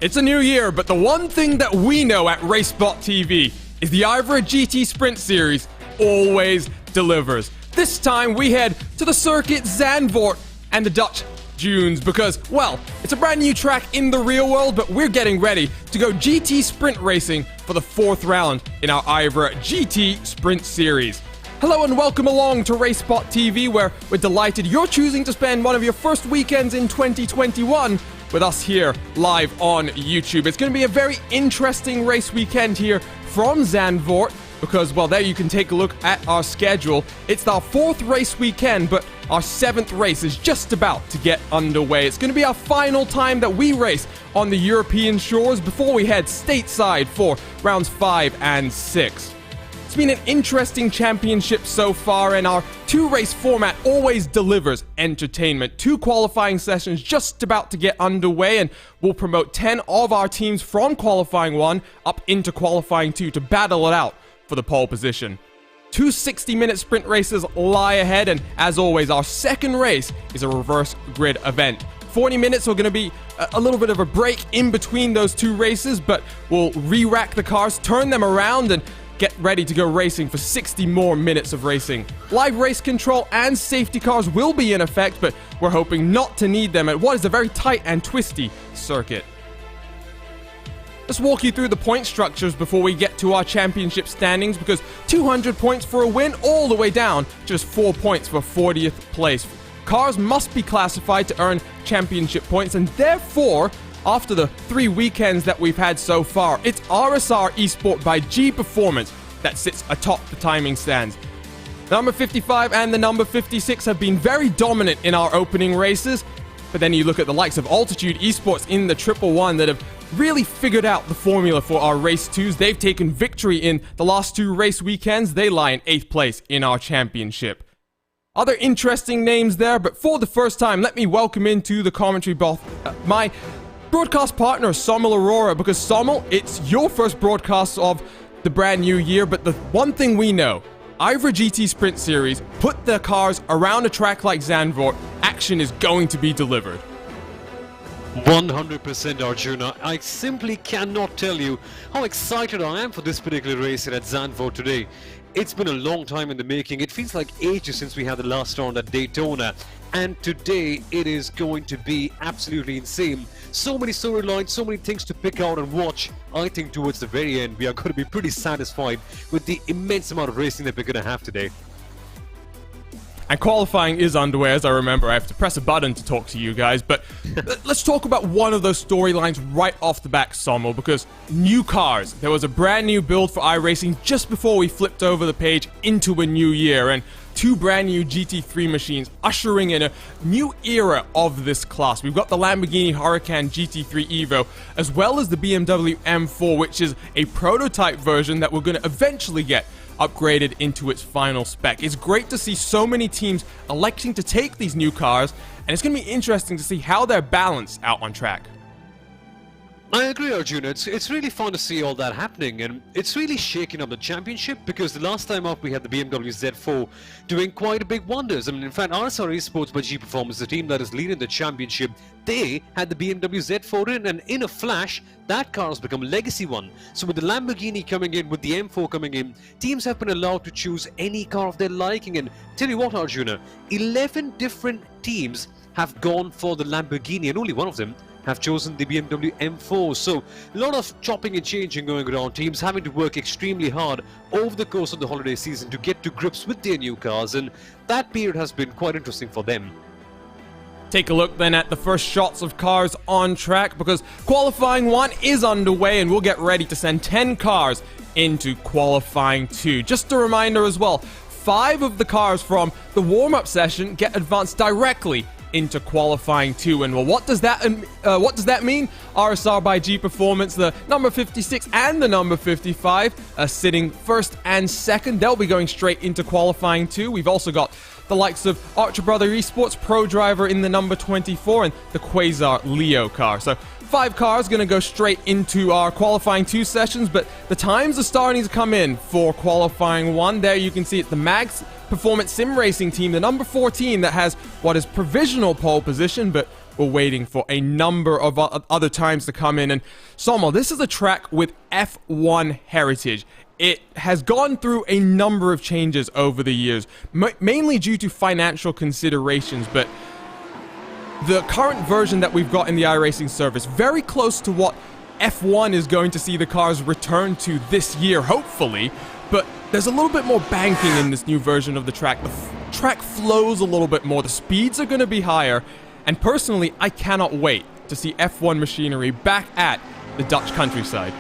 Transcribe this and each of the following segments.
It's a new year, but the one thing that we know at RaceSpotTV is the IVRA GT Sprint Series always delivers. This time we head to the circuit Zandvoort and the Dutch Dunes because, well, it's a brand new track in the real world, but we're getting ready to go GT Sprint racing for the 4th round in our IVRA GT Sprint Series. Hello and welcome along to RaceSpotTV, where we're delighted you're choosing to spend one of your first weekends in 2021 with us here live on YouTube. It's going to be a very interesting race weekend here from Zandvoort because, well, there you can take a look at our schedule. It's our 4th race weekend, but our 7th race is just about to get underway. It's going to be our final time that we race on the European shores before we head stateside for rounds 5 and 6. It's been an interesting championship so far, and our 2-race format always delivers entertainment. 2 qualifying sessions just about to get underway, and we'll promote 10 of our teams from qualifying 1 up into qualifying 2 to battle it out for the pole position. 2 60-minute sprint races lie ahead, and as always, our second race is a reverse grid event. 40 minutes are going to be a little bit of a break in between those 2 races, but we'll re-rack the cars, turn them around, and get ready to go racing for 60 more minutes of racing. Live race control and safety cars will be in effect, but we're hoping not to need them at what is a very tight and twisty circuit. Let's walk you through the point structures before we get to our championship standings, because 200 points for a win all the way down, just 4 points for 40th place. Cars must be classified to earn championship points, and therefore, after the 3 weekends that we've had so far, it's RSR Esport by G Performance that sits atop the timing stands. The number 55 and the number 56 have been very dominant in our opening races, but then you look at the likes of Altitude Esports in the 111 that have really figured out the formula for our race 2s. They've taken victory in the last 2 race weekends. They lie in 8th place in our championship. Other interesting names there, but for the first time, let me welcome into the commentary both my broadcast partner, Sommel Aurora, because Sommel, it's your first broadcast of the brand new year, but the one thing we know, IVRA GT Sprint Series, put the cars around a track like Zandvoort, action is going to be delivered. 100% Arjuna. I simply cannot tell you how excited I am for this particular race here at Zandvoort today. It's been a long time in the making. It feels like ages since we had the last round at Daytona. And today it is going to be absolutely insane. So many storylines, so many things to pick out and watch. I think towards the very end we are going to be pretty satisfied with the immense amount of racing that we're going to have today. And qualifying is underway. As I remember, I have to press a button to talk to you guys, but let's talk about one of those storylines right off the back, Sommel, because new cars. There was a brand new build for iRacing just before we flipped over the page into a new year, and 2 brand new GT3 machines ushering in a new era of this class. We've got the Lamborghini Huracan GT3 Evo, as well as the BMW M4, which is a prototype version that we're going to eventually get upgraded into its final spec. It's great to see so many teams electing to take these new cars, and it's going to be interesting to see how they're balanced out on track. I agree, Arjuna. It's really fun to see all that happening, and it's really shaking up the championship, because the last time up we had the BMW Z4 doing quite a big wonders. I mean, in fact, RSR Esports by G Performance, the team that is leading the championship, they had the BMW Z4 in, and in a flash, that car has become a legacy one. So with the Lamborghini coming in, with the M4 coming in, teams have been allowed to choose any car of their liking. And tell you what, Arjuna, 11 different teams have gone for the Lamborghini, and only one of them have chosen the BMW M4. So a lot of chopping and changing going around, teams having to work extremely hard over the course of the holiday season to get to grips with their new cars, and that period has been quite interesting for them. Take a look then at the first shots of cars on track, because qualifying 1 is underway, and we'll get ready to send 10 cars into qualifying 2. Just a reminder as well, 5 of the cars from the warm-up session get advanced directly into qualifying 2. And well, what does that mean? RSR by G Performance, the number 56 and the number 55 sitting first and second. They'll be going straight into qualifying 2. We've also got the likes of Archer Brother Esports Pro Driver in the number 24 and the Quasar Leo car. So 5 cars going to go straight into our qualifying 2 sessions, but the times are starting to come in for qualifying 1. There you can see it's the Mags Performance Sim Racing team, the number 14, that has what is provisional pole position, but we're waiting for a number of other times to come in. And Sommel, this is a track with F1 heritage. It has gone through a number of changes over the years, mainly due to financial considerations, but the current version that we've got in the iRacing service, very close to what F1 is going to see the cars return to this year, hopefully, but there's a little bit more banking in this new version of the track. The track flows a little bit more, the speeds are going to be higher, and personally, I cannot wait to see F1 machinery back at the Dutch countryside.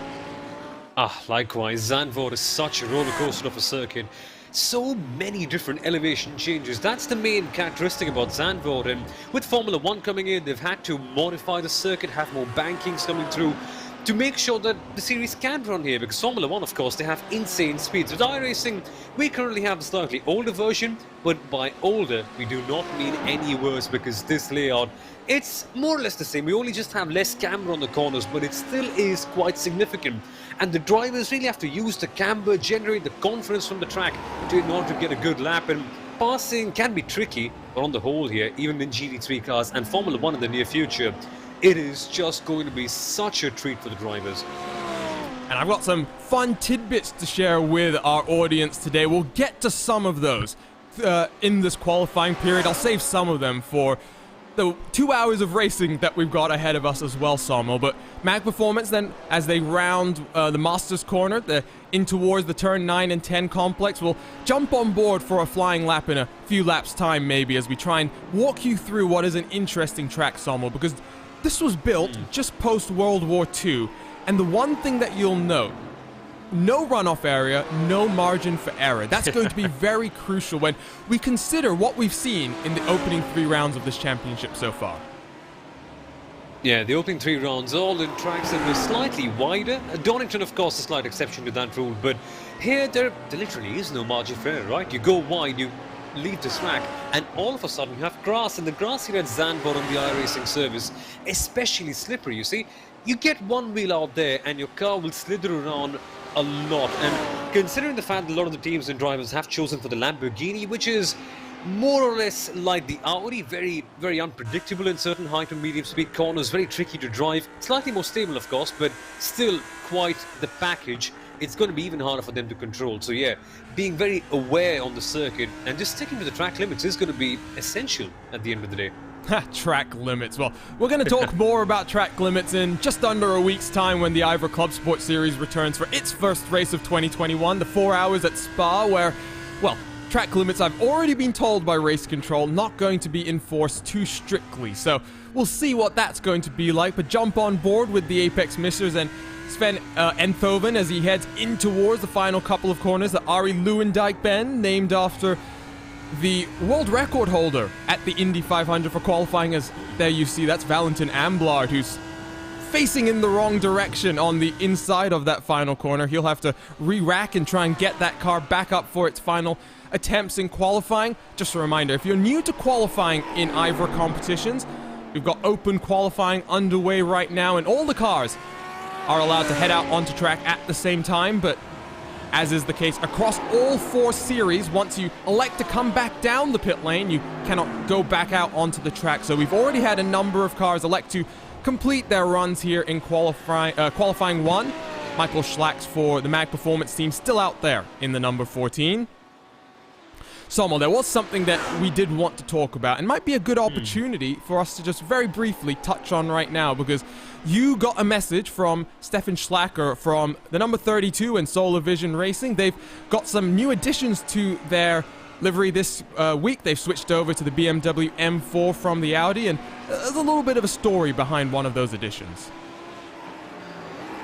Likewise, Zandvoort is such a roller coaster of a circuit. So many different elevation changes. That's the main characteristic about Zandvoort, and with Formula 1 coming in, they've had to modify the circuit, have more bankings coming through to make sure that the series can run here, because Formula 1, of course, they have insane speeds. With iRacing, we currently have the slightly older version, but by older, we do not mean any worse, because this layout, it's more or less the same. We only just have less camber on the corners, but it still is quite significant. And the drivers really have to use the camber, generate the confidence from the track in order to get a good lap. And passing can be tricky, but on the whole here, even in GT3 cars and Formula 1 in the near future, it is just going to be such a treat for the drivers. And I've got some fun tidbits to share with our audience today. We'll get to some of those in this qualifying period. I'll save some of them for the 2 hours of racing that we've got ahead of us as well, Sommel. But Mag Performance then, as they round the Masters Corner, in towards the turn 9 and 10 complex, will jump on board for a flying lap in a few laps time maybe, as we try and walk you through what is an interesting track, Sommel, because this was built just post World War II, and the one thing that you'll note, no runoff area, no margin for error. That's going to be very crucial when we consider what we've seen in the opening 3 rounds of this championship so far. Yeah, the opening 3 rounds, all in tracks that were slightly wider. Donington, of course, a slight exception to that rule, but here there literally is no margin for error, right? You go wide, you leave the track, and all of a sudden you have grass, and the grass here at Zandvoort on the iRacing service, especially slippery, you see? You get one wheel out there and your car will slither around a lot, and considering the fact that a lot of the teams and drivers have chosen for the Lamborghini, which is more or less like the Audi, very, very unpredictable in certain height and medium speed corners, very tricky to drive, slightly more stable of course, but still quite the package. It's going to be even harder for them to control. So yeah, being very aware on the circuit and just sticking to the track limits is going to be essential at the end of the day. Track limits. Well, we're going to talk more about track limits in just under a week's time when the IVRA Club Sport Series returns for its first race of 2021, the 4 hours at Spa, where, well, track limits, I've already been told by Race Control, not going to be enforced too strictly. So we'll see what that's going to be like, but jump on board with the Apex Missers and Sven Enthoven as he heads in towards the final couple of corners. The Arie Luijendijk bend, named after the world record holder at the Indy 500 for qualifying, as there you see, that's Valentin Amblard, who's facing in the wrong direction on the inside of that final corner. He'll have to re-rack and try and get that car back up for its final attempts in qualifying. Just a reminder, if you're new to qualifying in IVRA competitions, we've got open qualifying underway right now, and all the cars are allowed to head out onto track at the same time, but as is the case across all 4 series, once you elect to come back down the pit lane, you cannot go back out onto the track. So we've already had a number of cars elect to complete their runs here in qualifying 1. Michael Schlacks for the Mag Performance team still out there in the number 14. Sommel, there was something that we did want to talk about, and might be a good opportunity for us to just very briefly touch on right now, because you got a message from Stefan Schlacker from the number 32 and Solar Vision Racing. They've got some new additions to their livery this week. They've switched over to the BMW M4 from the Audi, and there's a little bit of a story behind one of those additions.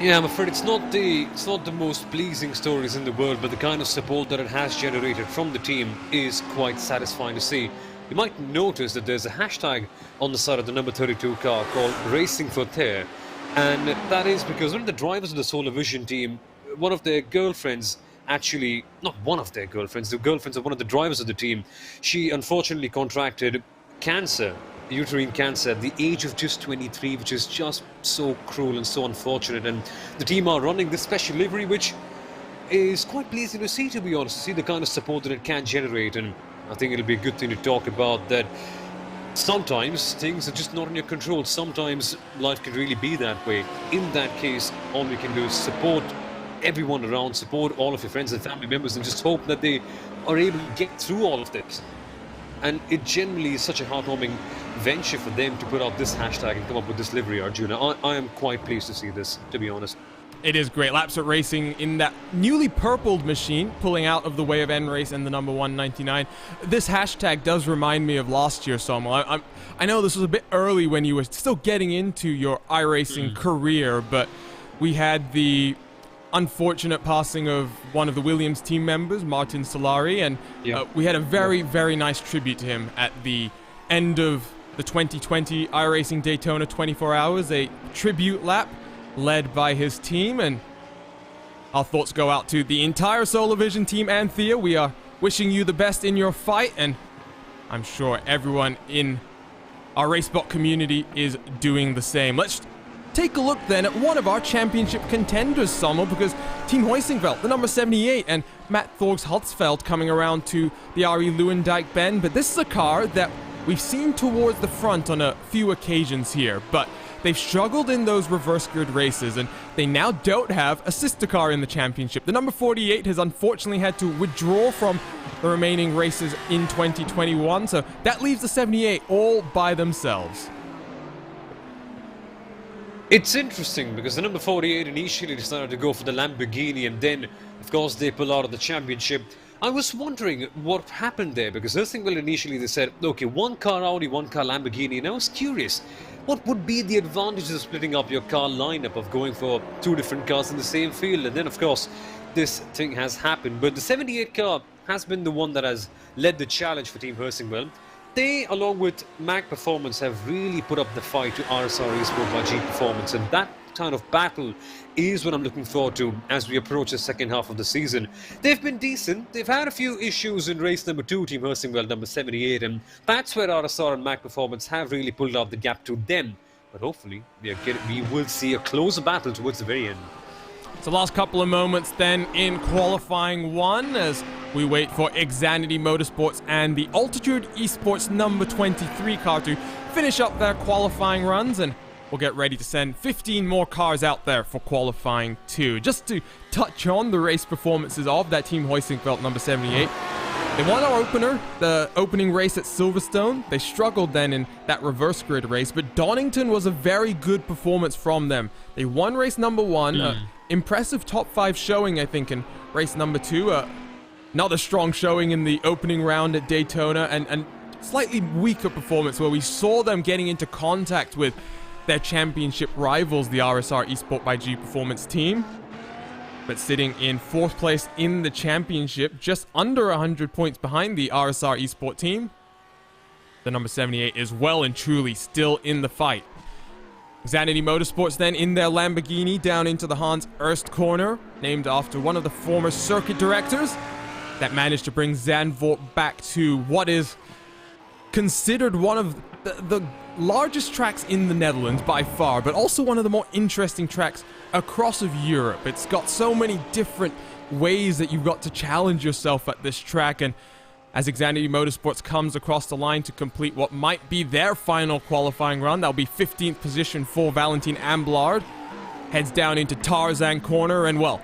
Yeah, I'm afraid it's not the most pleasing stories in the world, but the kind of support that it has generated from the team is quite satisfying to see. You might notice that there's a hashtag on the side of the number 32 car called Racing for Terre, and that is because one of the drivers of the Solar Vision team, one of their girlfriends, actually, not one of their girlfriends, the girlfriends of one of the drivers of the team, she unfortunately contracted cancer, uterine cancer, at the age of just 23, which is just so cruel and so unfortunate. And the team are running this special livery, which is quite pleasing to see, to be honest, to see the kind of support that it can generate. And I think it'll be a good thing to talk about that. sometimes things are just not in your control. Sometimes life can really be that way. In that case, all we can do is support everyone around, support all of your friends and family members, and just hope that they are able to get through all of this. And it generally is such a heartwarming venture for them to put out this hashtag and come up with this livery, Arjuna. I am quite pleased to see this, to be honest. It is great. Lapsut Racing in that newly purpled machine, pulling out of the way of N-Race and the number 199. This hashtag does remind me of last year, Samuel. I know this was a bit early when you were still getting into your iRacing career, but we had the unfortunate passing of one of the Williams team members, Martin Solari, and we had a very, very nice tribute to him at the end of the 2020 iRacing Daytona 24 Hours, a tribute lap led by his team, and our thoughts go out to the entire Solar Vision team. Anthea, we are wishing you the best in your fight, and I'm sure everyone in our RaceSpot community is doing the same. Let's take a look then at one of our championship contenders, Sommel, because Team Hoisingveld, the number 78, and Matt Thorgs Hutzfeld coming around to the RE Lewandijk bend. But this is a car that we've seen towards the front on a few occasions here, but they've struggled in those reverse grid races, and they now don't have a sister car in the championship. The number 48 has unfortunately had to withdraw from the remaining races in 2021, so that leaves the 78 all by themselves. It's interesting because the number 48 initially decided to go for the Lamborghini, and then, of course, they pull out of the championship. I was wondering what happened there, because Hoisingveld initially they said, okay, one car Audi, one car Lamborghini, and I was curious, what would be the advantages of splitting up your car lineup, of going for two different cars in the same field? And then, of course, this thing has happened, but the 78 car has been the one that has led the challenge for Team Hoisingveld. They, along with Mac Performance, have really put up the fight to RSR Esport by G Performance, and that kind of battle is what I'm looking forward to as we approach the second half of the season. They've been decent. They've had a few issues in race number 2, Team Hoisingveld number 78, and that's where RSR and Mac Performance have really pulled out the gap to them. But hopefully, we will see a closer battle towards the very end. So last couple of moments then in qualifying 1 as we wait for Xanity Motorsports and the Altitude Esports number 23 car to finish up their qualifying runs, and we'll get ready to send 15 more cars out there for qualifying 2. Just to touch on the race performances of that Team Hoisingveld number 78. They won our opener, the opening race at Silverstone. They struggled then in that reverse grid race, but Donington was a very good performance from them. They won race number 1, impressive top 5 showing, I think, in race number 2. Another strong showing in the opening round at Daytona, and slightly weaker performance where we saw them getting into contact with their championship rivals, the RSR Esport by G Performance team. But sitting in 4th place in the championship, just under 100 points behind the RSR Esport team, the number 78 is well and truly still in the fight. Xanity Motorsports then in their Lamborghini down into the Hans Erst corner, named after one of the former circuit directors, that managed to bring Zandvoort back to what is considered one of the largest tracks in the Netherlands by far, but also one of the more interesting tracks across of Europe. It's got so many different ways that you've got to challenge yourself at this track, and as Xanity Motorsports comes across the line to complete what might be their final qualifying run, that'll be 15th position for Valentin Amblard, heads down into Tarzan corner, and well,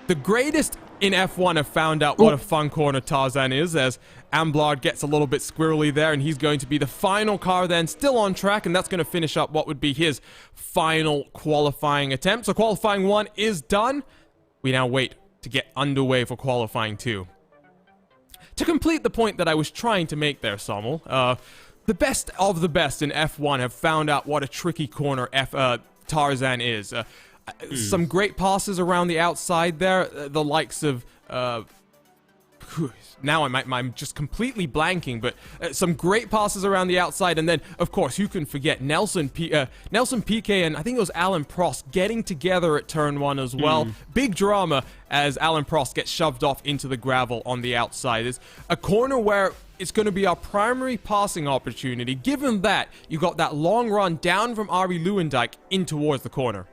the greatest in F1 have found out what a fun corner Tarzan is, as Amblard gets a little bit squirrely there, and he's going to be the final car then, still on track, and that's going to finish up what would be his final qualifying attempt. So qualifying 1 is done. We now wait to get underway for qualifying 2. To complete the point that I was trying to make there, Sommel, the best of the best in F1 have found out what a tricky corner Tarzan is. Some great passes around the outside there, the likes of now I'm just completely blanking, but some great passes around the outside, and then of course who can forget Nelson Piquet and I think it was Alan Prost getting together at turn 1 as well. Big drama as Alan Prost gets shoved off into the gravel on the outside. It's a corner where it's going to be our primary passing opportunity, given that you got that long run down from RE Lewandijk in towards the corner.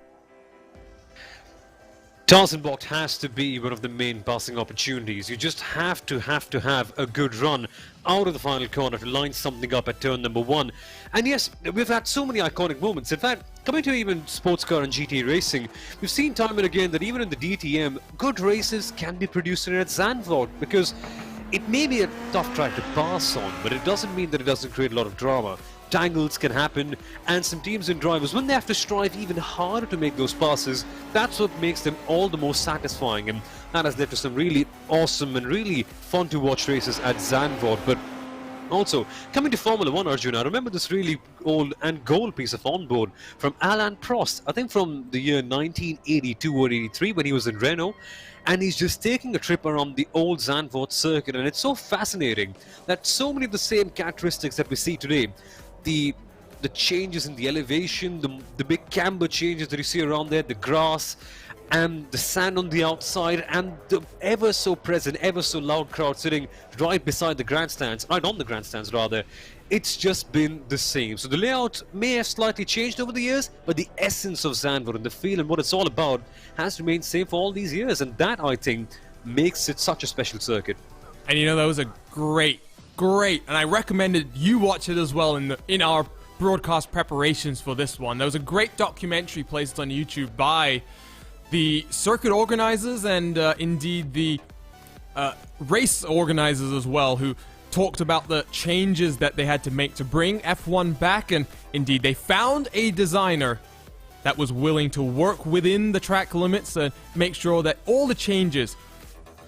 Zandvoort has to be one of the main passing opportunities. You just have to have a good run out of the final corner to line something up at turn number 1. And yes, we've had so many iconic moments. In fact, coming to even sports car and GT racing, we've seen time and again that even in the DTM, good races can be produced here at Zandvoort, because it may be a tough track to pass on, but it doesn't mean that it doesn't create a lot of drama. Tangles can happen, and some teams and drivers, when they have to strive even harder to make those passes, that's what makes them all the more satisfying, and that has led to some really awesome and really fun to watch races at Zandvoort. But also, coming to Formula 1, Arjun, I remember this really old and gold piece of onboard from Alain Prost, I think from the year 1982 or 83 when he was in Renault, and he's just taking a trip around the old Zandvoort circuit, and it's so fascinating that so many of the same characteristics that we see today, the changes in the elevation, the big camber changes that you see around there, the grass and the sand on the outside, and the ever so present, ever so loud crowd sitting right beside the grandstands, right on the grandstands rather, it's just been the same. So the layout may have slightly changed over the years, but the essence of Zandvoort and the feel and what it's all about has remained same for all these years, and that, I think, makes it such a special circuit. And you know, that was a great, and I recommended you watch it as well in our broadcast preparations for this one. There was a great documentary placed on YouTube by the circuit organizers and indeed the race organizers as well, who talked about the changes that they had to make to bring F1 back, and indeed they found a designer that was willing to work within the track limits and make sure that all the changes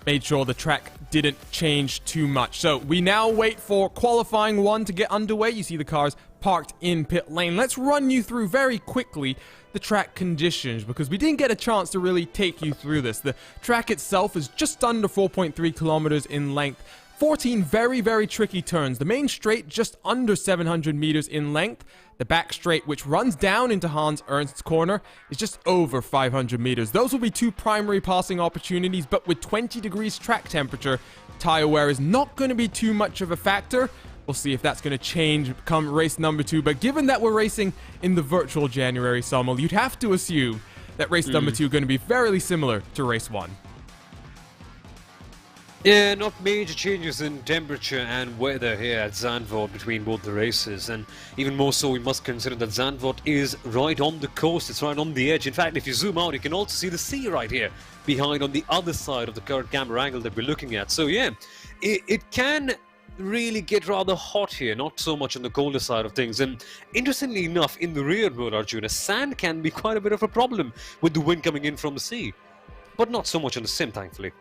made sure the track didn't change too much. So we now wait for qualifying 1 to get underway. You see the cars parked in pit lane. Let's run you through very quickly the track conditions, because we didn't get a chance to really take you through this. The track itself is just under 4.3 kilometers in length, 14 very tricky turns. The main straight just under 700 meters in length. The back straight, which runs down into Hans Ernst's corner, is just over 500 meters. Those will be 2 primary passing opportunities, but with 20 degrees track temperature, tire wear is not going to be too much of a factor. We'll see if that's going to change come race number 2, but given that we're racing in the virtual January summer, you'd have to assume that race number 2 is going to be fairly similar to race 1. Yeah, not major changes in temperature and weather here at Zandvoort between both the races, and even more so we must consider that Zandvoort is right on the coast, it's right on the edge. In fact, if you zoom out, you can also see the sea right here behind on the other side of the current camera angle that we're looking at. So yeah, it can really get rather hot here, not so much on the colder side of things. And interestingly enough, in the rear road, Arjuna, sand can be quite a bit of a problem with the wind coming in from the sea, but not so much on the sim, thankfully.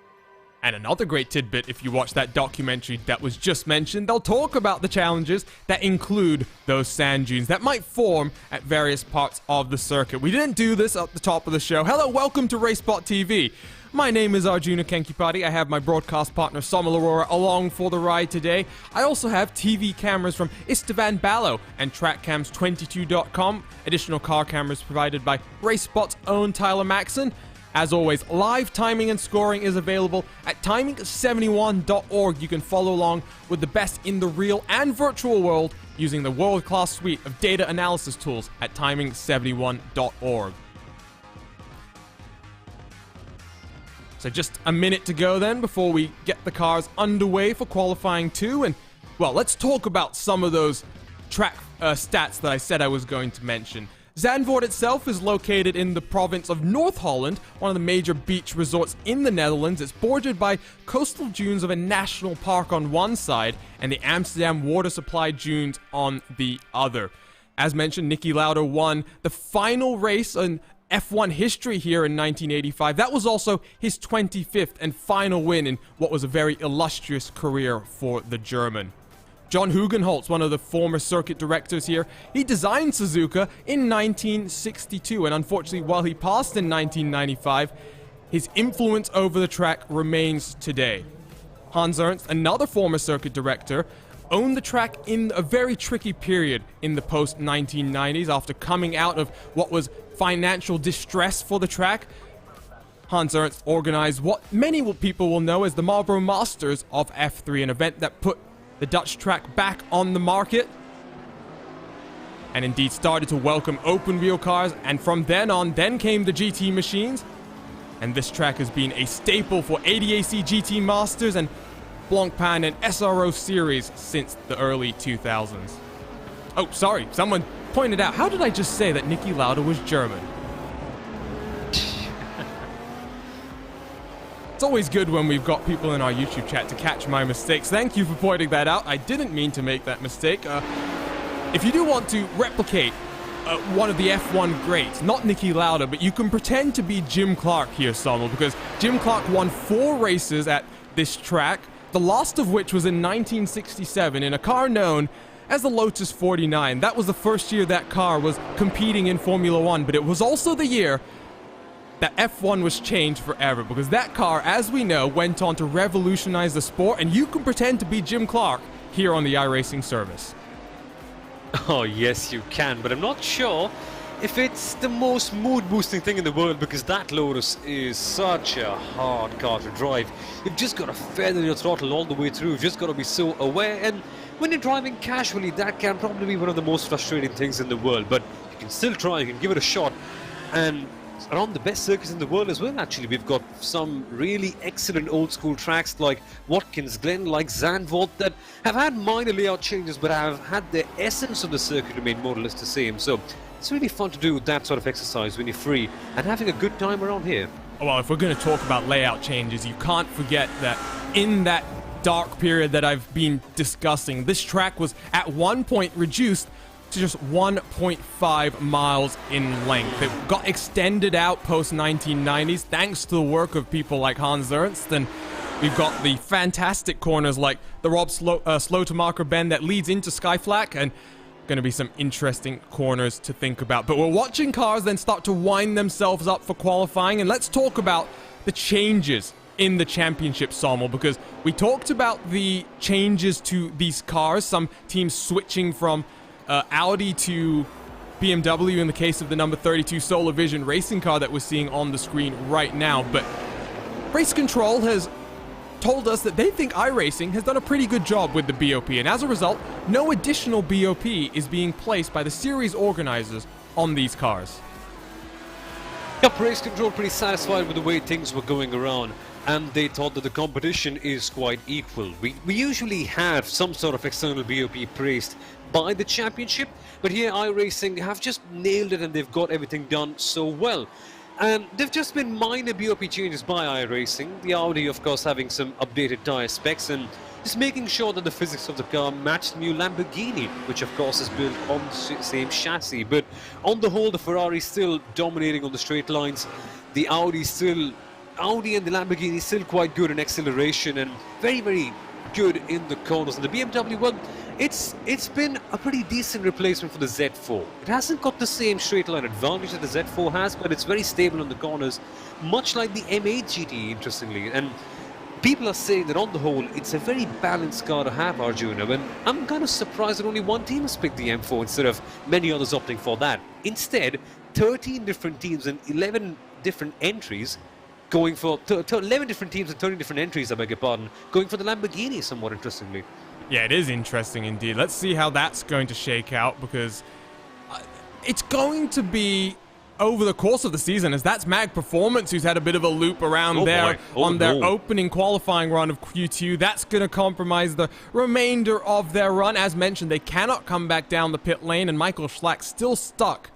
And another great tidbit, if you watch that documentary that was just mentioned, they'll talk about the challenges that include those sand dunes that might form at various parts of the circuit. We didn't do this at the top of the show. Hello, welcome to RaceSpotTV. My name is Arjuna Kenkipati. I have my broadcast partner Somal Aurora along for the ride today. I also have TV cameras from Istvan Ballo and TrackCams22.com. Additional car cameras provided by RaceSpot's own Tyler Maxon. As always, live timing and scoring is available at timing71.org. You can follow along with the best in the real and virtual world using the world-class suite of data analysis tools at timing71.org. So just a minute to go then before we get the cars underway for qualifying 2. And, well, let's talk about some of those track stats that I said I was going to mention. Zandvoort itself is located in the province of North Holland, one of the major beach resorts in the Netherlands. It's bordered by coastal dunes of a national park on one side and the Amsterdam water supply dunes on the other. As mentioned, Niki Lauda won the final race in F1 history here in 1985. That was also his 25th and final win in what was a very illustrious career for the German. John Hugenholtz, one of the former circuit directors here, he designed Suzuka in 1962, and unfortunately, while he passed in 1995, his influence over the track remains today. Hans Ernst, another former circuit director, owned the track in a very tricky period in the post-1990s after coming out of what was financial distress for the track. Hans Ernst organized what many people will know as the Marlboro Masters of F3, an event that put the Dutch track back on the market and indeed started to welcome open wheel cars, and from then on, then came the GT machines. and this track has been a staple for ADAC GT Masters and Blancpain and SRO series since the early 2000s. Oh, sorry, someone pointed out, how did I just say that Niki Lauda was German? It's always good when we've got people in our YouTube chat to catch my mistakes. Thank you for pointing that out. I didn't mean to make that mistake. If you do want to replicate one of the F1 greats, not Niki Lauda, but you can pretend to be Jim Clark here, Sommel, because Jim Clark won 4 races at this track, the last of which was in 1967 in a car known as the Lotus 49. That was the first year that car was competing in Formula 1, but it was also the year that F1 was changed forever, because that car, as we know, went on to revolutionize the sport, and you can pretend to be Jim Clark here on the iRacing service. Oh, yes, you can, but I'm not sure if it's the most mood-boosting thing in the world, because that Lotus is such a hard car to drive. You've just got to feather your throttle all the way through. You've just got to be so aware, and when you're driving casually, that can probably be one of the most frustrating things in the world, but you can still try, you can give it a shot, and around the best circuits in the world as well, actually. We've got some really excellent old school tracks like Watkins Glen, like Zandvoort, that have had minor layout changes but have had the essence of the circuit remain more or less the same. So it's really fun to do that sort of exercise when you're free and having a good time around here. Well, if we're going to talk about layout changes, you can't forget that in that dark period that I've been discussing, this track was at one point reduced to just 1.5 miles in length. It got extended out post-1990s thanks to the work of people like Hans Ernst, and we've got the fantastic corners like the Rob Slotemacher bend that leads into Skyflak, and going to be some interesting corners to think about. But we're watching cars then start to wind themselves up for qualifying, and let's talk about the changes in the championship, Sommel, because we talked about the changes to these cars, some teams switching from Audi to BMW in the case of the number 32 Solar Vision racing car that we're seeing on the screen right now. But Race Control has told us that they think iRacing has done a pretty good job with the BOP, and as a result, no additional BOP is being placed by the series organizers on these cars. Yep, Race Control pretty satisfied with the way things were going around, and they thought that the competition is quite equal. We usually have some sort of external BOP praised by the championship, but here iRacing have just nailed it and they've got everything done so well. And there've just been minor BOP changes by iRacing, the Audi of course having some updated tyre specs and just making sure that the physics of the car match the new Lamborghini, which of course is built on the same chassis. But on the whole, the Ferrari still dominating on the straight lines, the Audi and the Lamborghini still quite good in acceleration and very, very good in the corners. And the BMW, well, it's been a pretty decent replacement for the Z4. It hasn't got the same straight line advantage that the Z4 has, but it's very stable in the corners, much like the M8 GT, interestingly. And people are saying that on the whole, it's a very balanced car to have, Arjuna, and I'm kind of surprised that only one team has picked the M4 instead of many others opting for that. Instead, 13 different teams and 11 different entries going for 11 different teams and 30 different entries, I beg your pardon, going for the Lamborghini, somewhat interestingly. Yeah, it is interesting indeed. Let's see how that's going to shake out, because it's going to be over the course of the season, as that's Mag Performance who's had a bit of a loop around their opening qualifying run of Q2. That's going to compromise the remainder of their run. As mentioned, they cannot come back down the pit lane, and Michael Schlack still stuck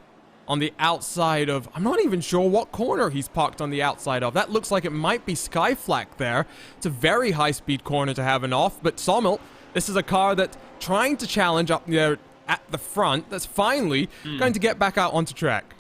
on the outside of, I'm not even sure what corner he's parked on the outside of. That looks like it might be Skyflak there. It's a very high-speed corner to have an off, but Sommel, this is a car that's trying to challenge up there at the front, that's finally going to get back out onto track.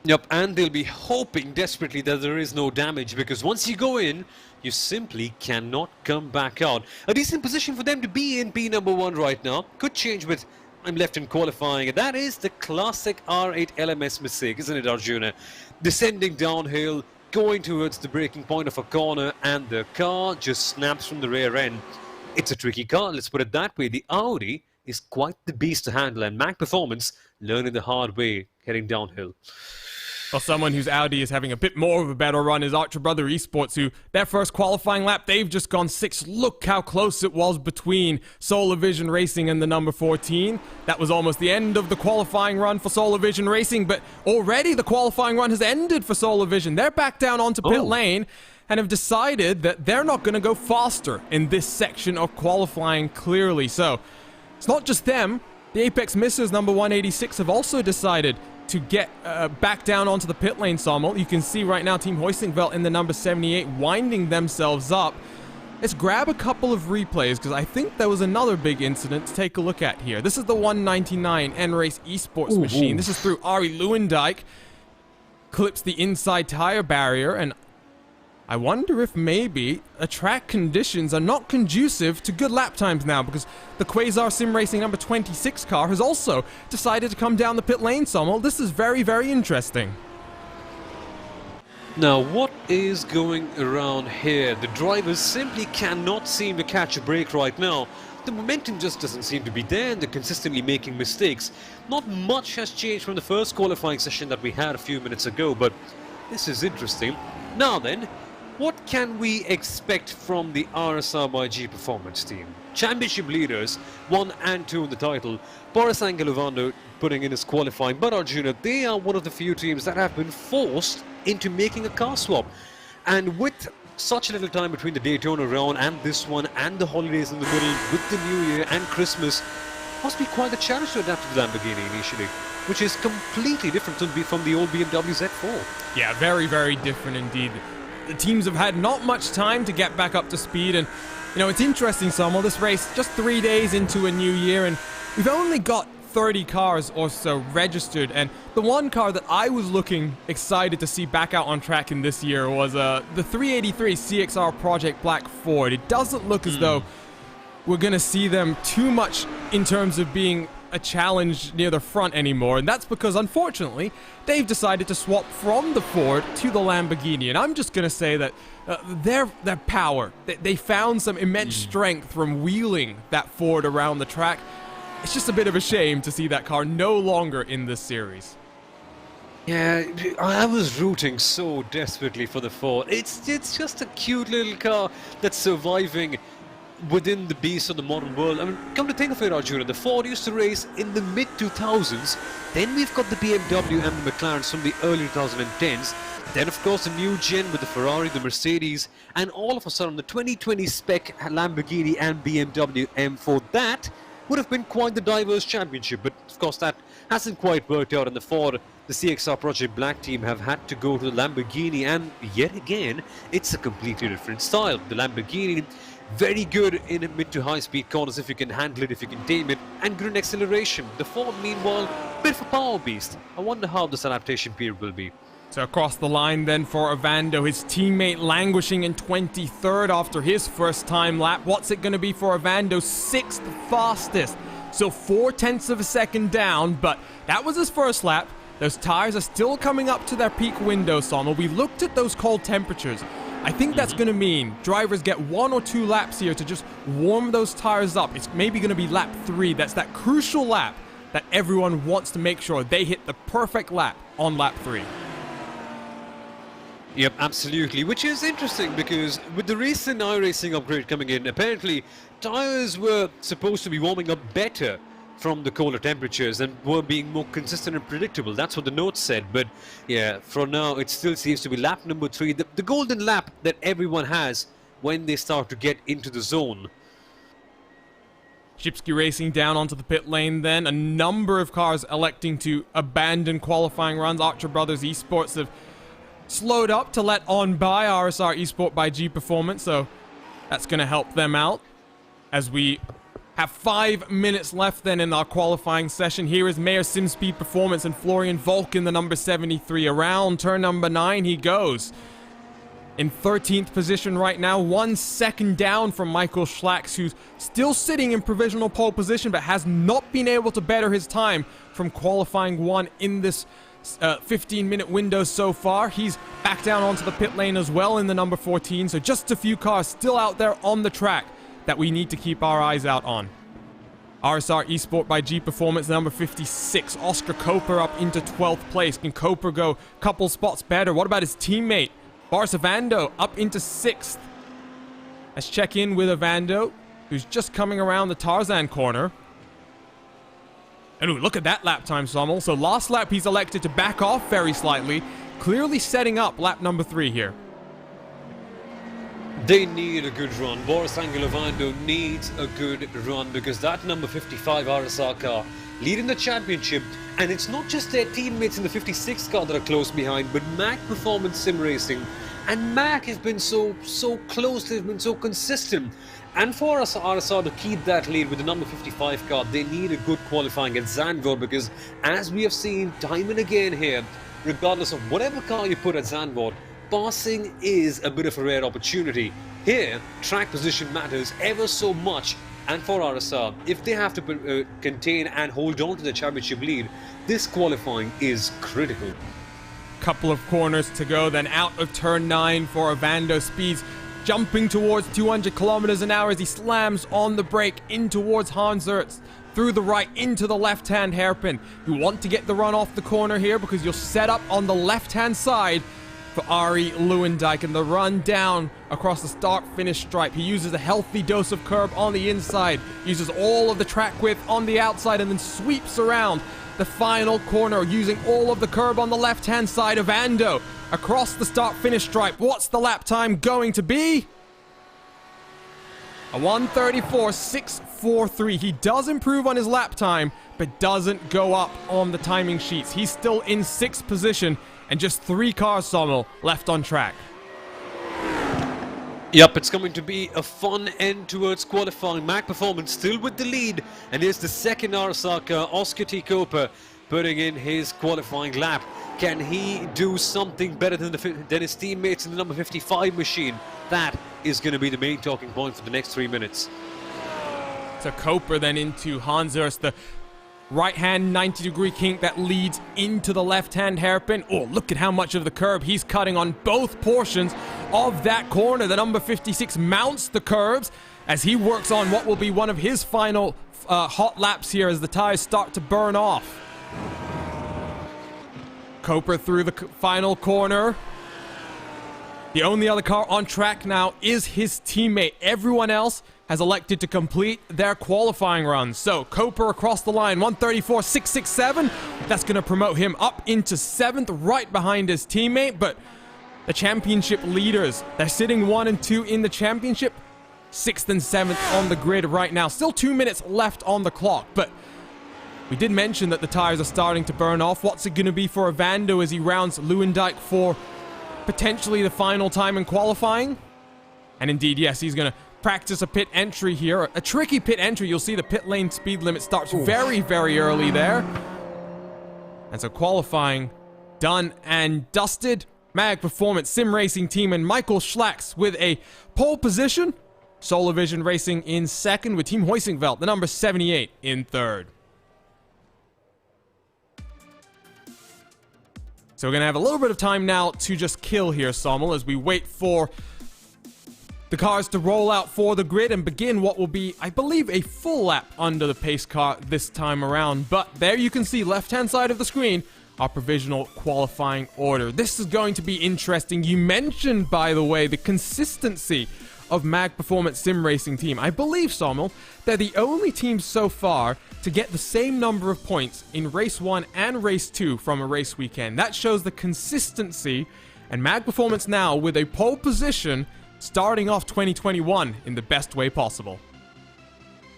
Yep, and they'll be hoping desperately that there is no damage, because once you go in, you simply cannot come back out. A decent position for them to be in P1 right now. Could change with I'm left in qualifying, and that is the classic R8 LMS mistake, isn't it, Arjuna? Descending downhill, going towards the braking point of a corner, and the car just snaps from the rear end. It's a tricky car, let's put it that way. The Audi is quite the beast to handle, and Mag Performance learning the hard way, heading downhill. Well, someone whose Audi is having a bit more of a better run is Archer Brother Esports, who, their first qualifying lap, they've just gone 6th. Look how close it was between Solar Vision Racing and the number 14. That was almost the end of the qualifying run for Solar Vision Racing, but already the qualifying run has ended for Solar Vision. They're back down onto pit lane and have decided that they're not going to go faster in this section of qualifying clearly. So, it's not just them. The Apex Missers number 186 have also decided to get back down onto the pit lane, Sommel. You can see right now Team Hoistingveld in the number 78 winding themselves up. Let's grab a couple of replays because I think there was another big incident to take a look at here. This is the 199 N-Race Esports machine. This is through Ari Lewandijk. Clips the inside tire barrier, and I wonder if maybe the track conditions are not conducive to good lap times now, because the Quasar Sim Racing number 26 car has also decided to come down the pit lane, Sommel. This is very, very interesting. Now, what is going around here? The drivers simply cannot seem to catch a break right now. The momentum just doesn't seem to be there, and they're consistently making mistakes. Not much has changed from the first qualifying session that we had a few minutes ago, but this is interesting. Now then, what can we expect from the RSR by G Performance team? Championship leaders, 1 and 2 in the title. Boris Angelovando putting in his qualifying, but Arjuna, they are one of the few teams that have been forced into making a car swap. And with such little time between the Daytona round and this one, and the holidays in the middle, with the New Year and Christmas, must be quite a challenge to adapt to the Lamborghini initially, which is completely different from the old BMW Z4. Yeah, very, very different indeed. The teams have had not much time to get back up to speed, and you know, it's interesting, Sommel, this race just 3 days into a new year, and we've only got 30 cars or so registered, and the one car that I was looking excited to see back out on track in this year was the 383 CXR Project Black Ford. It doesn't look as though we're gonna see them too much in terms of being a challenge near the front anymore, and that's because unfortunately they've decided to swap from the Ford to the Lamborghini. And I'm just gonna say that their power, they found some immense strength from wheeling that Ford around the track. It's just a bit of a shame to see that car no longer in this series. Yeah, I was rooting so desperately for the Ford. It's just a cute little car that's surviving within the beast of the modern world. I mean, come to think of it, Arjuna, the Ford used to race in the mid-2000s. Then we've got the BMW and the McLarens from the early 2010s. Then, of course, the new gen with the Ferrari, the Mercedes, and all of a sudden the 2020 spec Lamborghini and BMW M4. That would have been quite the diverse championship, but of course that hasn't quite worked out, and the Ford, the CXR Project Black team, have had to go to the Lamborghini, and yet again, it's a completely different style. The Lamborghini, very good in mid to high speed corners if you can handle it, if you can tame it, and good in acceleration. The Ford, meanwhile, bit of a power beast. I wonder how this adaptation period will be. So across the line then for Ovando, his teammate languishing in 23rd after his first time lap. What's it going to be for Ovando? 6th fastest. So 0.4 of a second down, but that was his first lap. Those tires are still coming up to their peak window, Sommel. We looked at those cold temperatures. I think that's going to mean drivers get 1 or 2 laps here to just warm those tires up. It's maybe going to be lap 3. That's that crucial lap that everyone wants to make sure they hit the perfect lap on lap 3. Yep, absolutely, which is interesting because with the recent iRacing upgrade coming in, apparently tires were supposed to be warming up better from the colder temperatures and were being more consistent and predictable. That's what the notes said, but yeah, for now it still seems to be lap number 3, the golden lap that everyone has when they start to get into the zone. Shipsky Racing down onto the pit lane then. A number of cars electing to abandon qualifying runs. Archer Brothers Esports have slowed up to let on by RSR Esport by G Performance, so that's going to help them out as we have 5 minutes left then in our qualifying session. Here is Mayor SimSpeed Performance and Florian Volk in the number 73. Around turn number 9 he goes. In 13th position right now, 1 second down from Michael Schlacks, who's still sitting in provisional pole position but has not been able to better his time from qualifying 1 in this 15-minute window so far. He's back down onto the pit lane as well in the number 14, so just a few cars still out there on the track that we need to keep our eyes out on. RSR Esport by G Performance, number 56. Oscar Koper up into 12th place. Can Koper go a couple spots better? What about his teammate? Boris Avando up into 6th. Let's check in with Avando, who's just coming around the Tarzan corner. And ooh, look at that lap time, Sommel. So last lap, he's elected to back off very slightly, clearly setting up lap number 3 here. They need a good run. Boris Angelovando needs a good run because that number 55 RSR car leading the championship, and it's not just their teammates in the 56 car that are close behind, but Mac Performance Sim Racing. And Mac has been so close, they've been so consistent. And for us, RSR to keep that lead with the number 55 car, they need a good qualifying at Zandvoort because, as we have seen time and again here, regardless of whatever car you put at Zandvoort, passing is a bit of a rare opportunity. Here, track position matters ever so much, and for RSR, if they have to contain and hold on to the championship lead, this qualifying is critical. Couple of corners to go, then out of turn 9 for Avando. Speeds jumping towards 200 kilometers an hour as he slams on the brake in towards Hans Ertz. Through the right into the left-hand hairpin. You want to get the run off the corner here because you'll set up on the left-hand side for Ari Lewandijk, and the run down across the start-finish stripe. He uses a healthy dose of curb on the inside, uses all of the track width on the outside, and then sweeps around the final corner using all of the curb on the left-hand side of Ando across the start-finish stripe. What's the lap time going to be? A 1:34.643. He does improve on his lap time, but doesn't go up on the timing sheets. He's still in 6th position, and just 3 cars, Sommel, left on track. Yep, it's going to be a fun end towards qualifying. Mac Performance still with the lead, and here's the second RSR car, Oscar T. Koper, putting in his qualifying lap. Can he do something better than his teammates in the number 55 machine? That is going to be the main talking point for the next 3 minutes. So Koper then into Hans Ertz, the right-hand 90-degree kink that leads into the left-hand hairpin. Oh, look at how much of the curb he's cutting on both portions of that corner. The number 56 mounts the curbs as he works on what will be one of his final hot laps here as the tires start to burn off. Koper through the final corner. The only other car on track now is his teammate. Everyone else has elected to complete their qualifying runs. So Koper across the line, 1:34.667. That's going to promote him up into 7th, right behind his teammate. But the championship leaders, they're sitting 1 and 2 in the championship, 6th and 7th on the grid right now. Still 2 minutes left on the clock, but we did mention that the tires are starting to burn off. What's it going to be for Avando as he rounds Lewandijk for potentially the final time in qualifying? And indeed, yes, he's going to practice a pit entry here. A tricky pit entry. You'll see the pit lane speed limit starts very, very early there. And so qualifying done and dusted. Mag Performance Sim Racing Team and Michael Schlacks with a pole position. Solar Vision Racing in 2nd with Team Hoisingveld, the number 78, in 3rd. So we're going to have a little bit of time now to just kill here, Sommel, as we wait for the cars to roll out for the grid and begin what will be, I believe, a full lap under the pace car this time around. But there you can see, left-hand side of the screen, our provisional qualifying order. This is going to be interesting. You mentioned, by the way, the consistency of Mag Performance Sim Racing Team. I believe, Sommel, they're the only team so far to get the same number of points in Race 1 and Race 2 from a race weekend. That shows the consistency, and Mag Performance now with a pole position starting off 2021 in the best way possible.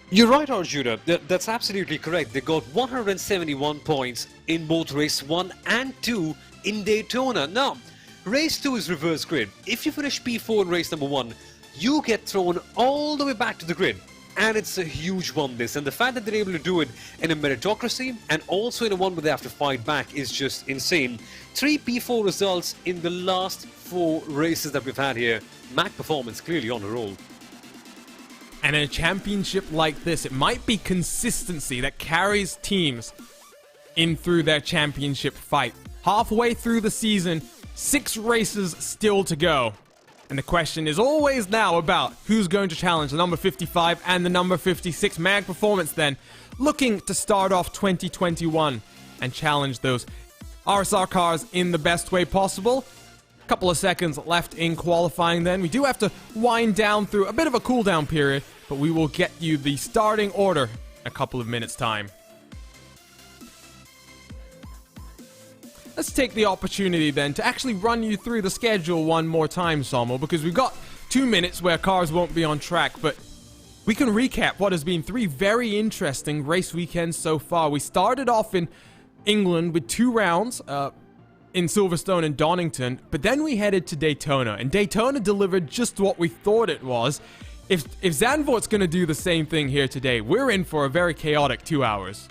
You're right, Arjuna. That's absolutely correct. They got 171 points in both Race 1 and 2 in Daytona. Now, Race 2 is reverse grid. If you finish P4 in race number 1, you get thrown all the way back to the grid. And it's a huge one, this. And the fact that they're able to do it in a meritocracy and also in a one where they have to fight back is just insane. 3 P4 results in the last 4 races that we've had here. Mac Performance clearly on a roll. And in a championship like this, it might be consistency that carries teams in through their championship fight. Halfway through the season, 6 races still to go. And the question is always now about who's going to challenge the number 55 and the number 56 Mag Performance then, looking to start off 2021 and challenge those RSR cars in the best way possible. A couple of seconds left in qualifying then. We do have to wind down through a bit of a cooldown period, but we will get you the starting order in a couple of minutes' time. Let's take the opportunity then to actually run you through the schedule one more time, Sommel, because we've got 2 minutes where cars won't be on track, but we can recap what has been 3 very interesting race weekends so far. We started off in England with 2 rounds in Silverstone and Donington, but then we headed to Daytona, and Daytona delivered just what we thought it was. If Zandvoort's going to do the same thing here today, we're in for a very chaotic 2 hours.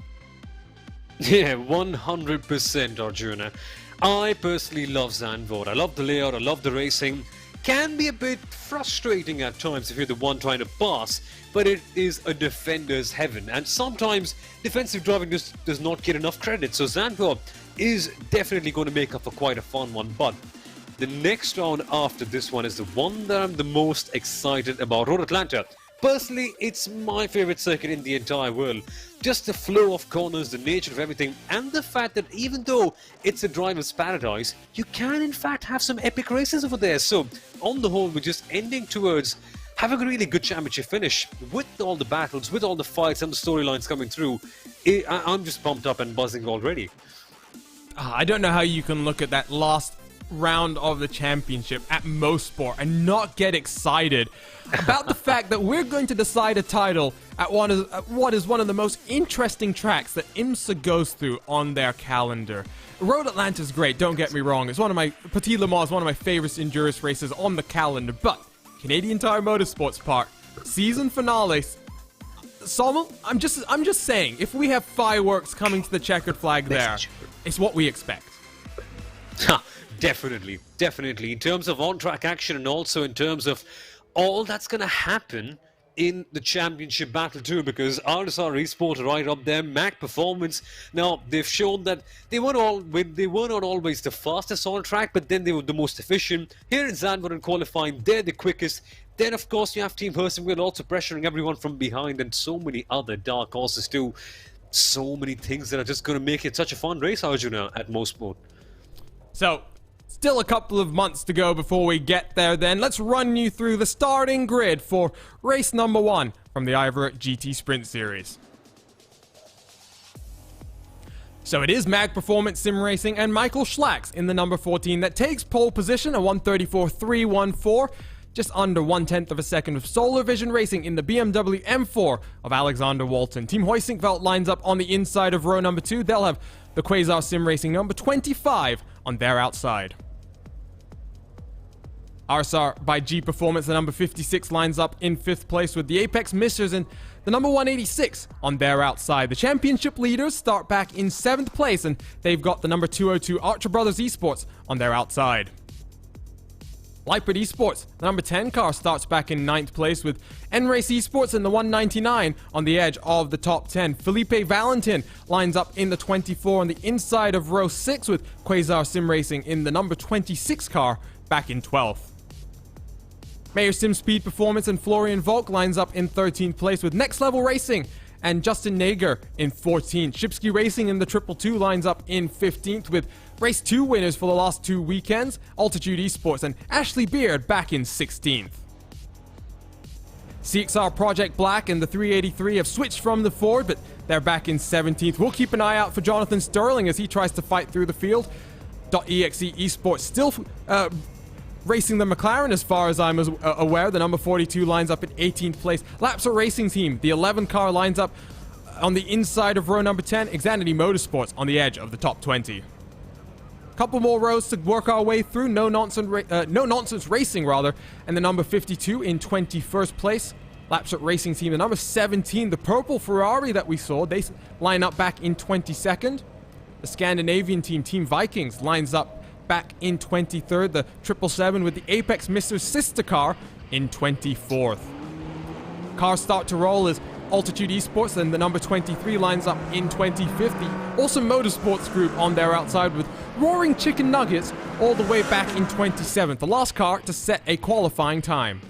Yeah, 100% Arjuna. I personally love Zandvoort. I love the layout, I love the racing. Can be a bit frustrating at times if you're the one trying to pass, but it is a defender's heaven, and sometimes defensive driving does not get enough credit, so Zandvoort is definitely going to make up for quite a fun one. But the next round after this one is the one that I'm the most excited about, Road Atlanta. Personally, it's my favorite circuit in the entire world. Just the flow of corners, the nature of everything, and the fact that even though it's a driver's paradise, you can in fact have some epic races over there. So, on the whole, we're just ending towards having a really good championship finish with all the battles, with all the fights and the storylines coming through. I'm just pumped up and buzzing already. I don't know how you can look at that last round of the championship at Mosport and not get excited about the fact that we're going to decide a title at what is one of the most interesting tracks that IMSA goes through on their calendar. Road Atlanta is great, don't get me wrong. It's one of my Petit Le Mans is one of my favorite endurance races on the calendar, but Canadian Tire Motorsports Park season finale. Sommel, I'm just saying, if we have fireworks coming to the checkered flag there, it's what we expect. Definitely. In terms of on-track action and also in terms of all that's going to happen in the championship battle too, because RSR Esport are right up there, Mac Performance. Now, they've shown that they were not always the fastest on track, but then they were the most efficient. Here in Zandvoort in qualifying, they're the quickest. Then, of course, you have Team Hurstenwil also pressuring everyone from behind, and so many other dark horses too. So many things that are just going to make it such a fun race, Arjuna, at Mosport. So, still a couple of months to go before we get there then. Let's run you through the starting grid for race number 1 from the IVRA GT Sprint Series. So it is Mag Performance Sim Racing and Michael Schlacks in the number 14 that takes pole position, a 134.314. Just under 1/10 of a second of Solar Vision Racing in the BMW M4 of Alexander Walton. Team Hoisingveld lines up on the inside of row number 2. They'll have the Quasar Sim Racing number 25 on their outside. RSR by G Performance, the number 56, lines up in 5th place with the Apex Missers and the number 186 on their outside. The championship leaders start back in 7th place, and they've got the number 202 Archer Brothers Esports on their outside. Lightbird Esports, the number 10 car, starts back in 9th place with N-Race Esports and the 199 on the edge of the top 10. Felipe Valentin lines up in the 24 on the inside of row 6 with Quasar Sim Racing in the number 26 car back in 12th. Mayor Sim Speed Performance and Florian Volk lines up in 13th place with Next Level Racing and Justin Nager in 14th. Shipsky Racing in the 222 lines up in 15th with Race 2 winners for the last 2 weekends, Altitude Esports and Ashley Beard back in 16th. CXR Project Black and the 383 have switched from the Ford, but they're back in 17th. We'll keep an eye out for Jonathan Sterling as he tries to fight through the field. .exe Esports still racing the McLaren as far as I'm aware. The number 42 lines up in 18th place. Lapser Racing Team, the 11 car, lines up on the inside of row number 10. Xanity Motorsports on the edge of the top 20. Couple more rows to work our way through. No Nonsense Racing, rather, and the number 52 in 21st place. Lapser Racing Team, the number 17, the purple Ferrari that we saw, they line up back in 22nd. The Scandinavian team, Team Vikings, lines up back in 23rd. The 777 with the Apex Mr. sister car in 24th. Cars start to roll as Altitude Esports, and the number 23 lines up in 2050. Awesome Motorsports Group on their outside with Roaring Chicken Nuggets all the way back in 27th, the last car to set a qualifying time.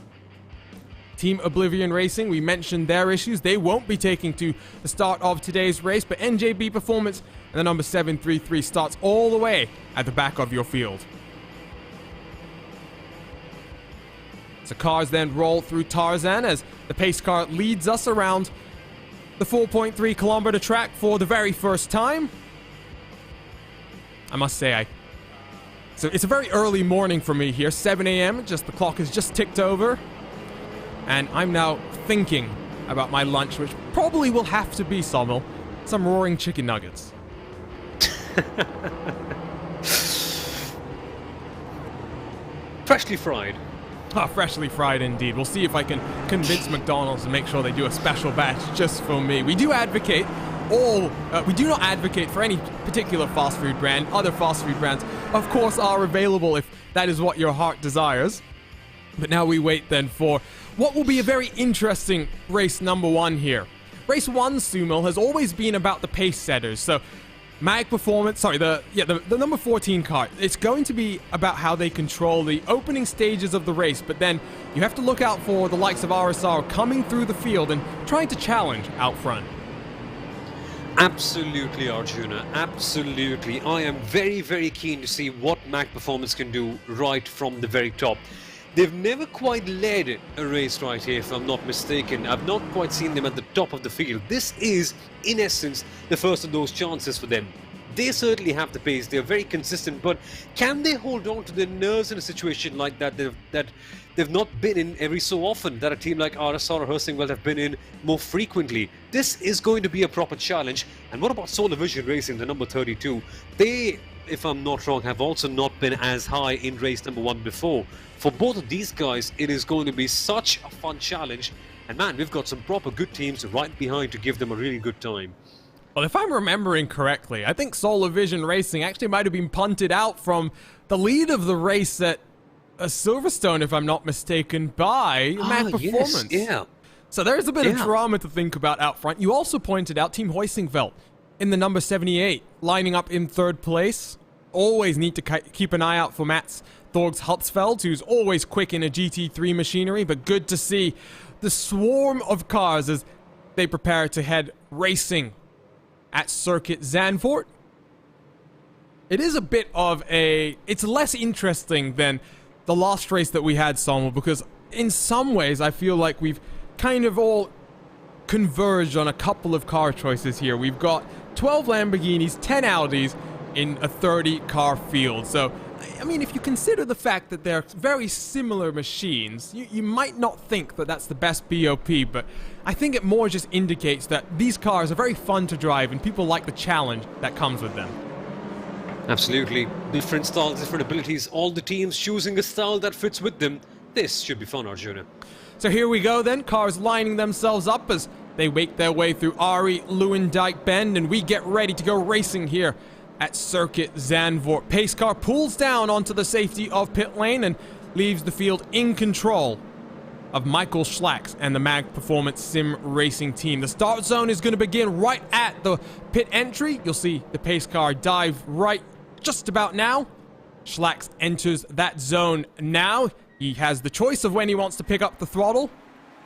Team Oblivion Racing, we mentioned their issues. They won't be taking to the start of today's race, but NJB Performance and the number 733 starts all the way at the back of your field. So cars then roll through Tarzan as the pace car leads us around the 4.3 kilometer track for the very first time. I must say, so it's a very early morning for me here, 7 a.m. Just the clock has just ticked over. And I'm now thinking about my lunch, which probably will have to be, Sommel, some roaring chicken nuggets. Freshly fried. Ah, freshly fried indeed. We'll see if I can convince McDonald's to make sure they do a special batch just for me. We do not advocate for any particular fast food brand. Other fast food brands, of course, are available if that is what your heart desires. But now we wait then for what will be a very interesting race number 1 here. Race 1, Sumo, has always been about the pace setters. So Mag Performance, the number 14 car, it's going to be about how they control the opening stages of the race, but then you have to look out for the likes of RSR coming through the field and trying to challenge out front. Absolutely, Arjuna, absolutely. I am very, very keen to see what Mag Performance can do right from the very top. They've never quite led a race right here, if I'm not mistaken. I've not quite seen them at the top of the field. This is, in essence, the first of those chances for them. They certainly have the pace, they're very consistent, but can they hold on to their nerves in a situation like that they've not been in every so often, that a team like RSR or Helsingwell have been in more frequently? This is going to be a proper challenge. And what about Solar Vision Racing, the number 32? They, if I'm not wrong, have also not been as high in race number 1 before. For both of these guys, it is going to be such a fun challenge. And man, we've got some proper good teams right behind to give them a really good time. Well, if I'm remembering correctly, I think Solar Vision Racing actually might have been punted out from the lead of the race at Silverstone, if I'm not mistaken, by Mag Performance. Yes, yeah. So there's a bit of drama to think about out front. You also pointed out Team Hoisingveld in the number 78, lining up in 3rd place. Always need to keep an eye out for Mats Thorgs Hutzfeld, who's always quick in a GT3 machinery, but good to see the swarm of cars as they prepare to head racing at Circuit Zandvoort. It is a bit of it's less interesting than the last race that we had, Samuel, because in some ways I feel like we've kind of all converged on a couple of car choices here. We've got 12 Lamborghinis, 10 Audis in a 30-car field. So, I mean, if you consider the fact that they're very similar machines, you might not think that that's the best BOP, but I think it more just indicates that these cars are very fun to drive and people like the challenge that comes with them. Absolutely. Different styles, different abilities, all the teams choosing a style that fits with them. This should be fun, Arjuna. So here we go then, cars lining themselves up as they make their way through Ari Lewandijk Bend, and we get ready to go racing here at Circuit Zandvoort. Pace car pulls down onto the safety of pit lane and leaves the field in control of Michael Schlacks and the Mag Performance Sim Racing team. The start zone is going to begin right at the pit entry. You'll see the pace car dive right just about now. Schlacks enters that zone now. He has the choice of when he wants to pick up the throttle.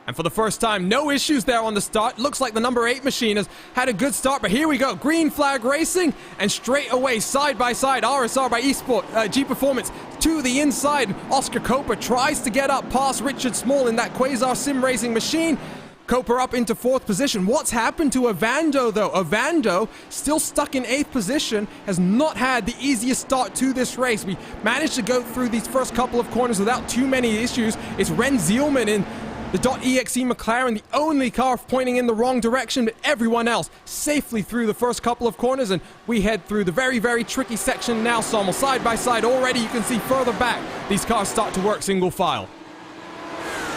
And for the first time, no issues there on the start. Looks like the number 8 machine has had a good start, but here we go. Green flag racing, and straight away, side by side, RSR by G Performance to the inside. Oscar Coper tries to get up past Richard Small in that Quasar Sim Racing machine. Coper up into 4th position. What's happened to Ovando, though? Ovando, still stuck in 8th position, has not had the easiest start to this race. We managed to go through these first couple of corners without too many issues. It's Ren Zielman in the .exe McLaren, the only car pointing in the wrong direction, but everyone else safely through the first couple of corners, and we head through the very, very tricky section now, Sommel. Side by side already, you can see further back, these cars start to work single file.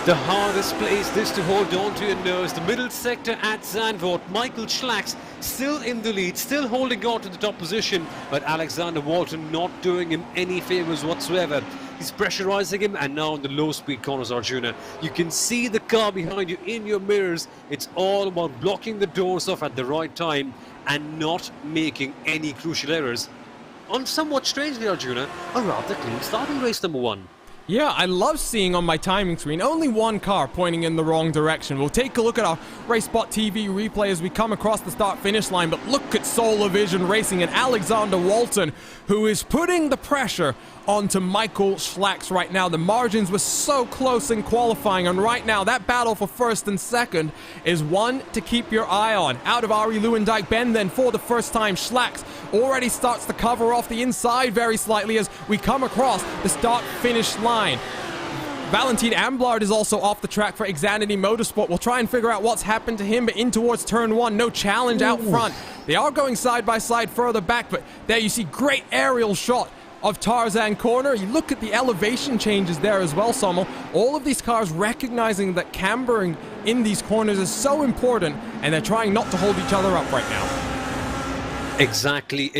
The hardest place this to hold on to your nose, the middle sector at Zandvoort. Michael Schlacks still in the lead, still holding on to the top position, but Alexander Walton not doing him any favours whatsoever. He's pressurising him, and now in the low-speed corners, Arjuna, you can see the car behind you in your mirrors. It's all about blocking the doors off at the right time and not making any crucial errors. On somewhat strangely, Arjuna, a rather clean start in race number 1. Yeah, I love seeing on my timing screen only one car pointing in the wrong direction. We'll take a look at our RaceSpotTV replay as we come across the start-finish line, but look at Solar Vision Racing and Alexander Walton, who is putting the pressure onto Michael Schlacks right now. The margins were so close in qualifying, and right now that battle for first and second is one to keep your eye on. Out of Arie Luyendyk Bend then for the first time, Schlacks already starts to cover off the inside very slightly as we come across the start-finish line. Valentin Amblard is also off the track for Xanady Motorsport. We'll try and figure out what's happened to him, but in towards turn 1, no challenge out front. They are going side by side further back, but there you see great aerial shot of Tarzan Corner. You look at the elevation changes there as well, Sommel. All of these cars recognizing that cambering in these corners is so important, and they're trying not to hold each other up right now. Exactly,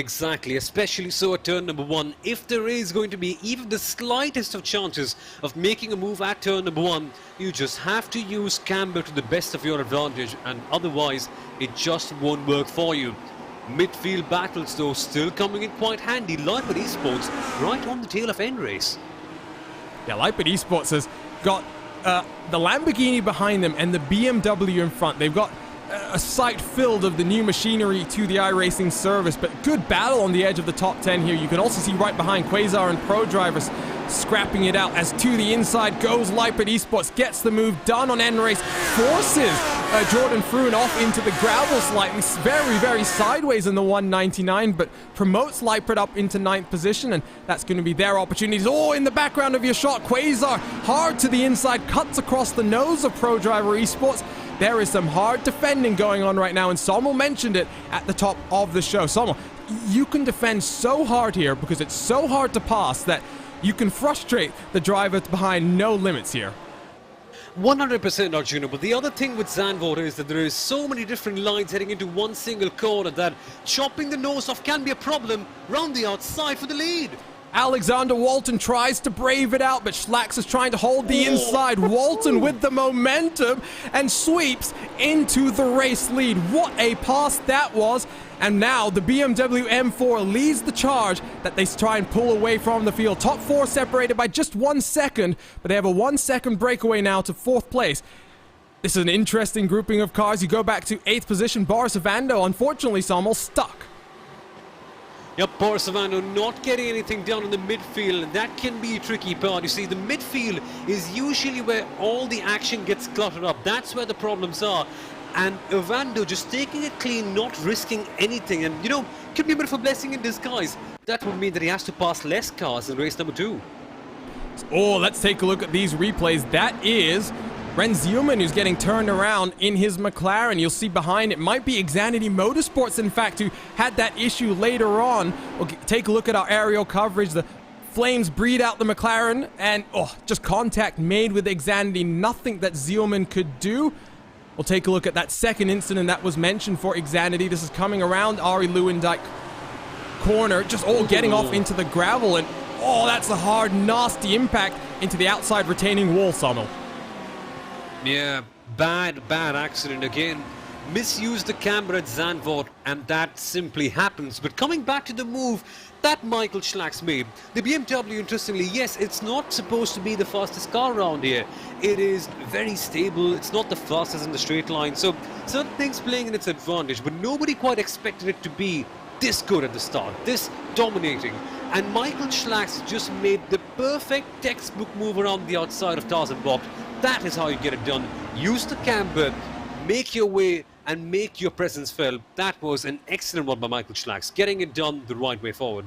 especially so at turn number 1. If there is going to be even the slightest of chances of making a move at turn number 1, you just have to use camber to the best of your advantage, and otherwise it just won't work for you. Midfield battles though still coming in quite handy. Leipert Esports right on the tail of end race. Yeah, Leipert Esports has got the Lamborghini behind them and the BMW in front. They've got a site filled of the new machinery to the iRacing service, but good battle on the edge of the top 10 here. You can also see right behind Quasar and Pro Drivers scrapping it out as to the inside goes Leipert Esports, gets the move done on end race, forces Jordan Fruin off into the gravel slightly, very sideways in the 199, but promotes Leipert up into 9th position, and that's going to be their opportunities. Oh, in the background of your shot, Quasar hard to the inside, cuts across the nose of Pro Driver Esports. There is some hard defending going on right now, and Sommel mentioned it at the top of the show. Sommel, you can defend so hard here because it's so hard to pass that you can frustrate the driver behind no limits here. 100% Arjuna, but the other thing with Zandvoort is that there is so many different lines heading into one single corner that chopping the nose off can be a problem round the outside for the lead. Alexander Walton tries to brave it out, but Schlacks is trying to hold the inside. Walton with the momentum and sweeps into the race lead. What a pass that was. And now the BMW M4 leads the charge that they try and pull away from the field. Top 4 separated by just 1 second, but they have a 1 second breakaway now to 4th place. This is an interesting grouping of cars. You go back to 8th position, Boris Avando, unfortunately, Sommel, stuck. Yep, Boris Avando not getting anything down in the midfield, and that can be a tricky part. You see, the midfield is usually where all the action gets cluttered up. That's where the problems are. And Avando just taking it clean, not risking anything. And, you know, could be a bit of a blessing in disguise. That would mean that he has to pass less cars in race number 2. Oh, let's take a look at these replays. That is Ren Zielman, who's getting turned around in his McLaren. You'll see behind it might be Xanady Motorsports, in fact, who had that issue later on. We'll take a look at our aerial coverage. The flames breed out the McLaren, and just contact made with Xanady. Nothing that Zielman could do. We'll take a look at that second incident that was mentioned for Xanady. This is coming around Arie Luyendyk corner, just getting off into the gravel, and that's a hard, nasty impact into the outside retaining wall, Sommel. Yeah, bad accident again. Misused the camera at Zandvoort, and that simply happens. But coming back to the move that Michael Schlacks made, the BMW, interestingly, yes, it's not supposed to be the fastest car around here. It is very stable. It's not the fastest in the straight line. So certain things playing in its advantage, but nobody quite expected it to be this good at the start, this dominating. And Michael Schlacks just made the perfect textbook move around the outside of Tarzan Bocht. That is how you get it done. Use the camber, make your way, and make your presence felt. That was an excellent one by Michael Schlacks, getting it done the right way forward.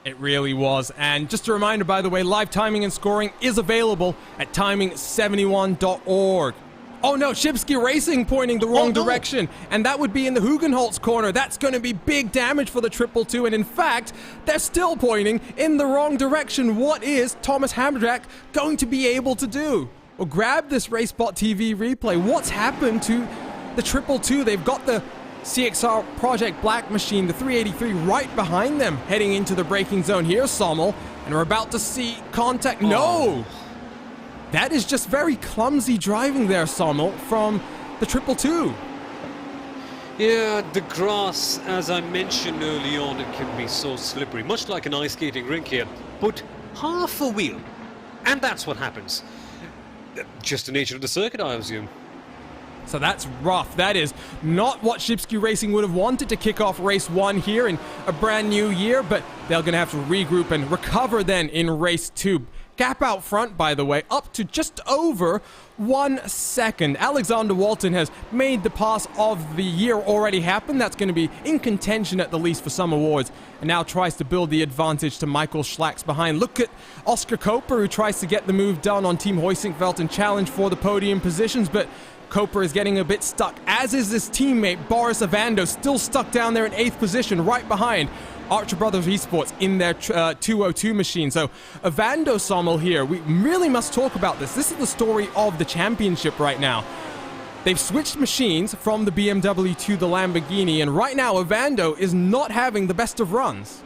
It really was. And just a reminder, by the way, live timing and scoring is available at timing71.org. Oh no, Shipsky Racing pointing the wrong direction, and that would be in the Hugenholtz corner. That's going to be big damage for the 222, and in fact, they're still pointing in the wrong direction. What is Thomas Hamdrack going to be able to do? Well, grab this RaceSpotTV replay. What's happened to the 222? They've got the CXR Project Black machine, the 383, right behind them, heading into the braking zone. Here's Sommel, and we're about to see contact. No! That is just very clumsy driving there, Sommel, from the 222. Yeah, the grass, as I mentioned early on, it can be so slippery, much like an ice skating rink here. But half a wheel, and that's what happens. Just the nature of the circuit, I assume. So that's rough. That is not what Shipsky Racing would have wanted to kick off race 1 here in a brand new year, but they're going to have to regroup and recover then in race 2. Gap out front, by the way, up to just over 1 second. Alexander Walton has made the pass of the year already happen. That's going to be in contention at the least for some awards, and now tries to build the advantage to Michael Schlacks behind. Look at Oscar Koper, who tries to get the move done on Team Hoisingveld and challenge for the podium positions, but Koper is getting a bit stuck, as is his teammate Boris Avando, still stuck down there in 8th position, right behind Archer Brothers Esports in their 202 machine. So Avando, Sommel here, we really must talk about this. This is the story of the championship right now. They've switched machines from the BMW to the Lamborghini, and right now Avando is not having the best of runs.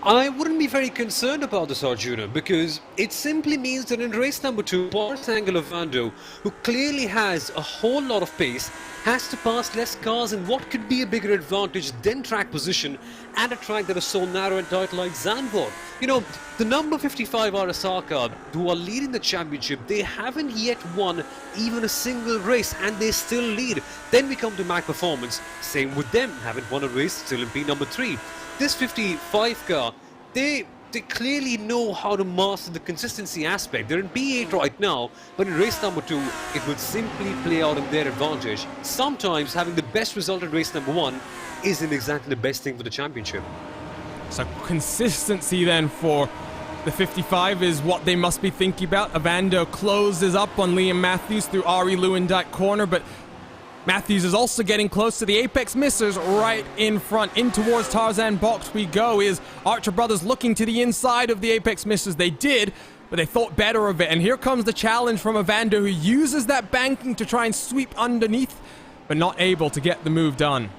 I wouldn't be very concerned about this, Arjuna, because it simply means that in race number 2, Boris Avando, who clearly has a whole lot of pace, has to pass less cars in what could be a bigger advantage than track position at a track that is so narrow and tight like Zandvoort. You know, the number 55 RSR car, who are leading the championship, they haven't yet won even a single race, and they still lead. Then we come to Mac Performance, same with them, haven't won a race, still in P number 3. This 55 car, they clearly know how to master the consistency aspect. They're in P8 right now, but in race number 2, it will simply play out in their advantage. Sometimes having the best result in race number 1 isn't exactly the best thing for the championship. So consistency then for the 55 is what they must be thinking about. Avando closes up on Liam Matthews through Ari Lewandijk corner, but Matthews is also getting close to the apex missers right in front. In towards Tarzan box we go. Is Archer Brothers looking to the inside of the apex missers? They did, but they thought better of it. And here comes the challenge from Avando, who uses that banking to try and sweep underneath, but not able to get the move done.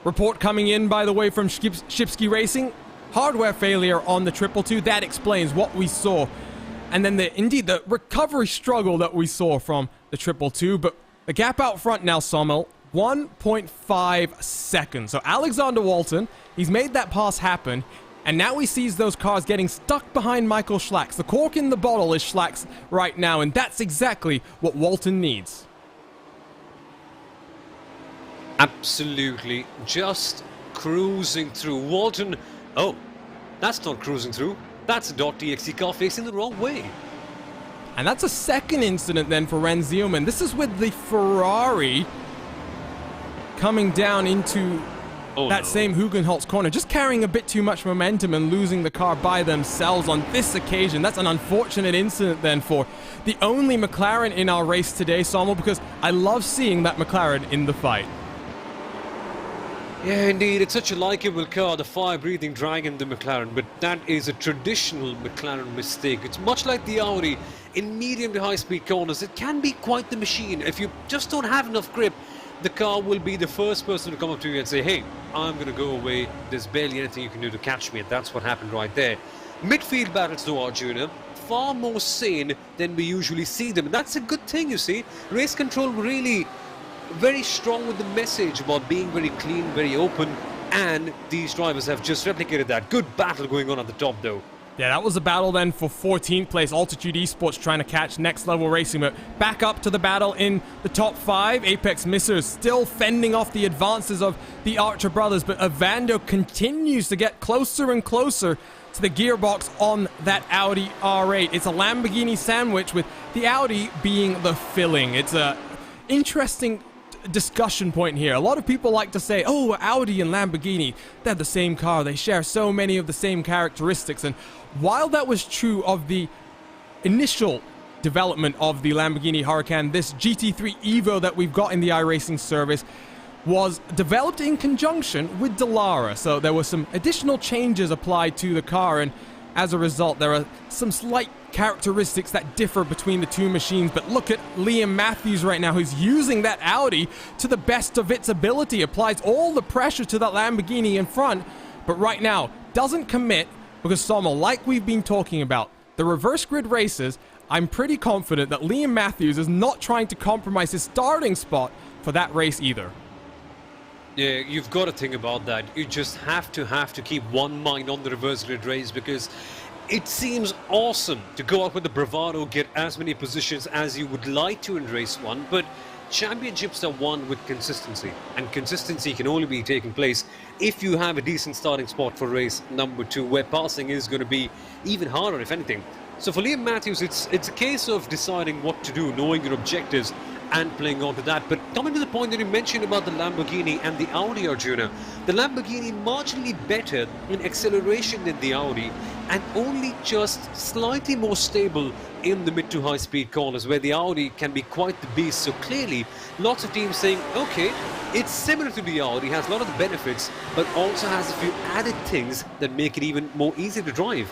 Report coming in, by the way, from Shipsky Racing. Hardware failure on the 222. That explains what we saw. And then the recovery struggle that we saw from the 222. But the gap out front now, Sommel, 1.5 seconds. So Alexander Walton, he's made that pass happen, and now he sees those cars getting stuck behind Michael Schlacks. The cork in the bottle is Schlacks right now, and that's exactly what Walton needs. Absolutely. Just cruising through. Walton, oh, that's not cruising through. That's a .txt car facing the wrong way. And that's a second incident then for Ren Zielman. This is with the Ferrari coming down into same Hugenholtz corner, just carrying a bit too much momentum and losing the car by themselves on this occasion. That's an unfortunate incident then for the only McLaren in our race today, Sommel, because I love seeing that McLaren in the fight. Yeah, indeed, it's such a likeable car, the fire-breathing dragon, the McLaren, but that is a traditional McLaren mistake. It's much like the Audi in medium to high-speed corners. It can be quite the machine. If you just don't have enough grip, the car will be the first person to come up to you and say, hey, I'm going to go away. There's barely anything you can do to catch me, and that's what happened right there. Midfield battles, though, Arjuna, far more sane than we usually see them. And that's a good thing, you see. Race control really very strong with the message about being very clean, very open, and these drivers have just replicated that. Good battle going on at the top, though. Yeah, that was a battle then for 14th place. Altitude Esports trying to catch Next Level Racing, but back up to the battle in the top 5. Apex Missers still fending off the advances of the Archer Brothers, but Avando continues to get closer and closer to the gearbox on that Audi R8. It's a Lamborghini sandwich with the Audi being the filling. It's a interesting discussion point here. A lot of people like to say, oh, Audi and Lamborghini, they're the same car. They share so many of the same characteristics. And while that was true of the initial development of the Lamborghini Huracan, this GT3 Evo that we've got in the iRacing service was developed in conjunction with Dallara. So there were some additional changes applied to the car, and as a result, there are some slight characteristics that differ between the two machines. But look at Liam Matthews right now, who's using that Audi to the best of its ability, applies all the pressure to that Lamborghini in front, but right now doesn't commit because Sommel, like we've been talking about, the reverse grid races, I'm pretty confident that Liam Matthews is not trying to compromise his starting spot for that race either. Yeah, you've got to think about that. You just have to keep one mind on the reverse grid race, because it seems awesome to go out with the bravado, get as many positions as you would like to in race one, but championships are won with consistency, and consistency can only be taking place if you have a decent starting spot for race number 2, where passing is going to be even harder, if anything. So for Liam Matthews, it's a case of deciding what to do, knowing your objectives and playing on to that. But coming to the point that you mentioned about the Lamborghini and the Audi, Arjuna, the Lamborghini marginally better in acceleration than the Audi, and only just slightly more stable in the mid to high speed corners, where the Audi can be quite the beast. So clearly lots of teams saying, okay, it's similar to the Audi, has a lot of the benefits, but also has a few added things that make it even more easy to drive.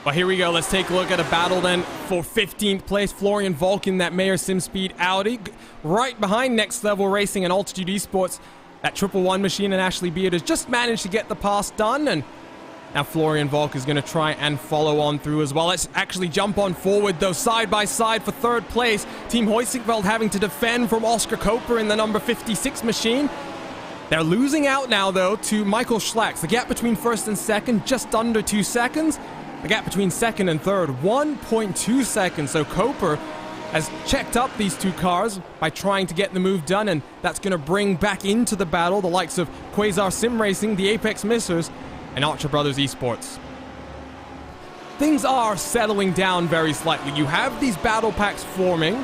Well, here we go. Let's take a look at a battle then for 15th place. Florian Volk in that Mayer SimSpeed Audi. Right behind Next Level Racing and Altitude Esports. That 111 machine and Ashley Beard has just managed to get the pass done. And now Florian Volk is going to try and follow on through as well. Let's actually jump on forward, though, side by side for 3rd place. Team Hoysingveld having to defend from Oscar Koper in the number 56 machine. They're losing out now, though, to Michael Schlacks. The gap between 1st and 2nd, just under 2 seconds. The gap between 2nd and 3rd, 1.2 seconds. So Koper has checked up these two cars by trying to get the move done, and that's going to bring back into the battle the likes of Quasar Sim Racing, the Apex Missers, and Archer Brothers Esports. Things are settling down very slightly. You have these battle packs forming,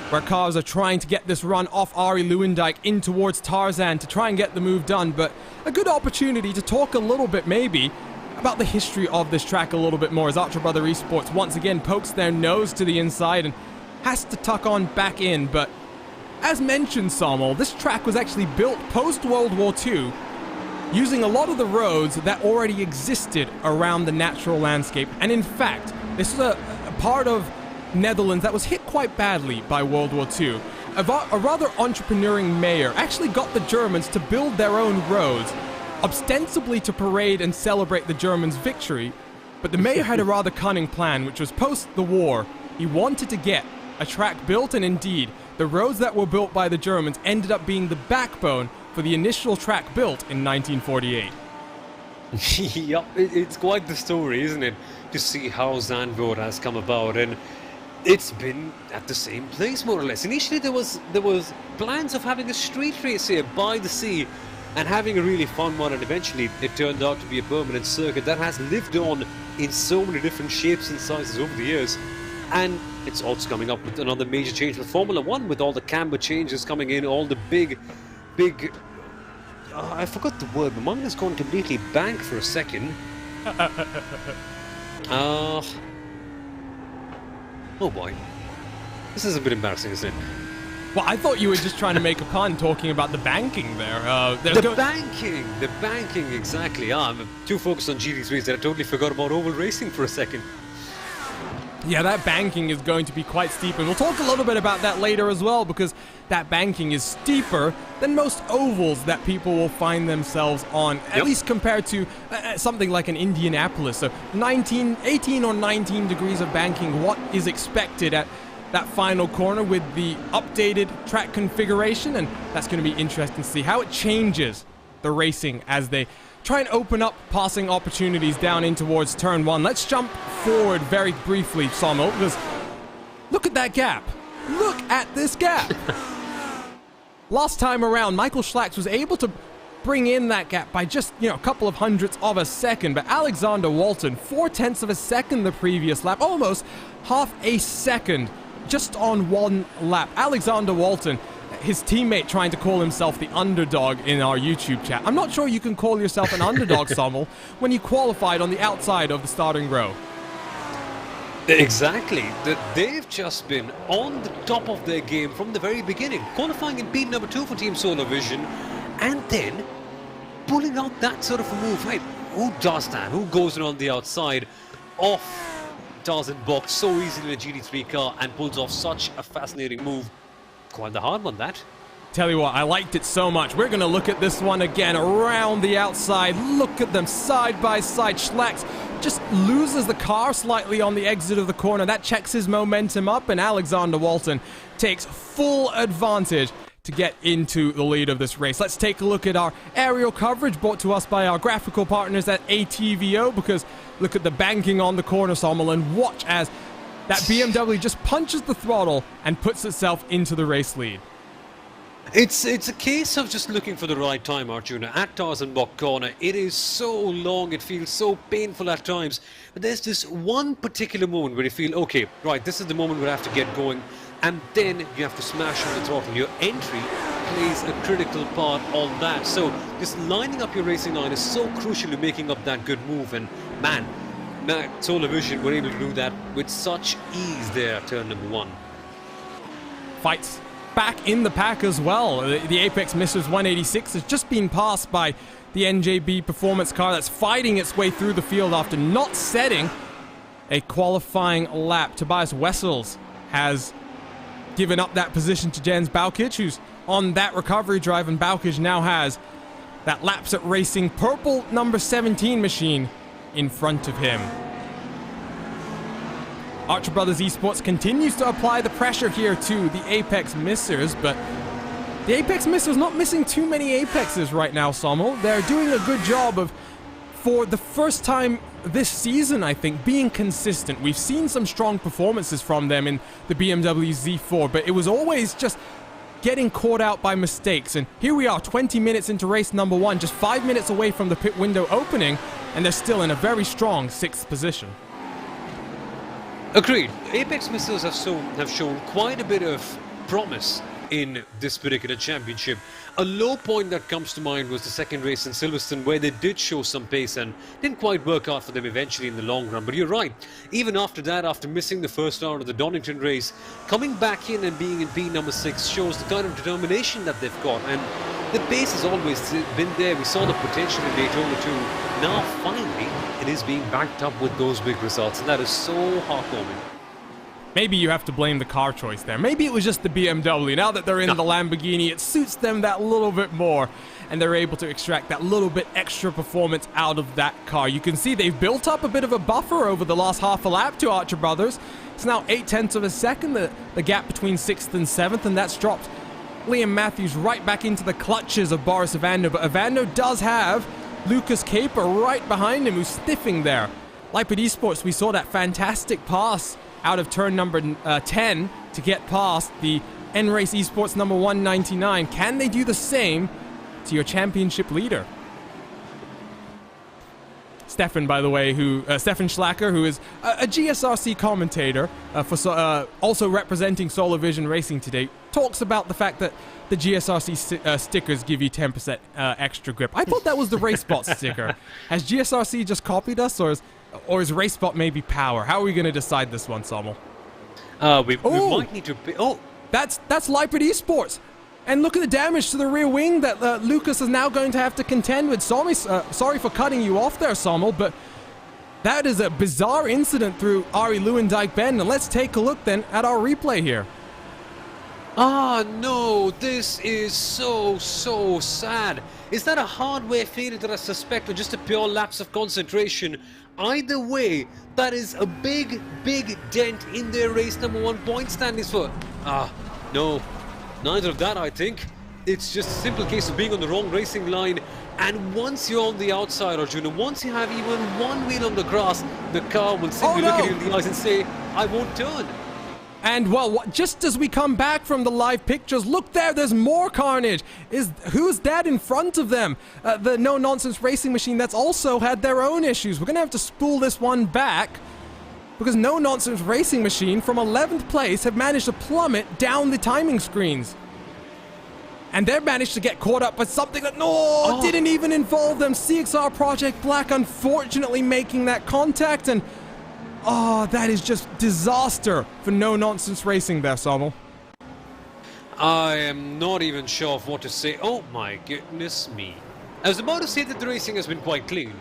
where cars are trying to get this run off Ari Lewandijk in towards Tarzan to try and get the move done, but a good opportunity to talk a little bit maybe about the history of this track a little bit more, as Archer Brother Esports once again pokes their nose to the inside and has to tuck on back in. But as mentioned, Sommel, this track was actually built post-World War II using a lot of the roads that already existed around the natural landscape. And in fact, this is a part of Netherlands that was hit quite badly by World War II. A rather entrepreneuring mayor actually got the Germans to build their own roads, ostensibly to parade and celebrate the Germans' victory, but the mayor had a rather cunning plan, which was post the war. He wanted to get a track built, and indeed, the roads that were built by the Germans ended up being the backbone for the initial track built in 1948. Yep, it's quite the story, isn't it, to see how Zandvoort has come about, and it's been at the same place more or less. Initially there was plans of having a street race here by the sea, and having a really fun one, and eventually it turned out to be a permanent circuit that has lived on in so many different shapes and sizes over the years. And it's also coming up with another major change with Formula 1, with all the camber changes coming in, all the big I forgot the word, my mind has gone completely blank for a second. Oh boy, this is a bit embarrassing, isn't it? Well, I thought you were just trying to make a pun talking about the banking there. The banking, exactly. I'm too focused on GT3s that I totally forgot about oval racing for a second. Yeah, that banking is going to be quite steep, and we'll talk a little bit about that later as well, because that banking is steeper than most ovals that people will find themselves on, at least compared to something like an Indianapolis. So 18 or 19 degrees of banking, what is expected at that final corner with the updated track configuration, and that's going to be interesting to see how it changes the racing as they try and open up passing opportunities down in towards turn 1. Let's jump forward very briefly, Sommel, because look at that gap. Look at this gap. Last time around, Michael Schlacks was able to bring in that gap by just, a couple of hundredths of a second, but Alexander Walton, 0.4 of a second the previous lap, almost half a second just on one lap. Alexander Walton, his teammate trying to call himself the underdog in our YouTube chat. I'm not sure you can call yourself an underdog, Sommel, when you qualified on the outside of the starting row. Exactly. They've just been on the top of their game from the very beginning, qualifying in P number 2 for Team Solar Vision, and then pulling out that sort of a move, right? Who does that? Who goes around the outside off Tarzan box so easily in a GT3 car and pulls off such a fascinating move? Quite the hard one, that. Tell you what, I liked it so much. We're going to look at this one again around the outside. Look at them side by side. Schlax just loses the car slightly on the exit of the corner. That checks his momentum up, and Alexander Walton takes full advantage to get into the lead of this race. Let's take a look at our aerial coverage brought to us by our graphical partners at ATVO, because look at the banking on the corner, Sommel, and watch as that BMW just punches the throttle and puts itself into the race lead. It's a case of just looking for the right time, Arjuna. At Tarzan Bock corner, it is so long, it feels so painful at times. But there's this one particular moment where you feel, okay, right, this is the moment where I have to get going. And then you have to smash on the throttle. Your entry plays a critical part on that. So just lining up your racing line is so crucial to making up that good move. And man, Solar Vision were able to do that with such ease there at turn number 1. Fights back in the pack as well. The Apex Misters 186 has just been passed by the NJB performance car that's fighting its way through the field after not setting a qualifying lap. Tobias Wessels has given up that position to Jens Baukic, who's on that recovery drive, and Baukic now has that Laps at Racing purple number 17 machine in front of him. Archer Brothers Esports continues to apply the pressure here to the Apex Missers, but the Apex Missers not missing too many Apexes right now, Sommel. They're doing a good job of, for the first time this season, I think, being consistent. We've seen some strong performances from them in the BMW Z4, but it was always just getting caught out by mistakes. And here we are, 20 minutes into race number 1, just 5 minutes away from the pit window opening, and they're still in a very strong 6th position. Agreed. Apex Missiles have shown quite a bit of promise in this particular championship. A low point that comes to mind was the second race in Silverstone, where they did show some pace and didn't quite work out for them eventually in the long run. But you're right, even after that, after missing the first round of the Donington race, coming back in and being in P number 6 shows the kind of determination that they've got, and the pace has always been there. We saw the potential in Daytona too. Now finally it is being backed up with those big results, and that is so heartwarming. Maybe you have to blame the car choice there. Maybe it was just the BMW. Now that they're in the Lamborghini, it suits them that little bit more, and they're able to extract that little bit extra performance out of that car. You can see they've built up a bit of a buffer over the last half a lap to Archer Brothers. It's now 0.8 of a second, the gap between 6th and 7th, and that's dropped Liam Matthews right back into the clutches of Boris Avando. But Avando does have Lucas Caper right behind him, who's sniffing there. Lipid Esports, we saw that fantastic pass out of turn number 10 to get past the N-Race Esports number 199. Can they do the same to your championship leader? Stefan, by the way, Stefan Schlacker, who is a GSRC commentator for also representing Solar Vision Racing today, talks about the fact that the GSRC stickers give you 10% extra grip. I thought that was the RaceSpot sticker. Has GSRC just copied us, or is RaceSpot maybe power? How are we going to decide this one, Sommel? We might need to... That's Lipid Esports. And look at the damage to the rear wing that Lucas is now going to have to contend with. Sorry for cutting you off there, Sommel, but that is a bizarre incident through Ari Lewandijk Bend. And let's take a look then at our replay here. Ah, no, this is so sad. Is that a hardware failure that I suspect, or just a pure lapse of concentration? Either way, that is a big dent in their race number 1 point standings for... no, neither of that, I think. It's just a simple case of being on the wrong racing line, and once you're on the outside, Arjuna, once you have even one wheel on the grass, the car will simply look at you in the eyes and say, I won't turn. And, well, just as we come back from the live pictures, look there, there's more carnage. Who's that in front of them? The no-nonsense racing machine that's also had their own issues. We're going to have to spool this one back, because no-nonsense racing machine from 11th place have managed to plummet down the timing screens. And they've managed to get caught up with something that, didn't even involve them. CXR Project Black unfortunately making that contact, and... that is just disaster for no-nonsense racing there, Sommel. I am not even sure of what to say. Oh my goodness me. I was about to say that the racing has been quite clean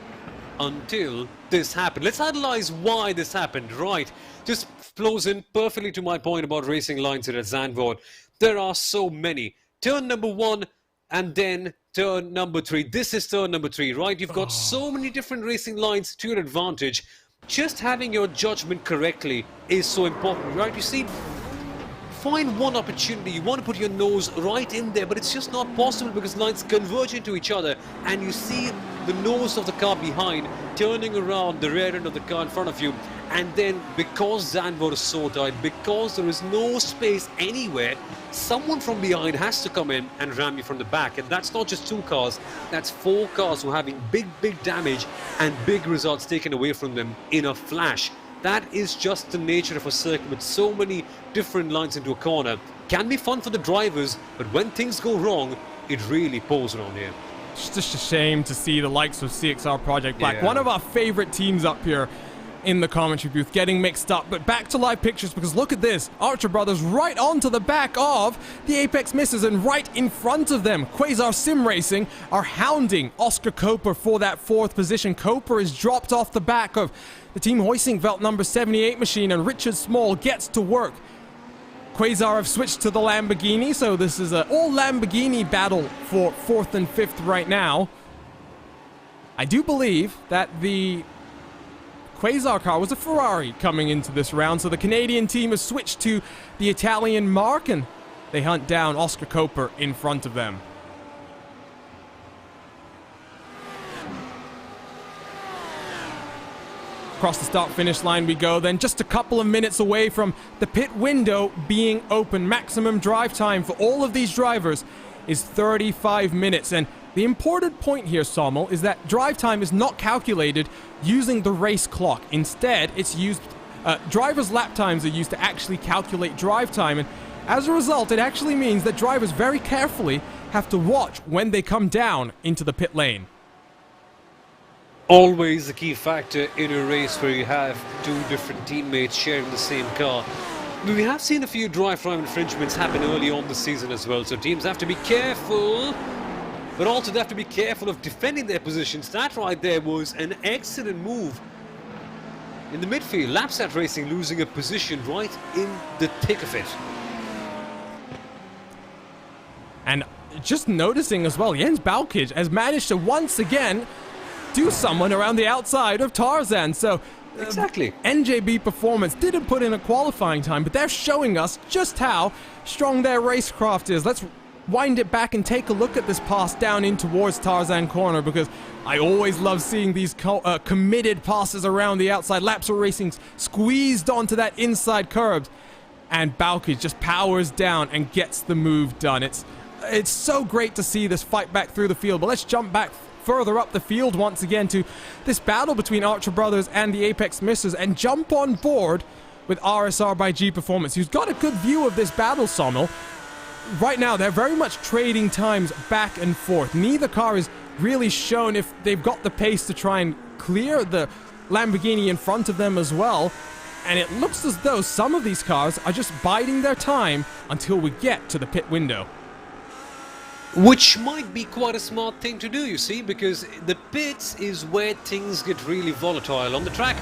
until this happened. Let's analyze why this happened. Right, just flows in perfectly to my point about racing lines here at Zandvoort. There are so many. Turn number 1 and then turn number 3. This is turn number 3, right? You've got so many different racing lines to your advantage. Just having your judgment correctly is so important, right? You see, find one opportunity. You want to put your nose right in there, but it's just not possible because lines converge into each other and you see the nose of the car behind turning around the rear end of the car in front of you. And then because Zandvoort is so tight, because there is no space anywhere, someone from behind has to come in and ram you from the back. And that's not just 2 cars, that's 4 cars who are having big damage and big results taken away from them in a flash. That is just the nature of a circuit with so many different lines into a corner. Can be fun for the drivers, but when things go wrong, it really pours around here. It's just a shame to see the likes of CXR Project Black, Yeah. one of our favorite teams up here in the commentary booth, getting mixed up. But back to live pictures, because look at this. Archer Brothers right onto the back of the Apex Misses, and right in front of them, Quasar Sim Racing are hounding Oscar Koper for that 4th position. Koper is dropped off the back of the Team Hoising Belt number 78 machine, and Richard Small gets to work. Quasar have switched to the Lamborghini, so this is an all Lamborghini battle for 4th and 5th right now. I do believe that the Quasar car was a Ferrari coming into this round, so the Canadian team has switched to the Italian mark, and they hunt down Oscar Koper in front of them. Across the start-finish line we go, then just a couple of minutes away from the pit window being open. Maximum drive time for all of these drivers is 35 minutes. And the important point here, Sommel, is that drive time is not calculated using the race clock. Instead, it's used, drivers' lap times are used to actually calculate drive time. And as a result, it actually means that drivers very carefully have to watch when they come down into the pit lane. Always a key factor in a race where you have 2 different teammates sharing the same car. We have seen a few drive time infringements happen early on the season as well, so teams have to be careful, but also they have to be careful of defending their positions. That right there was an excellent move in the midfield. Lapsat Racing losing a position right in the thick of it. And just noticing as well, Jens Balkij has managed to once again do someone around the outside of Tarzan. So Exactly. NJB Performance didn't put in a qualifying time, but they're showing us just how strong their racecraft is. Let's wind it back and take a look at this pass down in towards Tarzan Corner, because I always love seeing these committed passes around the outside. Lapsat Racing squeezed onto that inside curb, and Balkij just powers down and gets the move done. It's so great to see this fight back through the field, but let's jump back further up the field once again to this battle between Archer Brothers and the Apex Misses, and jump on board with RSR by G Performance, who's got a good view of this battle, Sommel. Right now, they're very much trading times back and forth. Neither car is really shown if they've got the pace to try and clear the Lamborghini in front of them as well. And it looks as though some of these cars are just biding their time until we get to the pit window. Which might be quite a smart thing to do, you see, because the pits is where things get really volatile. On the track,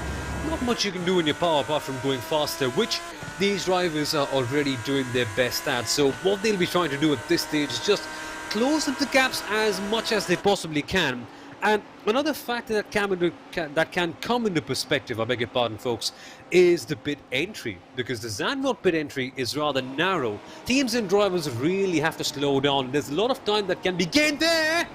not much you can do in your power apart from going faster, which these drivers are already doing their best at. So what they'll be trying to do at this stage is just close up the gaps as much as they possibly can. And another factor that can come into perspective, I beg your pardon folks, is the pit entry. Because the Zandvoort pit entry is rather narrow. Teams and drivers really have to slow down. There's a lot of time that can be gained there,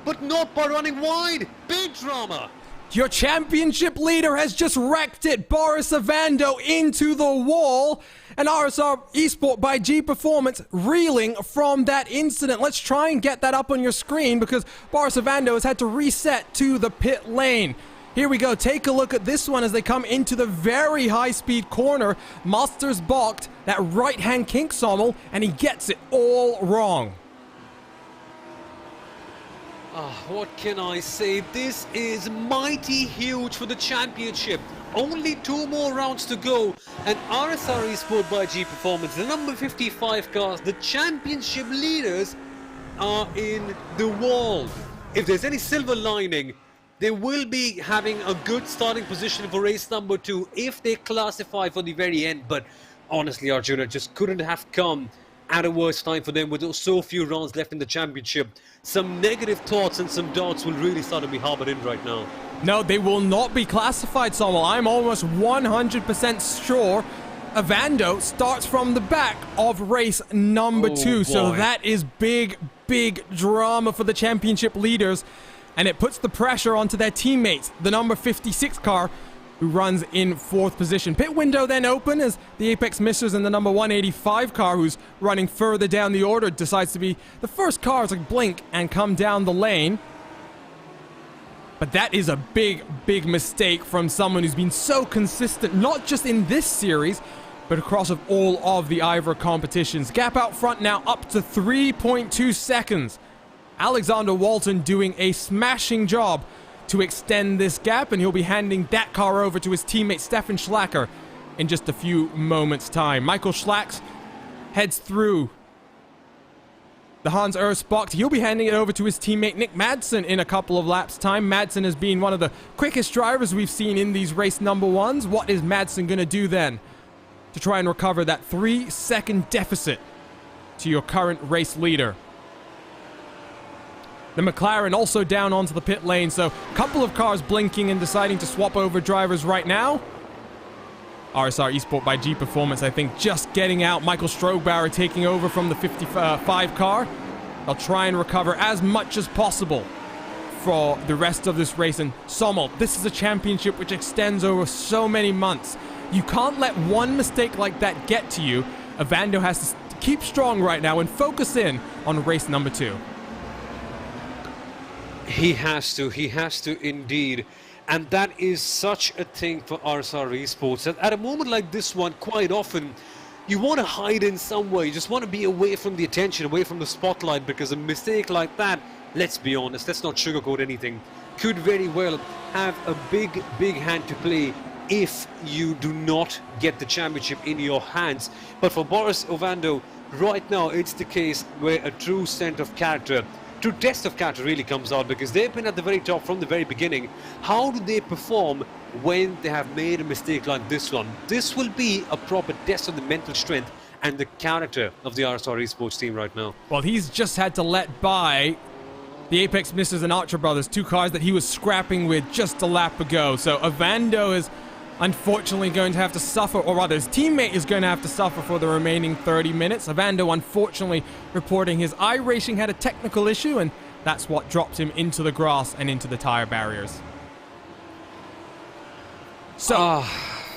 but not by running wide. Big drama. Your championship leader has just wrecked it. Boris Avando into the wall. And RSR Esport by G Performance reeling from that incident. Let's try and get that up on your screen, because Boris Avando has had to reset to the pit lane. Here we go. Take a look at this one as they come into the very high-speed corner. Masters balked that right-hand kink, Sommel, and he gets it all wrong. What can I say? This is mighty huge for the championship. Only 2 more rounds to go, and RSR Esport by G Performance, the number 55 cars, the championship leaders, are in the wall. if there's any silver lining, they will be having a good starting position for race number 2 if they classify for the very end. But honestly, Arjuna, just couldn't have come at a worse time for them with so few rounds left in the championship. Some negative thoughts and some doubts will really start to be harbored in right now. No, they will not be classified, Sommel. I'm almost 100% sure Ovando starts from the back of race number 2. So that is big, big drama for the championship leaders. And it puts the pressure onto their teammates, the number 56 car, who runs in 4th position. Pit window then open as the Apex Missers and the number 185 car, who's running further down the order, decides to be the first car to blink and come down the lane. But that is a big, big mistake from someone who's been so consistent, not just in this series, but across of all of the IVRA competitions. Gap out front now up to 3.2 seconds. Alexander Walton doing a smashing job to extend this gap, and he'll be handing that car over to his teammate Stefan Schlacker in just a few moments' time. Michael Schlacks heads through the Hans Ersbach. He'll be handing it over to his teammate Nick Madsen in a couple of laps' time. Madsen has been one of the quickest drivers we've seen in these race number 1s. What is Madsen going to do then to try and recover that 3-second deficit to your current race leader? The McLaren also down onto the pit lane, so a couple of cars blinking and deciding to swap over drivers right now. RSR Esport by G Performance, I think, just getting out. Michael Strohbauer taking over from the 55 car. They'll try and recover as much as possible for the rest of this race. And Sommel, this is a championship which extends over so many months. You can't let one mistake like that get to you. Ovando has to keep strong right now and focus in on race number 2. He has to indeed. And that is such a thing for RSR Esports. At a moment like this one, quite often, you want to hide in some way. You just want to be away from the attention, away from the spotlight, because a mistake like that, let's be honest, let's not sugarcoat anything, could very well have a big, big hand to play if you do not get the championship in your hands. But for Boris Ovando, right now, it's the case where a true sense of character, true test of character really comes out, because they've been at the very top from the very beginning. How do they perform when they have made a mistake like this one? This will be a proper test of the mental strength and the character of the RSR Esports team right now. Well, he's just had to let by the Apex Missers and Archer Brothers, 2 cars that he was scrapping with just a lap ago. So Ovando is unfortunately going to have to suffer, or rather his teammate is going to have to suffer for the remaining 30 minutes. Ovando unfortunately reporting his iRacing had a technical issue, and that's what dropped him into the grass and into the tire barriers. So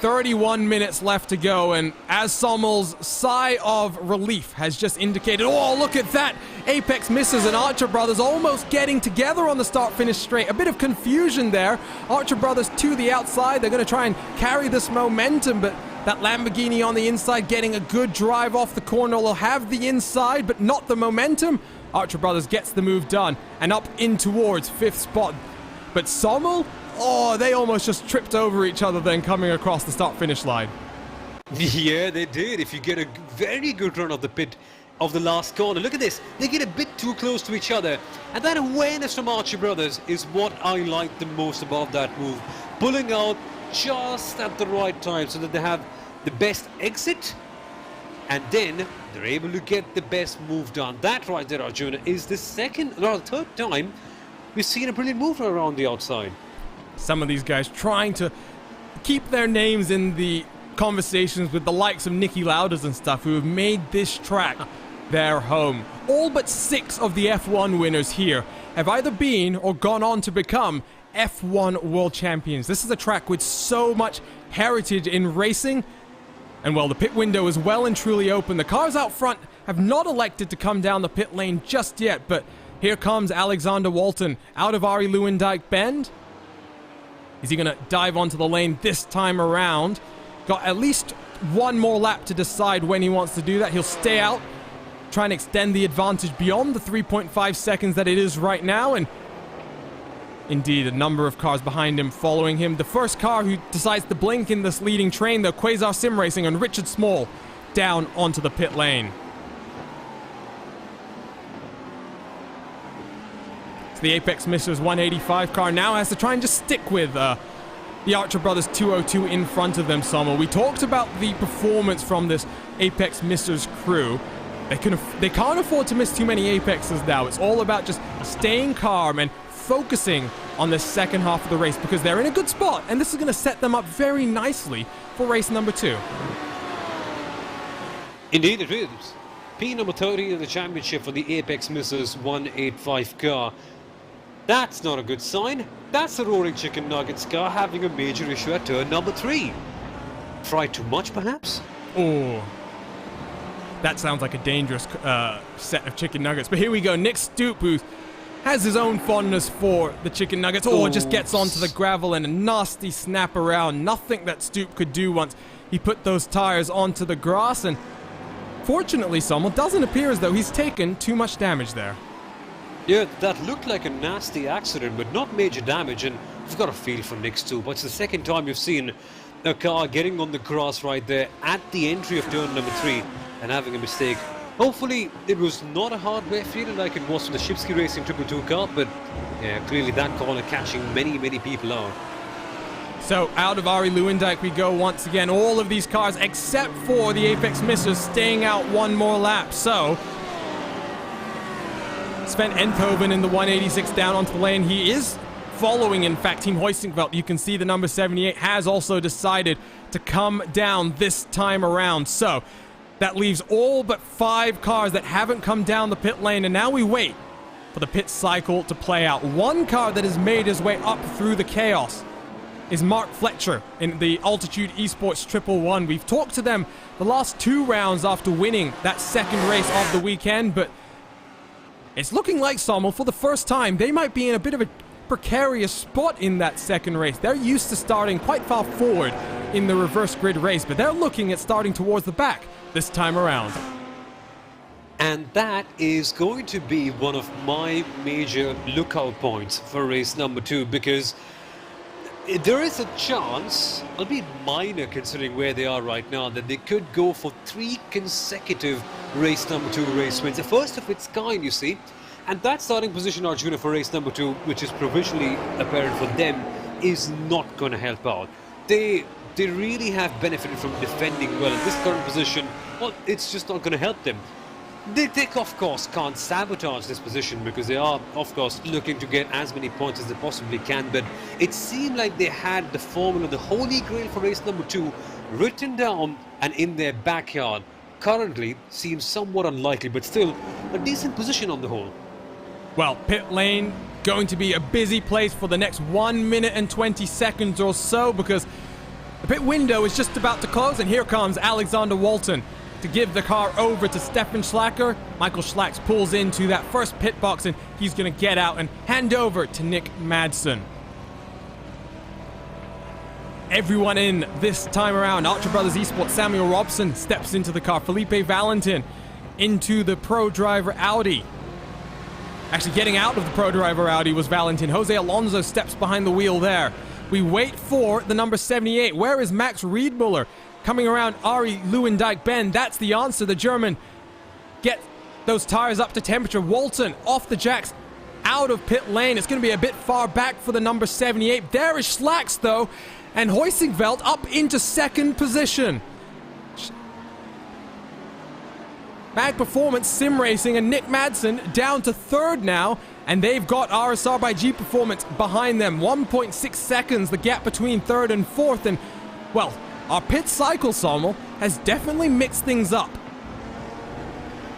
31 minutes left to go, and as Sommel's sigh of relief has just indicated, oh, look at that! Apex Missers and Archer Brothers almost getting together on the start-finish straight. A bit of confusion there. Archer Brothers to the outside. They're going to try and carry this momentum, but that Lamborghini on the inside getting a good drive off the corner will have the inside, but not the momentum. Archer Brothers gets the move done and up in towards 5th spot. But Sommel, oh, they almost just tripped over each other then coming across the start-finish line. Yeah, they did. If you get a very good run of the pit of the last corner. Look at this. They get a bit too close to each other. And that awareness from Archie Brothers is what I like the most about that move. Pulling out just at the right time so that they have the best exit. And then they're able to get the best move done. That right there, Arjuna, is the third time we've seen a brilliant move around the outside. Some of these guys trying to keep their names in the conversations with the likes of Nicky Lauders and stuff, who have made this track their home. All but 6 of the F1 winners here have either been or gone on to become F1 world champions. This is a track with so much heritage in racing. And well, the pit window is well and truly open. The cars out front have not elected to come down the pit lane just yet, but here comes Alexander Walton out of Arie Luyendyk Bend. Is he going to dive onto the lane this time around? Got at least one more lap to decide when he wants to do that. He'll stay out, try and extend the advantage beyond the 3.5 seconds that it is right now. And indeed, a number of cars behind him following him. The first car who decides to blink in this leading train, though, Quasar Sim Racing and Richard Small down onto the pit lane. So the Apex Misters 185 car now has to try and just stick with the Archer Brothers 202 in front of them, Sommel. We talked about the performance from this Apex Misters crew. They can't afford to miss too many Apexes now. It's all about just staying calm and focusing on the second half of the race because they're in a good spot, and this is going to set them up very nicely for race number 2. Indeed it is. P number 30 in the championship for the Apex Misters 185 car. That's not a good sign. That's the Roaring Chicken Nuggets car having a major issue at turn number 3. Fried too much, perhaps? Oh, that sounds like a dangerous set of chicken nuggets. But here we go. Nick Stoop, who has his own fondness for the chicken nuggets. Oh, just gets onto the gravel and a nasty snap around. Nothing that Stoop could do once he put those tires onto the grass. And fortunately, Sommel, doesn't appear as though he's taken too much damage there. Yeah, that looked like a nasty accident, but not major damage, and you've got a feel for Nick Stoop. It's the second time you've seen a car getting on the grass right there at the entry of turn number 3 and having a mistake. Hopefully, it was not a hardware failure like it was for the Shipsky Racing 222 car, but yeah, clearly that corner catching many people out. So out of Arie Luyendyk we go once again. All of these cars, except for the Apex Misters, staying out one more lap. So Sven Enthoven in the 186 down onto the lane. He is following, in fact, Team Hoistingveld. You can see the number 78 has also decided to come down this time around. So that leaves all but 5 cars that haven't come down the pit lane, and now we wait for the pit cycle to play out. One car that has made his way up through the chaos is Mark Fletcher in the Altitude Esports 111. We've talked to them the last 2 rounds after winning that second race of the weekend, but it's looking like, Sommel, for the first time, they might be in a bit of a precarious spot in that second race. They're used to starting quite far forward in the reverse grid race, but they're looking at starting towards the back this time around. And that is going to be one of my major lookout points for race number 2, because there is a chance, albeit minor considering where they are right now, that they could go for 3 consecutive race number 2 race wins. The first of its kind, you see. And that starting position, Arjuna, for race number 2, which is provisionally apparent for them, is not going to help out. They really have benefited from defending well in this current position. Well, it's just not going to help them. They, of course, can't sabotage this position because they are, of course, looking to get as many points as they possibly can. But it seemed like they had the formula, the holy grail for race number 2, written down and in their backyard. Currently, seems somewhat unlikely, but still a decent position on the whole. Well, pit lane going to be a busy place for the next 1 minute and 20 seconds or so, because the pit window is just about to close, and here comes Alexander Walton to give the car over to Stefan Schlacker. Michael Schlacks pulls into that first pit box, and he's going to get out and hand over to Nick Madsen. Everyone in this time around. Archer Brothers Esports, Samuel Robson steps into the car. Felipe Valentin into the Pro Driver Audi. Actually, getting out of the Pro Driver Audi was Valentin. Jose Alonso steps behind the wheel there. We wait for the number 78. Where is Max Riedmuller? Coming around Arie Luyendyk bend. That's the answer. The German get those tires up to temperature. Walton off the jacks, out of pit lane. It's going to be a bit far back for the number 78. There is Schlacks, though. And Hoistingveld up into second position. Mag Performance, Sim Racing, and Nick Madsen down to third now. And they've got RSR by G Performance behind them. 1.6 seconds, the gap between third and fourth. And, well, our pit cycle, Sommel, has definitely mixed things up.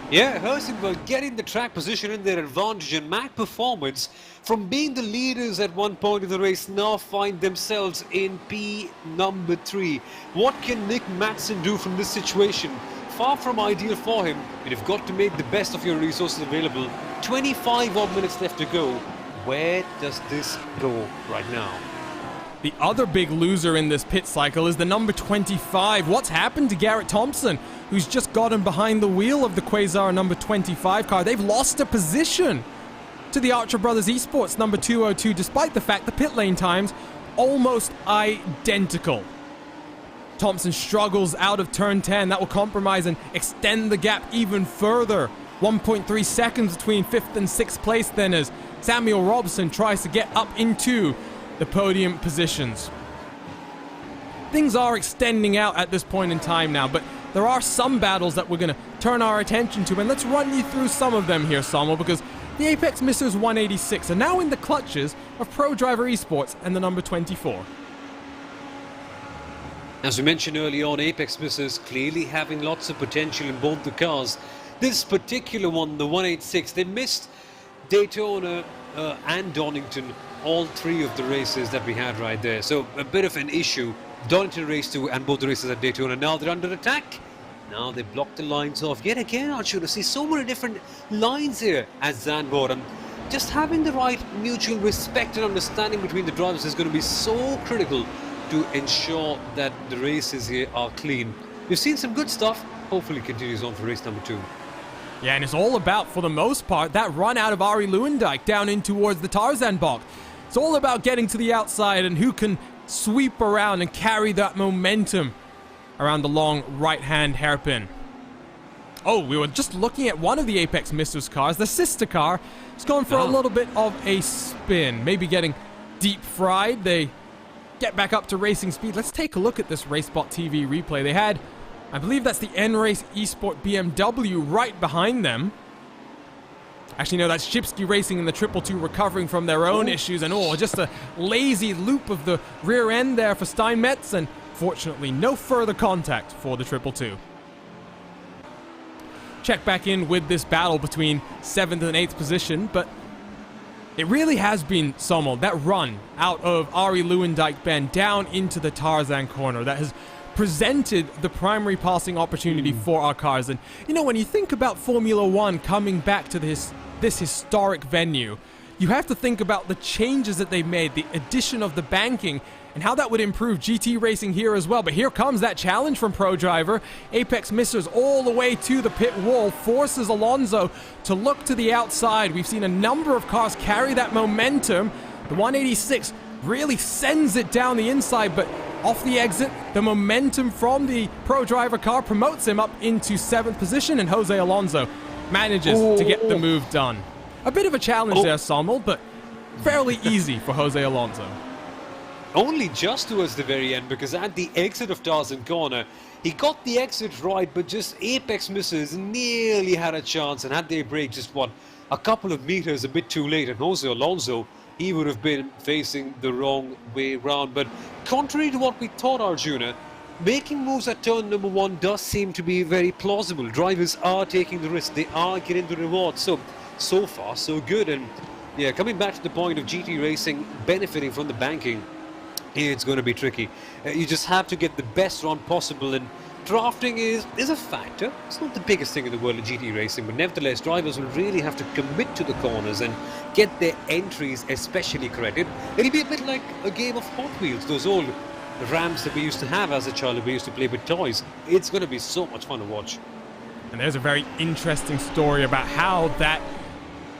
Yeah, Hoistingveld getting the track position in their advantage, and Mag Performance, from being the leaders at one point in the race, now find themselves in P number 3. What can Nick Madsen do from this situation? Far from ideal for him, but you've got to make the best of your resources available. 25 odd minutes left to go. Where does this go right now? The other big loser in this pit cycle is the number 25. What's happened to Garrett Thompson, who's just gotten behind the wheel of the Quasar number 25 car? They've lost a position to the Archer Brothers Esports number 202, despite the fact the pit lane times almost identical. Thompson struggles out of turn 10. That will compromise and extend the gap even further 1.3 seconds between 5th and 6th place then as Samuel Robson tries to get up into the podium positions. Things are extending out at this point in time now, but there are some battles that we're going to turn our attention to, and let's run you through some of them here, Samuel, because the Apex Missers 186 are now in the clutches of Pro Driver Esports and the number 24. As we mentioned earlier on, Apex Missers clearly having lots of potential in both the cars. This particular one, the 186, they missed Daytona and Donington, all three of the races that we had right there. So a bit of an issue. Donington race 2 and both the races at Daytona. Now they're under attack. Now they blocked the lines off yet again. I should see so many different lines here at Zandvoort. And just having the right mutual respect and understanding between the drivers is going to be so critical to ensure that the races here are clean. We've seen some good stuff. Hopefully it continues on for race number 2. Yeah, and it's all about, for the most part, that run out of Arie Luijendijk down in towards the Tarzan box. It's all about getting to the outside and who can sweep around and carry that momentum around the long right-hand hairpin. Oh, we were just looking at one of the Apex Missers cars. The sister car has gone for a little bit of a spin, maybe getting deep fried. They get back up to racing speed. Let's take a look at this RaceSpotTV replay. They had, I believe that's the N-Race Esport BMW right behind them. Actually, no, that's Shipsky Racing in the 222 recovering from their own issues. And just a lazy loop of the rear end there for Steinmetz. And fortunately, no further contact for the 222. Check back in with this battle between 7th and 8th position. But it really has been, Sommel, that run out of Arie Luijendijk bend down into the Tarzan corner that has presented the primary passing opportunity for our cars. And, you know, when you think about Formula One coming back to this historic venue, you have to think about the changes that they've made, the addition of the banking, and how that would improve GT racing here as well. But here comes that challenge from Pro Driver. Apex Missers all the way to the pit wall, forces Alonso to look to the outside. We've seen a number of cars carry that momentum. The 186 really sends it down the inside, but off the exit, the momentum from the Pro Driver car promotes him up into 7th position, and Jose Alonso manages to get the move done. A bit of a challenge there, Sommel, but fairly easy for Jose Alonso. Only just towards the very end, because at the exit of Tarzan corner, he got the exit right, but just Apex Missers nearly had a chance, and had they brake just, a couple of meters a bit too late, and Jose Alonso, he would have been facing the wrong way round. But contrary to what we thought, Arjuna, making moves at turn number 1 does seem to be very plausible. Drivers are taking the risk, they are getting the reward. So far, so good. And yeah, coming back to the point of GT racing benefiting from the banking, it's going to be tricky. You just have to get the best run possible, and drafting is a factor. It's not the biggest thing in the world of GT racing, but nevertheless, drivers will really have to commit to the corners and get their entries especially correct. It'll be a bit like a game of Hot Wheels, those old ramps that we used to have as a child, that we used to play with toys. It's going to be so much fun to watch. And there's a very interesting story about how that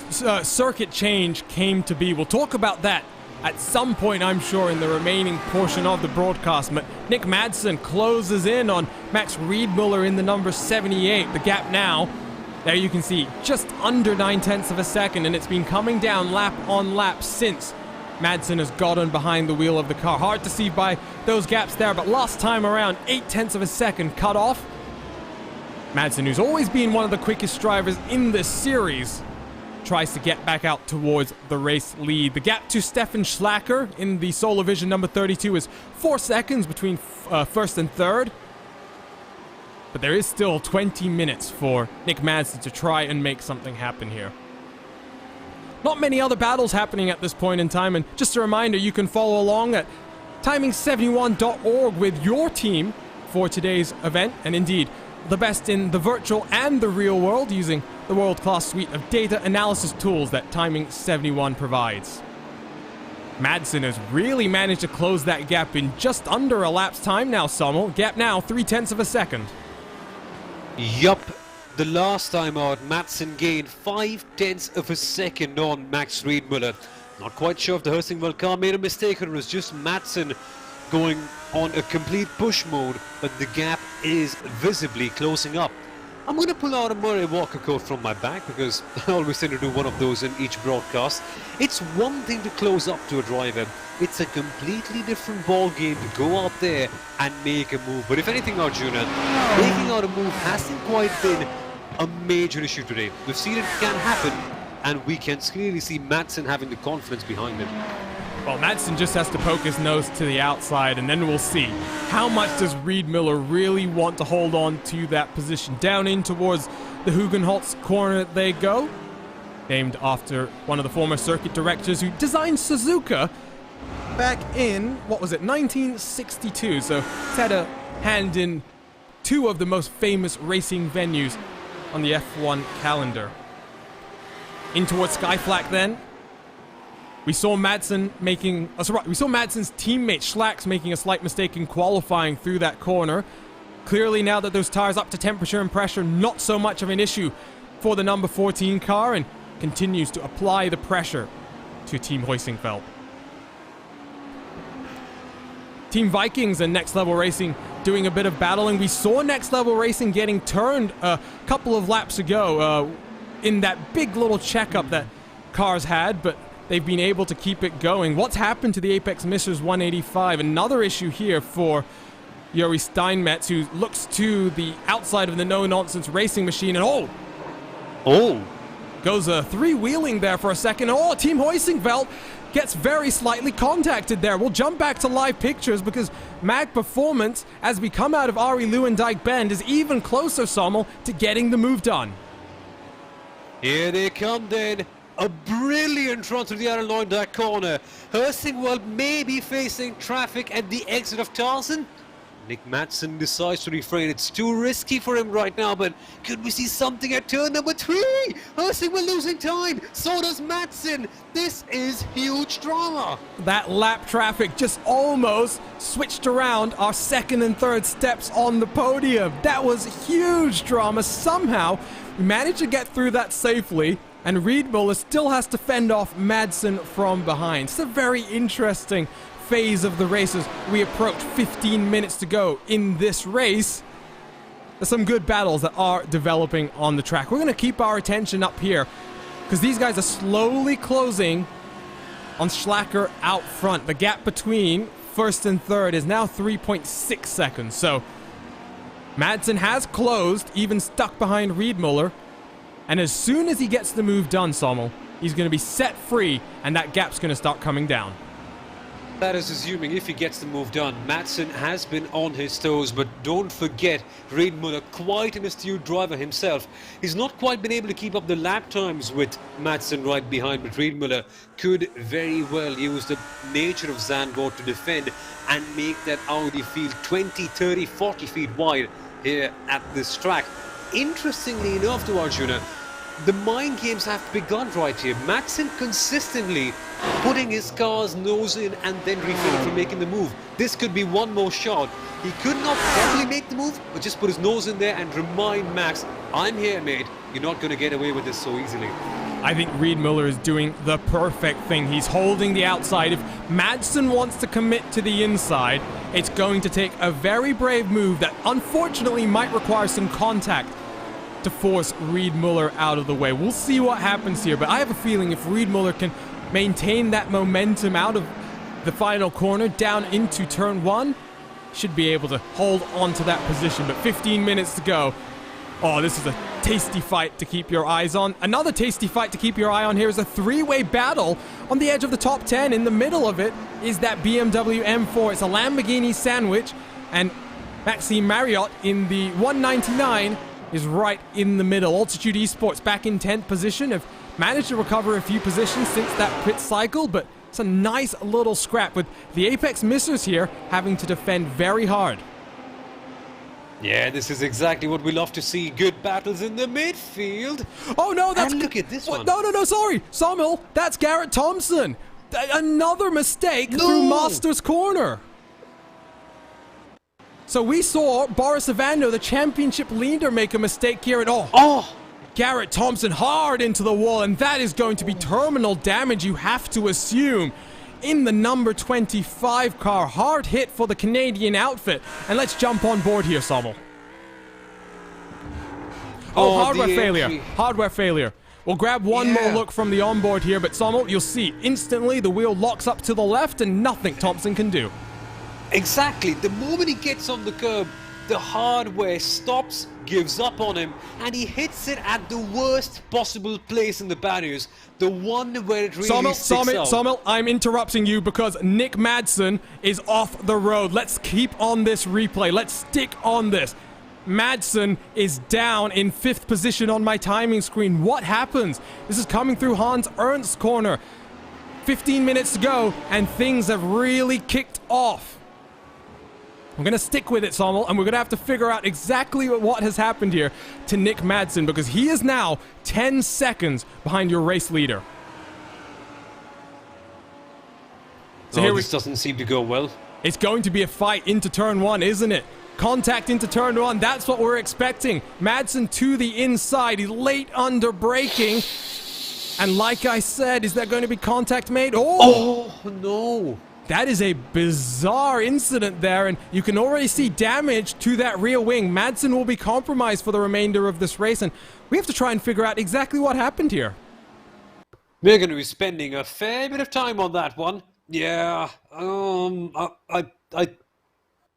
circuit change came to be. We'll talk about that at some point, I'm sure, in the remaining portion of the broadcast. But Nick Madsen closes in on Max Riedmuller in the number 78. The gap now, there you can see, just under 9/10 of a second, and it's been coming down lap on lap since Madsen has gotten behind the wheel of the car. Hard to see by those gaps there, but last time around, 0.8 of a second cut off. Madsen, who's always been one of the quickest drivers in this series, tries to get back out towards the race lead. The gap to Stefan Schlacker in the Solar Vision number 32 is 4 seconds between first and third. But there is still 20 minutes for Nick Madsen to try and make something happen here. Not many other battles happening at this point in time, and just a reminder, you can follow along at timing71.org with your team for today's event, and indeed, the best in the virtual and the real world using the world-class suite of data analysis tools that Timing 71 provides. Madsen has really managed to close that gap in just under a lap's time now, Sommel. Gap now, 0.3 of a second. Yup. The last time out, Madsen gained 0.5 of a second on Max Riedmuller. Not quite sure if the Helsingborg car made a mistake or it was just Madsen going on a complete push mode, but the gap is visibly closing up. I'm going to pull out a Murray Walker quote from my bag because I always tend to do one of those in each broadcast. It's one thing to close up to a driver. It's a completely different ball game to go out there and make a move. But if anything, Arjuna, making out a move hasn't quite been a major issue today. We've seen it can happen, and we can clearly see Madsen having the confidence behind him. Well, Madsen just has to poke his nose to the outside, and then we'll see. How much does Reed Miller really want to hold on to that position? Down in towards the Hugenholtz corner they go. Named after one of the former circuit directors who designed Suzuka back in, what was it, 1962. So he's had a hand in two of the most famous racing venues on the F1 calendar. In towards Skyflak then. We saw Madsen making, we saw Madsen's teammate Schlacks making a slight mistake in qualifying through that corner. Clearly now that those tires up to temperature and pressure, not so much of an issue for the number 14 car, and continues to apply the pressure to Team Heusingfeld. Team Vikings and Next Level Racing doing a bit of battling. We saw Next Level Racing getting turned a couple of laps ago in that big little checkup that cars had, but they've been able to keep it going. What's happened to the Apex Missers 185? Another issue here for Yuri Steinmetz, who looks to the outside of the no-nonsense racing machine, and goes a three-wheeling there for a second. Team Heusingfeld gets very slightly contacted there. We'll jump back to live pictures because Mag Performance, as we come out of Ari Lewandijk Bend, is even closer, Sommel, to getting the move done. Here they come then. A brilliant run through the Ari Lewandijk corner. Heusingfeld may be facing traffic at the exit of Tarsen. Nick Madsen decides to refrain. It's too risky for him right now, but could we see something at turn number 3? Heusingfeld losing time. So does Madsen. This is huge drama. That lap traffic just almost switched around our second and third steps on the podium. That was huge drama. Somehow, we managed to get through that safely, and Reed Miller still has to fend off Madsen from behind. It's a very interesting phase of the races. We approach 15 minutes to go in this race. There's some good battles that are developing on the track. We're going to keep our attention up here because these guys are slowly closing on Schlacker out front. The gap between first and third is now 3.6 seconds. So Madsen has closed, even stuck behind Reed Miller. And as soon as he gets the move done, Sommel, he's going to be set free, and that gap's going to start coming down. That is assuming if he gets the move done. Madsen has been on his toes, but don't forget, Reed Miller, quite an astute driver himself. He's not quite been able to keep up the lap times with Madsen right behind, but Reed Miller could very well use the nature of Zandvoort to defend and make that Audi field 20, 30, 40 feet wide here at this track. Interestingly enough, to Arjuna, the mind games have begun right here. Madsen consistently putting his car's nose in and then refraining from making the move. This could be one more shot. He could not probably make the move, but just put his nose in there and remind Max, I'm here, mate. You're not going to get away with this so easily. I think Reed Miller is doing the perfect thing. He's holding the outside. If Madsen wants to commit to the inside, it's going to take a very brave move that unfortunately might require some contact to force Reed Miller out of the way. We'll see what happens here, but I have a feeling if Reed Miller can maintain that momentum out of the final corner down into turn 1, should be able to hold on to that position. But 15 minutes to go. Oh, this is a tasty fight to keep your eyes on. Another tasty fight to keep your eye on here is a three-way battle on the edge of the top 10. In the middle of it is that BMW M4. It's a Lamborghini sandwich, and Maxime Marriott in the 199 is right in the middle. Altitude Esports back in 10th position, have managed to recover a few positions since that pit cycle, but it's a nice little scrap with the Apex Missers here having to defend very hard. Yeah, this is exactly what we love to see. Good battles in the midfield. Oh no, that's... And look at this one. No, sorry. Sommel, that's Garrett Thompson. Another mistake through Master's Corner. So we saw Boris Evando, the championship leader, make a mistake here, and Garrett Thompson hard into the wall, and that is going to be terminal damage, you have to assume, in the number 25 car. Hard hit for the Canadian outfit. And let's jump on board here, Sommel. Oh, hardware the failure. entry. Hardware failure. We'll grab one more look from the onboard here, but Sommel, you'll see instantly the wheel locks up to the left and nothing Thompson can do. Exactly. The moment he gets on the curb, the hardware stops, gives up on him, and he hits it at the worst possible place in the barriers. The one where it really sticks out. Sommel, I'm interrupting you because Nick Madsen is off the road. Let's keep on this replay. Let's stick on this. Madsen is down in 5th position on my timing screen. What happens? This is coming through Hans Ernst's corner. 15 minutes to go, and things have really kicked off. I'm going to stick with it, Sommel, and we're going to have to figure out exactly what has happened here to Nick Madsen, because he is now 10 seconds behind your race leader. So here this doesn't seem to go well. It's going to be a fight into turn 1, isn't it? Contact into turn 1, that's what we're expecting. Madsen to the inside, he's late under braking. And like I said, is there going to be contact made? Oh no! That is a bizarre incident there, and you can already see damage to that rear wing. Madsen will be compromised for the remainder of this race, and we have to try and figure out exactly what happened here. We're going to be spending a fair bit of time on that one. Yeah,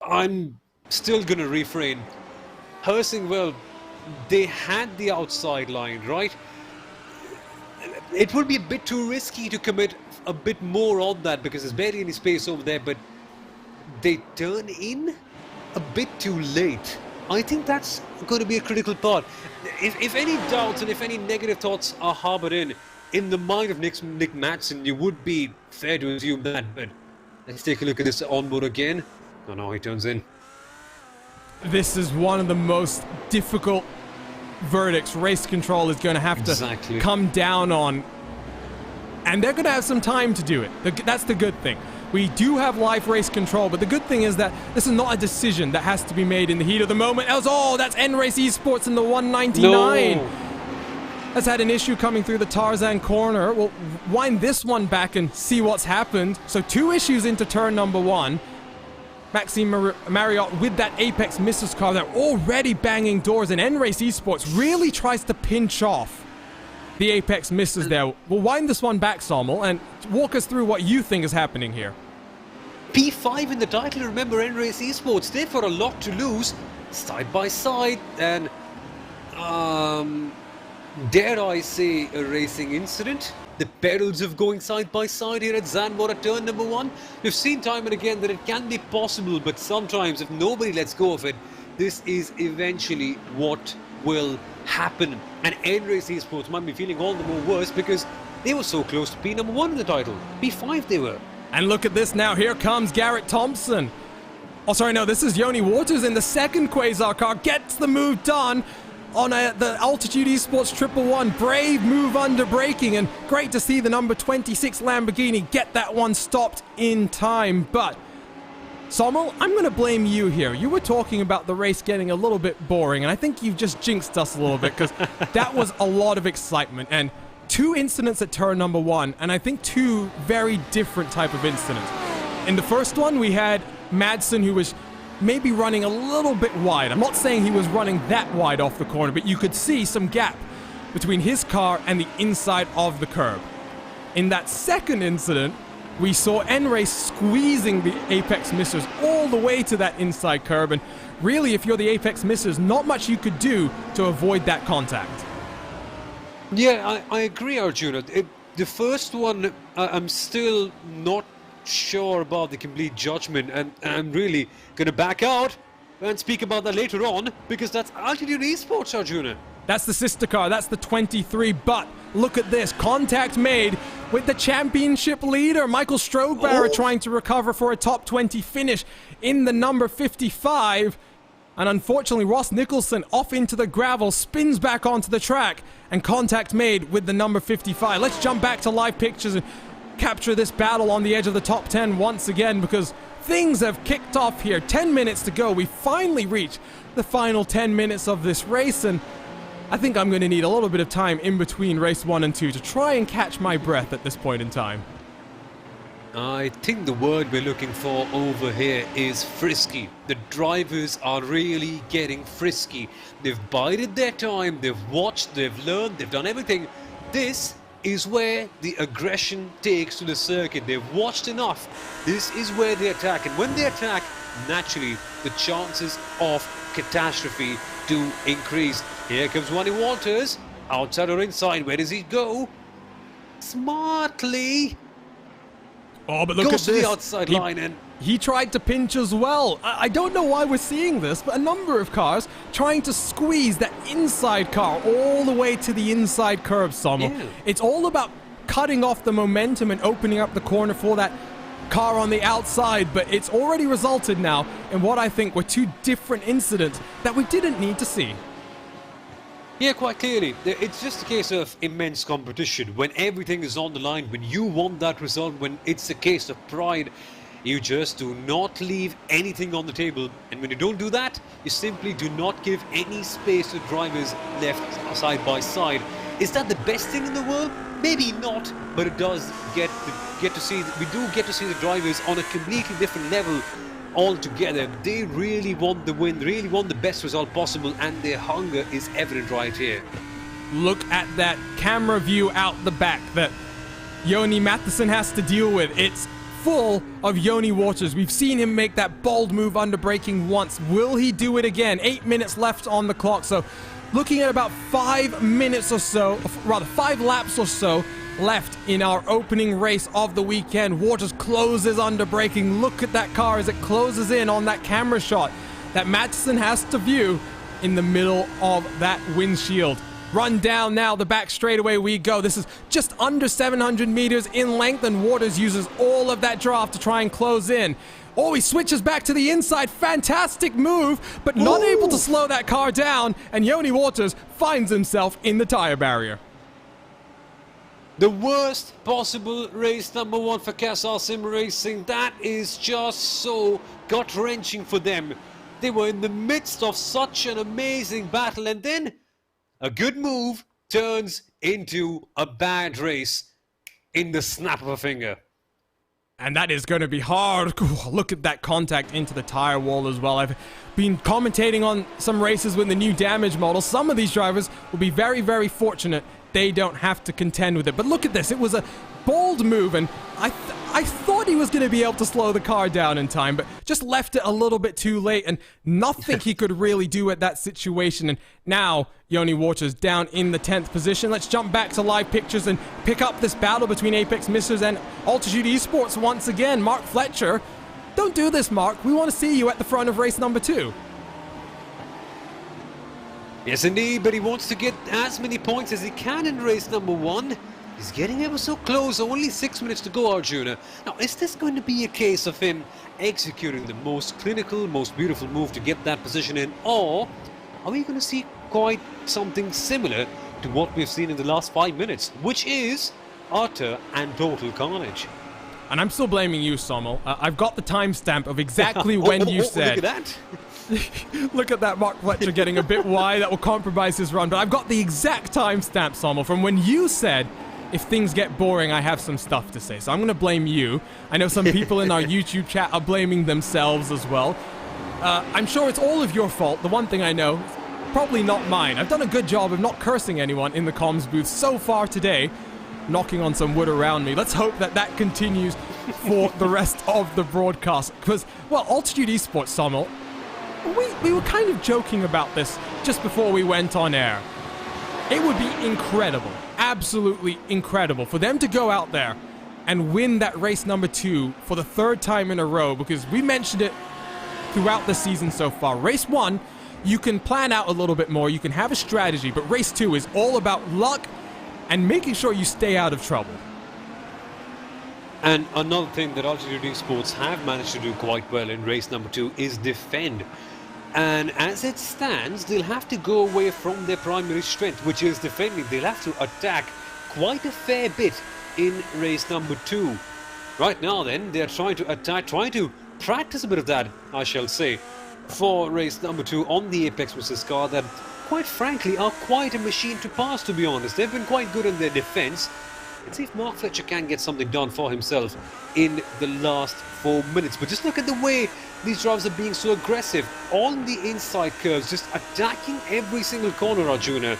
I'm still going to refrain. Hersing, well, they had the outside line, right? It would be a bit too risky to commit a bit more on that because there's barely any space over there, but they turn in a bit too late. I think that's going to be a critical part. If any doubts and if any negative thoughts are harbored in the mind of Nick Madsen, you would be fair to assume that, but let's take a look at this onboard again. Oh no, he turns in. This is one of the most difficult verdicts race control is going to have to come down on. And they're going to have some time to do it. That's the good thing. We do have live race control, but the good thing is that this is not a decision that has to be made in the heat of the moment. Oh, that's N-Race Esports in the 199. No. Has had an issue coming through the Tarzan corner. We'll wind this one back and see what's happened. So 2 issues into turn number 1. Maxime Marriott with that Apex Misters car. They're already banging doors, and N-Race Esports really tries to pinch off the Apex Misters there. We'll wind this one back, Sommel, and walk us through what you think is happening here. P5 in the title, remember N-Race Esports, they've got a lot to lose, side by side, and dare I say a racing incident? The perils of going side by side here at Zandvoort at turn number 1. We've seen time and again that it can be possible, but sometimes if nobody lets go of it, this is eventually what will happen. And N-Race Esports might be feeling all the more worse because they were so close to P number 1 in the title. P5 they were. And look at this now. Here comes Garrett Thompson. Oh, sorry, no, this is Yoni Waters in the second Quasar car. Gets the move done on the Altitude Esports 111. Brave move under braking, and great to see the number 26 Lamborghini get that one stopped in time. But Sommel, I'm going to blame you here. You were talking about the race getting a little bit boring, and I think you've just jinxed us a little bit because that was a lot of excitement. And 2 incidents at turn number 1, and I think 2 very different type of incidents. In the first one, we had Madsen, who was maybe running a little bit wide. I'm not saying he was running that wide off the corner, but you could see some gap between his car and the inside of the curb. In that second incident, we saw N-Race squeezing the Apex Misters all the way to that inside curb, and really, if you're the Apex Misters, not much you could do to avoid that contact. Yeah, I agree, Arjuna. The first one, I'm still not sure about the complete judgment, and I'm really going to back out and speak about that later on, because that's Altitude Esports, Arjuna. That's the sister car, that's the 23, but look at this, contact made with the championship leader, Michael Strohbauer, trying to recover for a top 20 finish in the number 55. And unfortunately, Ross Nicholson off into the gravel, spins back onto the track, and contact made with the number 55. Let's jump back to live pictures and capture this battle on the edge of the top 10 once again, because things have kicked off here. 10 minutes to go. We finally reach the final 10 minutes of this race, and I think I'm going to need a little bit of time in between race 1 and 2 to try and catch my breath at this point in time. I think the word we're looking for over here is frisky. The drivers are really getting frisky. They've bided their time, they've watched, they've learned, they've done everything. This is where the aggression takes to the circuit. They've watched enough. This is where they attack. And when they attack, naturally, the chances of catastrophe do increase. Here comes Ronnie Walters. Outside or inside, where does he go? Smartly. Oh, but look Goes at to this. the outside line and He tried to pinch as well. I don't know why we're seeing this, but a number of cars trying to squeeze that inside car all the way to the inside curb, Sommel. Yeah. It's all about cutting off the momentum and opening up the corner for that car on the outside, but it's already resulted now in what I think were two different incidents that we didn't need to see. yeah, quite clearly. It's just a case of immense competition. When everything is on the line, when you want that result, when it's a case of pride, you just do not leave anything on the table. And when you don't do that, you simply do not give any space to drivers left side by side. Is that the best thing in the world? Maybe not, but it does we do get to see the drivers on a completely different level altogether. They really want the win, really want the best result possible, and their hunger is evident right here. Look at that camera view out the back that Joni Matheson has to deal with. It's full of Joni Waters. We've seen him make that bold move under braking once. Will he do it again? 8 minutes left on the clock, so looking at about 5 minutes or so, rather 5 laps or so left in our opening race of the weekend. Waters closes under braking. Look at that car as it closes in on that camera shot that Matheson has to view in the middle of that windshield. Run down now the back straightaway we go. This is just under 700 meters in length, and Waters uses all of that draft to try and close in. Oh, he switches back to the inside. Fantastic move, but not able to slow that car down, and Joni Waters finds himself in the tire barrier. The worst possible race number 1 for Castle Sim Racing. That is just so gut-wrenching for them. They were in the midst of such an amazing battle, and then a good move turns into a bad race in the snap of a finger. And that is going to be hard. Look at that contact into the tire wall as well. I've been commentating on some races with the new damage model. Some of these drivers will be very, very fortunate they don't have to contend with it. But look at this. It was a bold move, and I thought he was going to be able to slow the car down in time, but just left it a little bit too late, and nothing he could really do at that situation. And now Joni Waters down in the 10th position. Let's jump back to live pictures and pick up this battle between Apex Misters and Altitude Esports once again. Mark Fletcher, don't do this, Mark. We want to see you at the front of race number 2. Yes, indeed, but he wants to get as many points as he can in race number 1. He's getting ever so close, only 6 minutes to go, Arjuna. Now, is this going to be a case of him executing the most clinical, most beautiful move to get that position in, or are we going to see quite something similar to what we've seen in the last 5 minutes, which is utter and total carnage? And I'm still blaming you, Sommel. I've got the timestamp of exactly when you said... Look at that. Look at that, Mark Fletcher getting a bit wide. That will compromise his run. But I've got the exact timestamp, Sommel, from when you said, if things get boring, I have some stuff to say. So I'm going to blame you. I know some people in our YouTube chat are blaming themselves as well. I'm sure it's all of your fault. The one thing I know, probably not mine. I've done a good job of not cursing anyone in the comms booth so far today, knocking on some wood around me. Let's hope that that continues for the rest of the broadcast. Because, well, Altitude Esports, Sommel, we were kind of joking about this just before we went on air. It would be incredible, absolutely incredible, for them to go out there and win that race number 2 for the 3rd time in a row, because we mentioned it throughout the season so far. Race 1, you can plan out a little bit more, you can have a strategy, but race 2 is all about luck and making sure you stay out of trouble. And another thing that Altitude Esports have managed to do quite well in race number 2 is defend. And as it stands, they'll have to go away from their primary strength, which is defending. They'll have to attack quite a fair bit in race number 2. Right now then, they're trying to attack, trying to practice a bit of that, I shall say, for race number 2 on the Apex Misters car that, quite frankly, are quite a machine to pass, to be honest. They've been quite good in their defense. and see if Mark Fletcher can get something done for himself in the last 4 minutes. But just look at the way these drivers are being so aggressive on the inside curves, just attacking every single corner, Arjuna.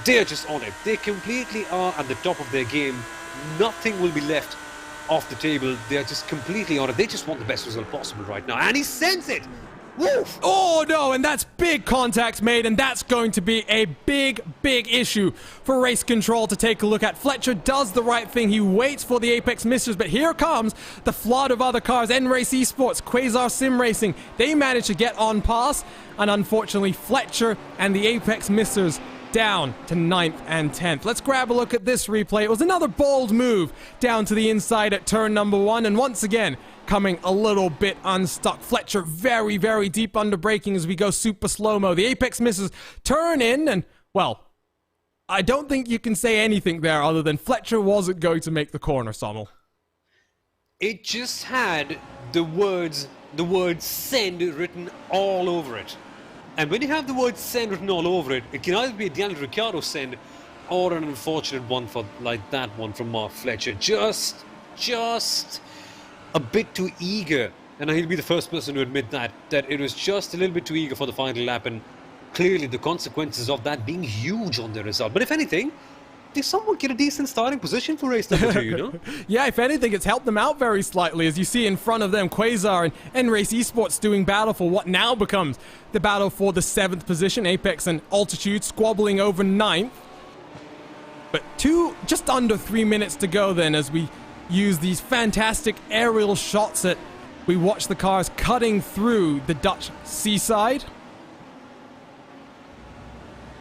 They're just on it. They completely are at the top of their game. Nothing will be left off the table. They're just completely on it. They just want the best result possible right now. And he sends it! Woof! Oh no, and that's big contacts made, and that's going to be a big issue for race control to take a look at. Fletcher does the right thing. He waits for the apex missers, but here comes the flood of other cars. Race Esports, Quasar Sim Racing, they managed to get on pass, and unfortunately Fletcher and the apex missers down to 9th and 10th. Let's grab a look at this replay. It was another bold move down to the inside at turn number 1, and once again coming a little bit unstuck. Fletcher very deep under braking as we go super slow-mo. The apex misses turn in, and well, I don't think you can say anything there other than Fletcher wasn't going to make the corner, Sommel. It just had the word send written all over it. And when you have the word send written all over it, it can either be a Daniel Ricciardo send or an unfortunate one for like that one from Mark Fletcher. Just a bit too eager, and he'll be the first person to admit that it was just a little bit too eager for the final lap, and clearly the consequences of that being huge on the result. But if anything, they somewhat get a decent starting position for race number 2, you know? Yeah, if anything, it's helped them out very slightly, as you see in front of them, Quasar and Race Esports doing battle for what now becomes the battle for the 7th position. Apex and Altitude squabbling over 9th. But just under 3 minutes to go then, as we use these fantastic aerial shots that we watch the cars cutting through the Dutch seaside.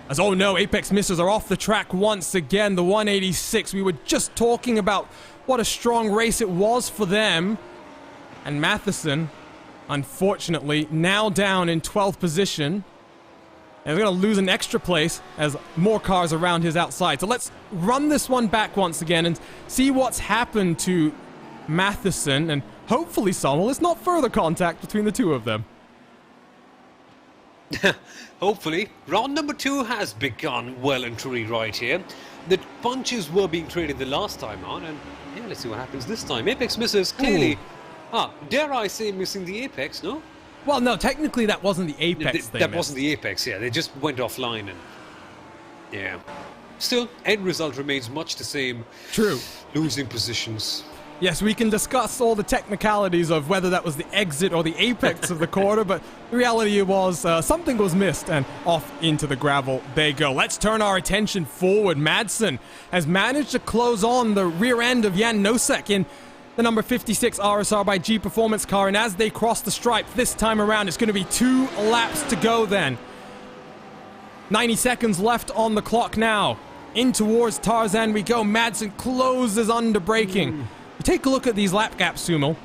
As, oh no, apex missers are off the track once again. The 186, we were just talking about what a strong race it was for them. And Matheson, unfortunately, now down in 12th position. And we're going to lose an extra place as more cars around his outside. So let's run this one back once again and see what's happened to Matheson. And hopefully, Sommel, there's not further contact between the two of them. Hopefully. Round number 2 has begun well and truly right here. The punches were being traded the last time on, and yeah, let's see what happens this time. Apex misses clearly. Dare I say missing the apex, no? Well, no, technically that wasn't the apex thing. That wasn't the apex, yeah. They just went offline, and yeah. Still, end result remains much the same. True. Losing positions. Yes, we can discuss all the technicalities of whether that was the exit or the apex of the corner, but the reality was something was missed, and off into the gravel they go. Let's turn our attention forward. Madsen has managed to close on the rear end of Jan Nosek in the number 56 RSR by G Performance car, and as they cross the stripe this time around, it's going to be 2 laps to go then. 90 seconds left on the clock now. In towards Tarzan we go. Madsen closes under braking. Take a look at these lap gaps, Sumo,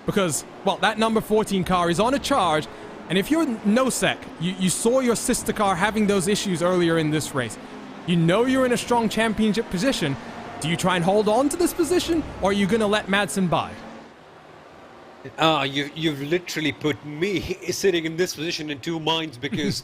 because, well, that number 14 car is on a charge, and if you're Nosek, you saw your sister car having those issues earlier in this race. You know you're in a strong championship position. Do you try and hold on to this position, or are you going to let Madsen by? You've literally put me sitting in this position in 2 minds, because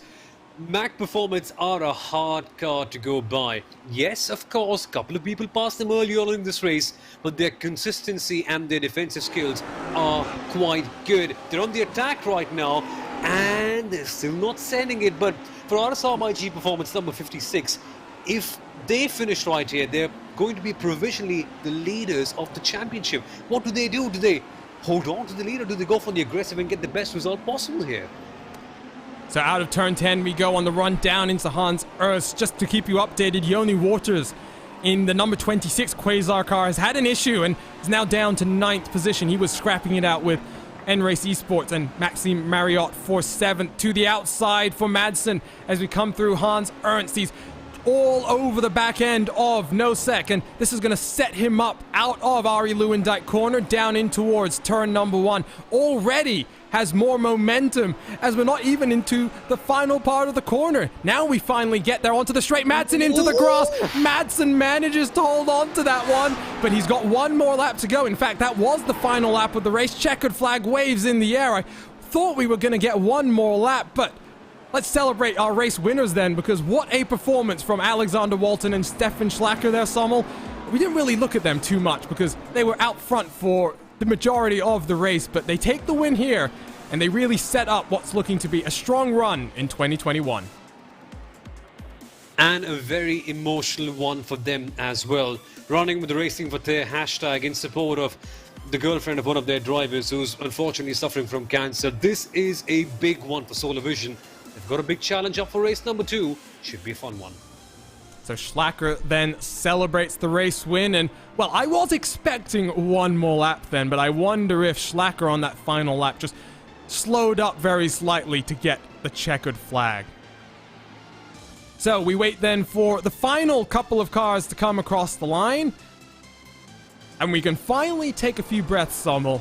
Mac Performance are a hard car to go by. Yes, of course, a couple of people passed them early on in this race, but their consistency and their defensive skills are quite good. They're on the attack right now, and they're still not sending it. But for RSR by G Performance number 56, if they finish right here, they're going to be provisionally the leaders of the championship. What do? Do they hold on to the lead, or do they go for the aggressive and get the best result possible here? So out of turn 10 we go on the run down into Hans Urs. Just to keep you updated, Yoni Waters in the number 26 Quasar car has had an issue and is now down to 9th position. He was scrapping it out with Race Esports, and Maxime Marriott for 7th. To the outside for Madsen as we come through Hans Ernst. He's all over the back end of Nosek, and this is going to set him up out of Ari Lewandijk corner down in towards turn number 1. Already has more momentum as we're not even into the final part of the corner. Now we finally get there onto the straight. Madsen into the grass. Madsen manages to hold on to that one, but he's got one more lap to go. In fact, that was the final lap of the race. Checkered flag waves in the air. I thought we were going to get one more lap, but let's celebrate our race winners then, because what a performance from Alexander Walton and Stefan Schlacker there, Sommel. we didn't really look at them too much because they were out front for the majority of the race, but they take the win here, and they really set up what's looking to be a strong run in 2021. And a very emotional one for them as well. Running with the Racing for their hashtag in support of the girlfriend of one of their drivers who's unfortunately suffering from cancer. This is a big one for Solar Vision. They've got a big challenge up for race number 2. Should be a fun one. So Schlacker then celebrates the race win, and well, I was expecting one more lap then, but I wonder if Schlacker on that final lap just slowed up very slightly to get the checkered flag. So we wait then for the final couple of cars to come across the line, and we can finally take a few breaths, Sommel,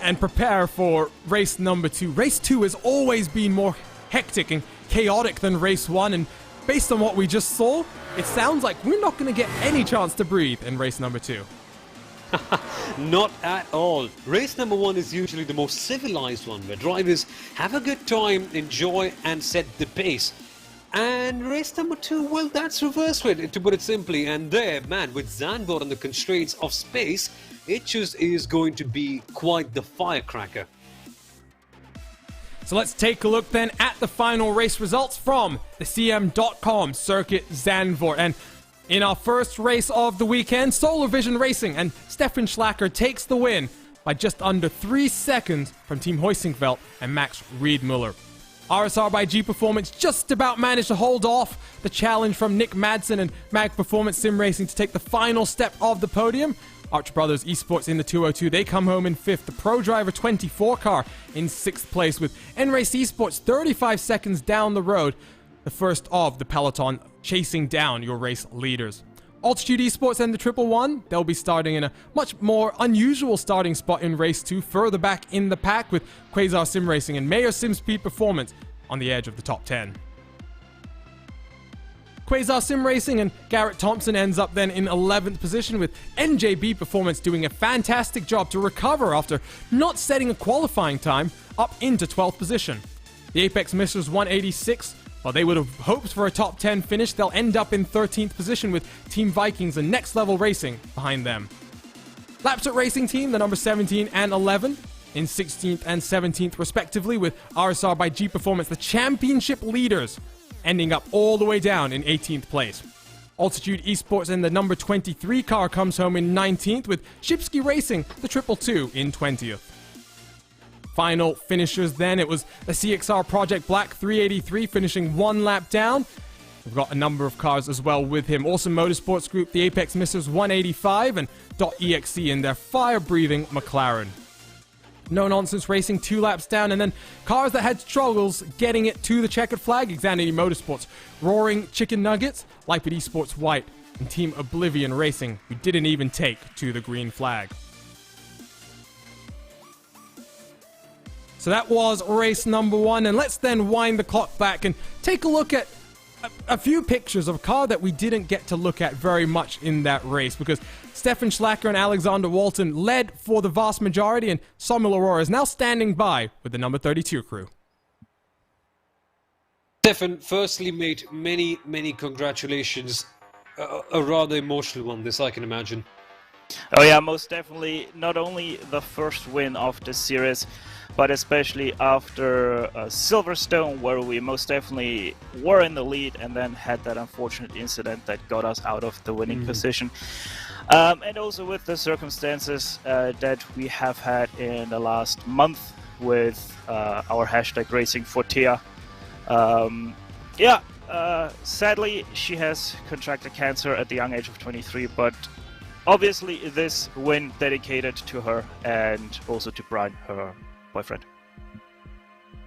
and prepare for race number 2. Race 2 has always been more hectic and chaotic than race 1, and based on what we just saw, it sounds like we're not going to get any chance to breathe in race number 2. Not at all. Race number 1 is usually the most civilized one, where drivers have a good time, enjoy and set the pace. And race number 2, well, that's reverse it, to put it simply. And there, man, with Zandvoort and the constraints of space, it just is going to be quite the firecracker. So let's take a look then at the final race results from the CM.com Circuit Zandvoort. And in our first race of the weekend, Solar Vision Racing and Stefan Schlacker takes the win by just under 3 seconds from Team Hoisingveld and Max Riedmuller. RSR by G Performance just about managed to hold off the challenge from Nick Madsen and Mag Performance Sim Racing to take the final step of the podium. Archer Brothers Esports in the 202, they come home in 5th. The Pro Driver 24 car in 6th place, with N-Race Esports 35 seconds down the road, the first of the peloton chasing down your race leaders. Altitude Esports and the 111, they'll be starting in a much more unusual starting spot in race 2, further back in the pack, with Quasar Sim Racing and Mayor Sim Speed Performance on the edge of the top 10. Quasar Sim Racing and Garrett Thompson ends up then in 11th position, with NJB Performance doing a fantastic job to recover after not setting a qualifying time up into 12th position. The Apex Missers 186, while they would have hoped for a top 10 finish, they'll end up in 13th position with Team Vikings and Next Level Racing behind them. Lapset Racing Team, the number 17 and 11, in 16th and 17th respectively, with RSR by G Performance, the championship leaders, ending up all the way down in 18th place. Altitude Esports and the number 23 car comes home in 19th, with Shipsky Racing, the 222, in 20th. Final finishers then, it was the CXR Project Black 383 finishing 1 lap down. We've got a number of cars as well with him. Awesome Motorsports Group, the Apex Missers 185, and .exe in their fire-breathing McLaren. No Nonsense Racing 2 laps down, and then cars that had struggles getting it to the checkered flag, Xanity Motorsports, Roaring Chicken Nuggets, Lipid Esports White, and Team Oblivion Racing, who didn't even take to the green flag. So that was race number 1, and let's then wind the clock back and take a look at a few pictures of a car that we didn't get to look at very much in that race, because Stefan Schlacker and Alexander Walton led for the vast majority, and Samuel Aurora is now standing by with the number 32 crew. Stefan, firstly, mate, many congratulations. A rather emotional one, this I can imagine. Oh yeah, most definitely. Not only the first win of the series, but especially after Silverstone, where we most definitely were in the lead and then had that unfortunate incident that got us out of the winning position. And also with the circumstances that we have had in the last month with our hashtag Racing for Tia. Sadly, she has contracted cancer at the young age of 23, but obviously this win dedicated to her and also to Brian, her boyfriend.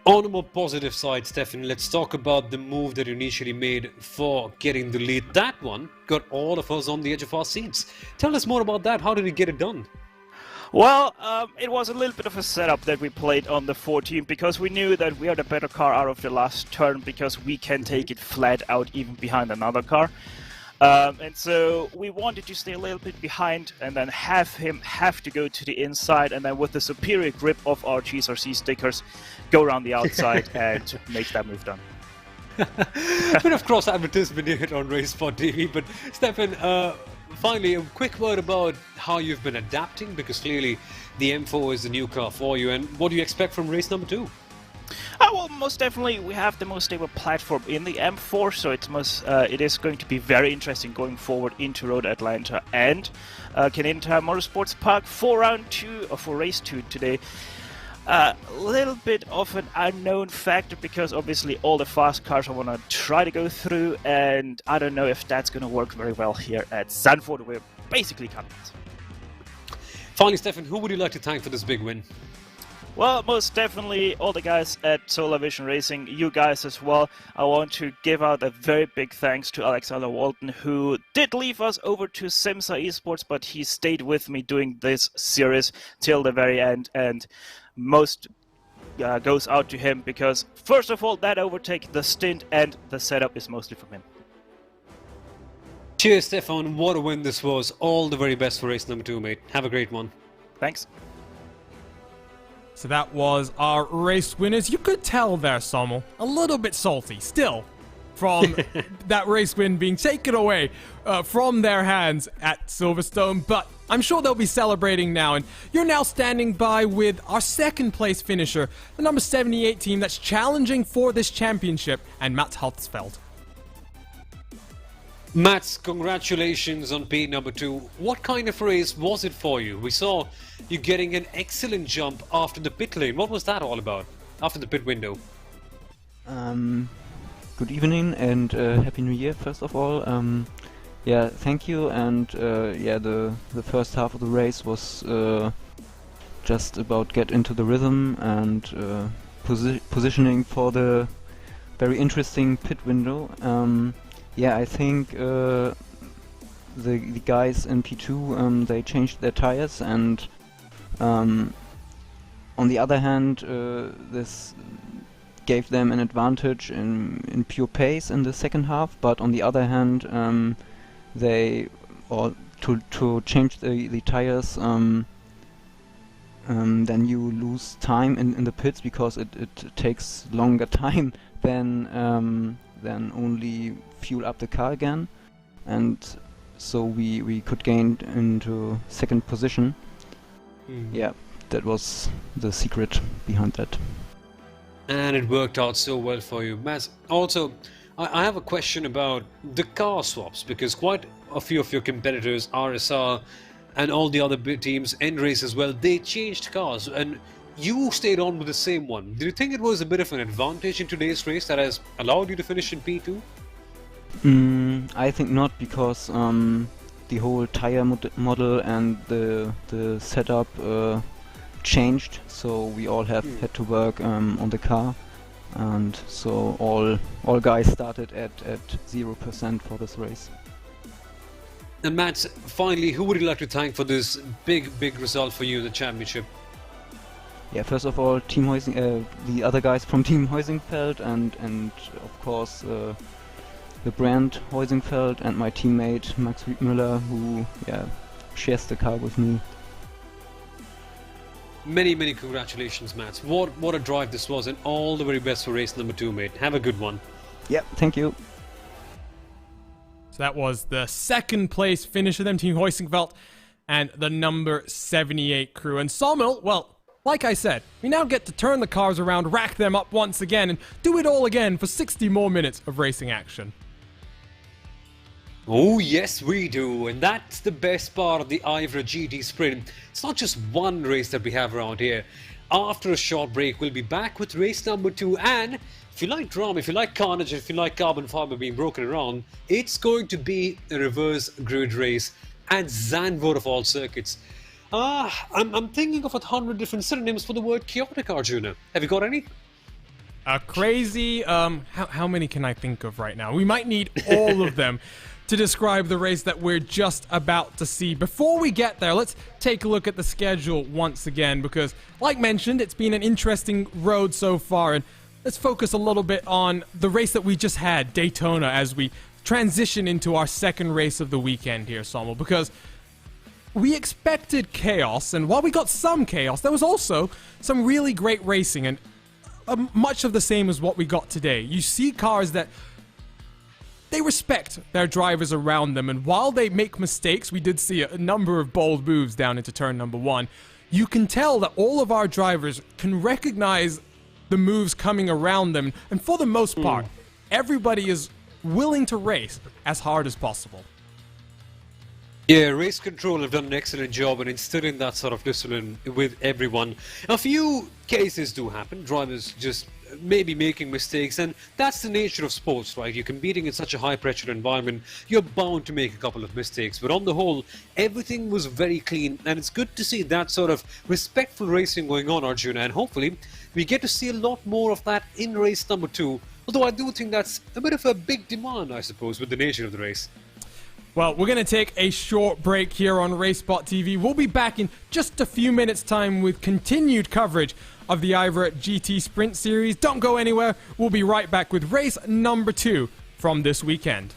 On a more positive side, Stefan, let's talk about the move that you initially made for getting the lead. That one got all of us on the edge of our seats. Tell us more about that. How did you get it done? Well, it was a little bit of a setup that we played on the 14 because we knew that we are the better car out of the last turn because we can take it flat out even behind another car. And so we wanted to stay a little bit behind and then have him have to go to the inside, and then with the superior grip of our GSRC stickers, go around the outside and make that move done. Bit of cross advertisement here on RaceSpotTV, but Stefan, finally, a quick word about how you've been adapting, because clearly the M4 is the new car for you, and what do you expect from race number 2? Well, most definitely, we have the most stable platform in the M4, so it is going to be very interesting going forward into Road Atlanta and Canadian Tire Motorsports Park for round 2 or for race 2 today. A little bit of an unknown factor because obviously all the fast cars I want to try to go through, and I don't know if that's going to work very well here at Zandvoort. We're basically coming. Finally, Stefan, who would you like to thank for this big win? Well, most definitely all the guys at Solar Vision Racing, you guys as well. I want to give out a very big thanks to Alexander Walton, who did leave us over to Simsa Esports, but he stayed with me doing this series till the very end, and most goes out to him because, first of all, that overtake, the stint, and the setup is mostly from him. Cheers, Stefan. What a win this was. All the very best for race number 2, mate. Have a great one. Thanks. So that was our race winners. You could tell there, Sommel, a little bit salty still from that race win being taken away from their hands at Silverstone, but I'm sure they'll be celebrating now. And you're now standing by with our second place finisher, the number 78 team that's challenging for this championship, and Mats Halsfeld. Mats, congratulations on P number 2. What kind of race was it for you? We saw you getting an excellent jump after the pit lane. What was that all about after the pit window? Good evening and Happy New Year, first of all. Yeah, thank you. And yeah, the first half of the race was just about get into the rhythm and positioning for the very interesting pit window. Yeah, I think the guys in P2 they changed their tires, and on the other hand, this gave them an advantage in pure pace in the second half. But on the other hand, to change the tires, then you lose time in the pits because it takes longer time than only fuel up the car again, and so we could gain into second position. Yeah, that was the secret behind that. And it worked out so well for you. Mats, also, I have a question about the car swaps, because quite a few of your competitors, RSR and all the other big teams, N-Race as well, they changed cars, and you stayed on with the same one. Do you think it was a bit of an advantage in today's race that has allowed you to finish in P2? I think not, because the whole tire model and the setup changed, so we all had to work on the car, and so all guys started at 0% for this race. And Mats, finally, who would you like to thank for this big result for you in the championship? Yeah, first of all, Team Heusing, the other guys from Team Heusingfeld, and of course the brand Heusingfeld, and my teammate Max Riedmüller, who shares the car with me. Many congratulations, Mats. What a drive this was, and all the very best for race number 2, mate. Have a good one. Yeah, thank you. So that was the second place finisher, them Team Heusingfeld, and the number 78 crew. And Sawmill, well, like I said, we now get to turn the cars around, rack them up once again, and do it all again for 60 more minutes of racing action. Oh yes, we do, and that's the best part of the IVRA GT Sprint. It's not just one race that we have around here. After a short break, we'll be back with race number 2, and if you like drama, if you like carnage, if you like carbon fiber being broken around, it's going to be a reverse grid race at Zandvoort of all circuits. I'm thinking of 100 different synonyms for the word chaotic, Arjuna. Have you got any? Crazy, how many can I think of right now? We might need all of them to describe the race that we're just about to see. Before we get there, let's take a look at the schedule once again, because, like mentioned, it's been an interesting road so far, and let's focus a little bit on the race that we just had, Daytona, as we transition into our second race of the weekend here, Sommel, because we expected chaos, and while we got some chaos, there was also some really great racing, and much of the same as what we got today. You see cars that they respect their drivers around them, and while they make mistakes, we did see a number of bold moves down into turn number 1, you can tell that all of our drivers can recognize the moves coming around them, and for the most part, everybody is willing to race as hard as possible. Yeah, race control have done an excellent job in instilling that sort of discipline with everyone. A few cases do happen, drivers just maybe making mistakes, and that's the nature of sports, right? You're competing in such a high pressure environment, you're bound to make a couple of mistakes, but on the whole, everything was very clean, and it's good to see that sort of respectful racing going on, Arjuna, and hopefully we get to see a lot more of that in race number 2, although I do think that's a bit of a big demand, I suppose, with the nature of the race. Well, we're going to take a short break here on RaceSpotTV. We'll be back in just a few minutes' time with continued coverage of the IVRA GT Sprint Series. Don't go anywhere. We'll be right back with race number 2 from this weekend.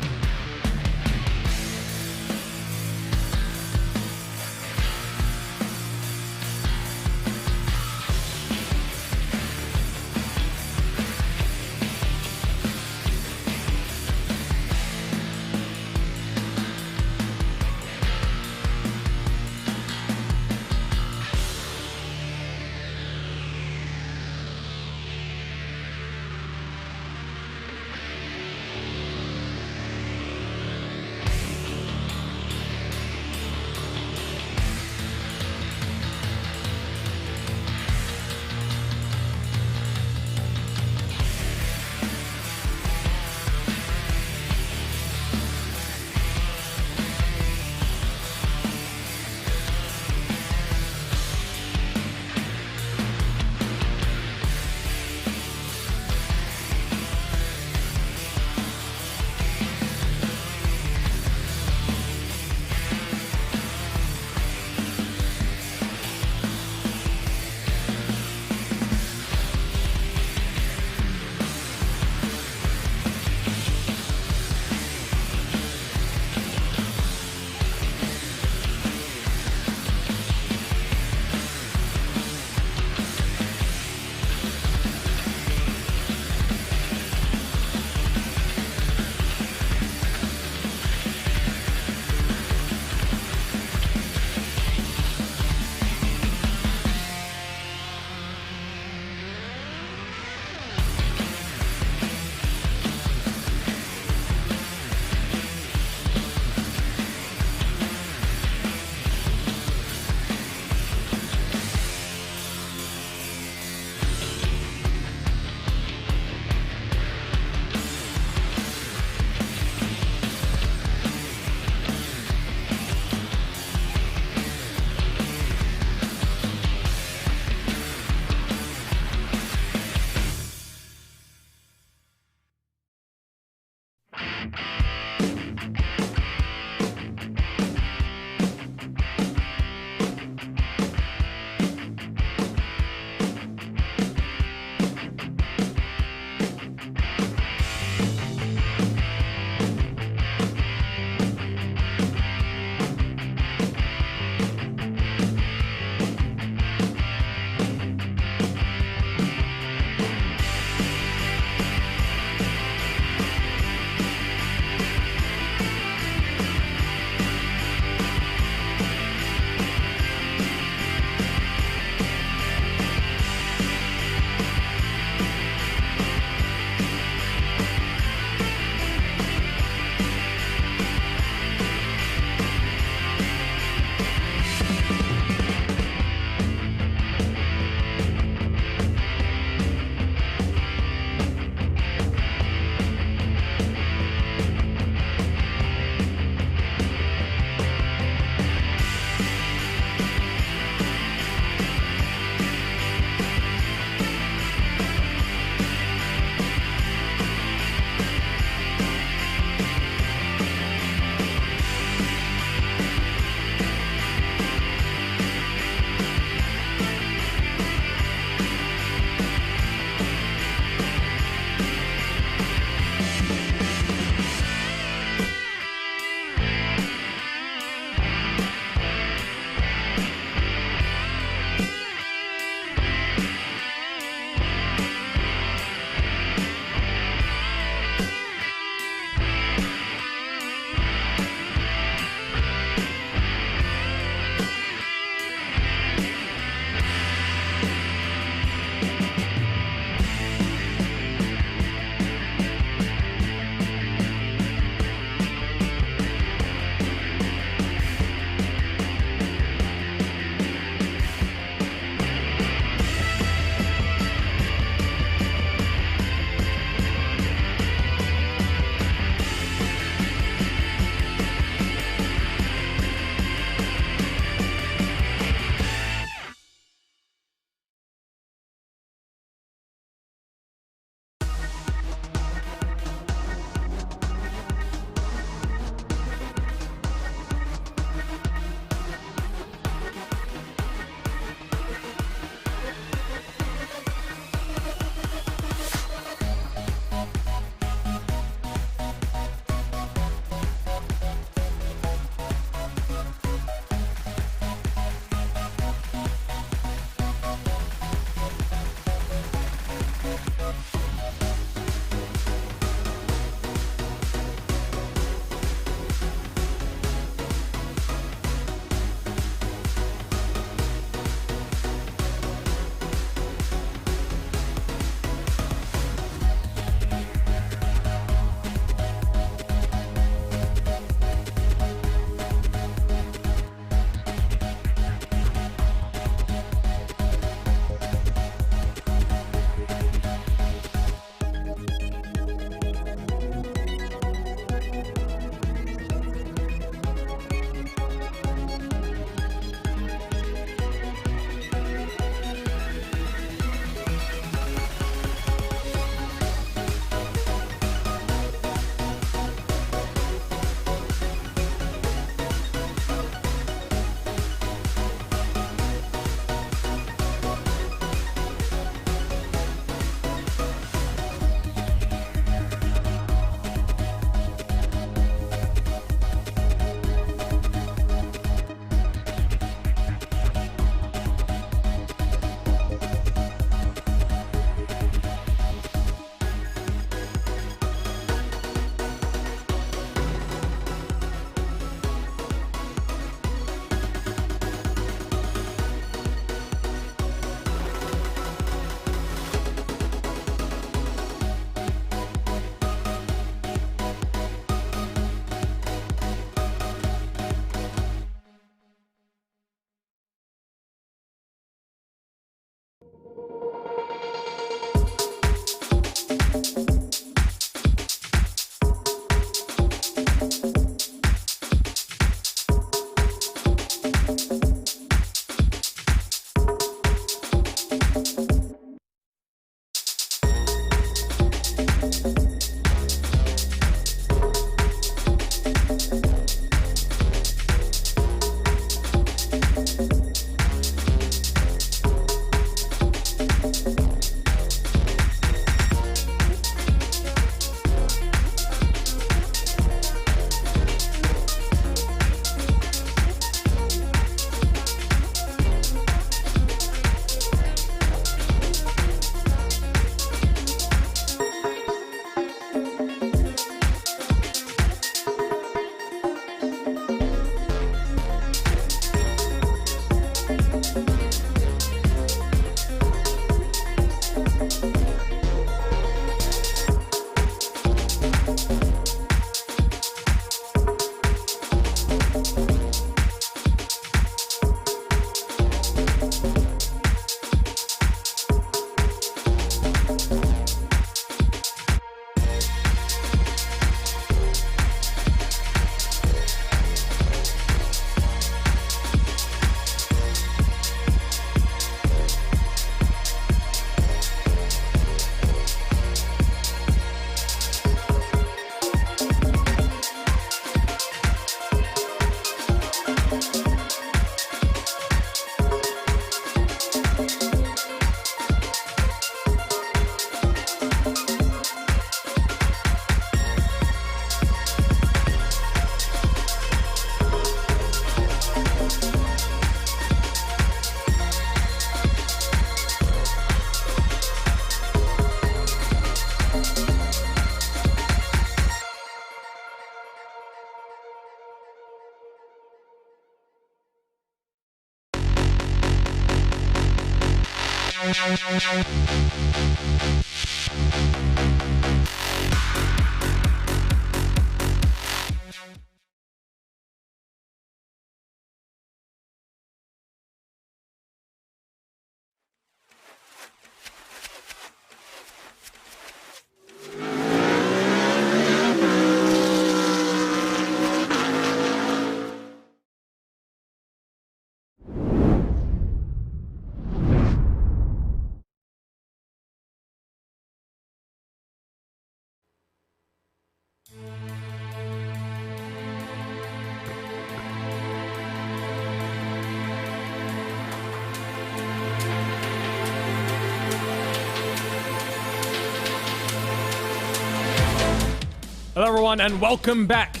Hello everyone and welcome back.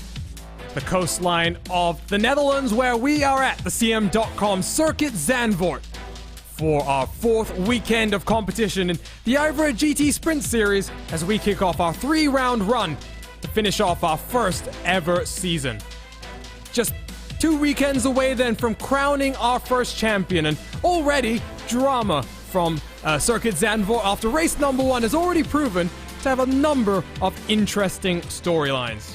The coastline of the Netherlands where we are at the CM.com Circuit Zandvoort for our 4th weekend of competition in the IVRA GT Sprint Series as we kick off our 3-round run to finish off our first ever season. Just 2 weekends away then from crowning our first champion, and already drama from Circuit Zandvoort after race number 1 has already proven to have a number of interesting storylines.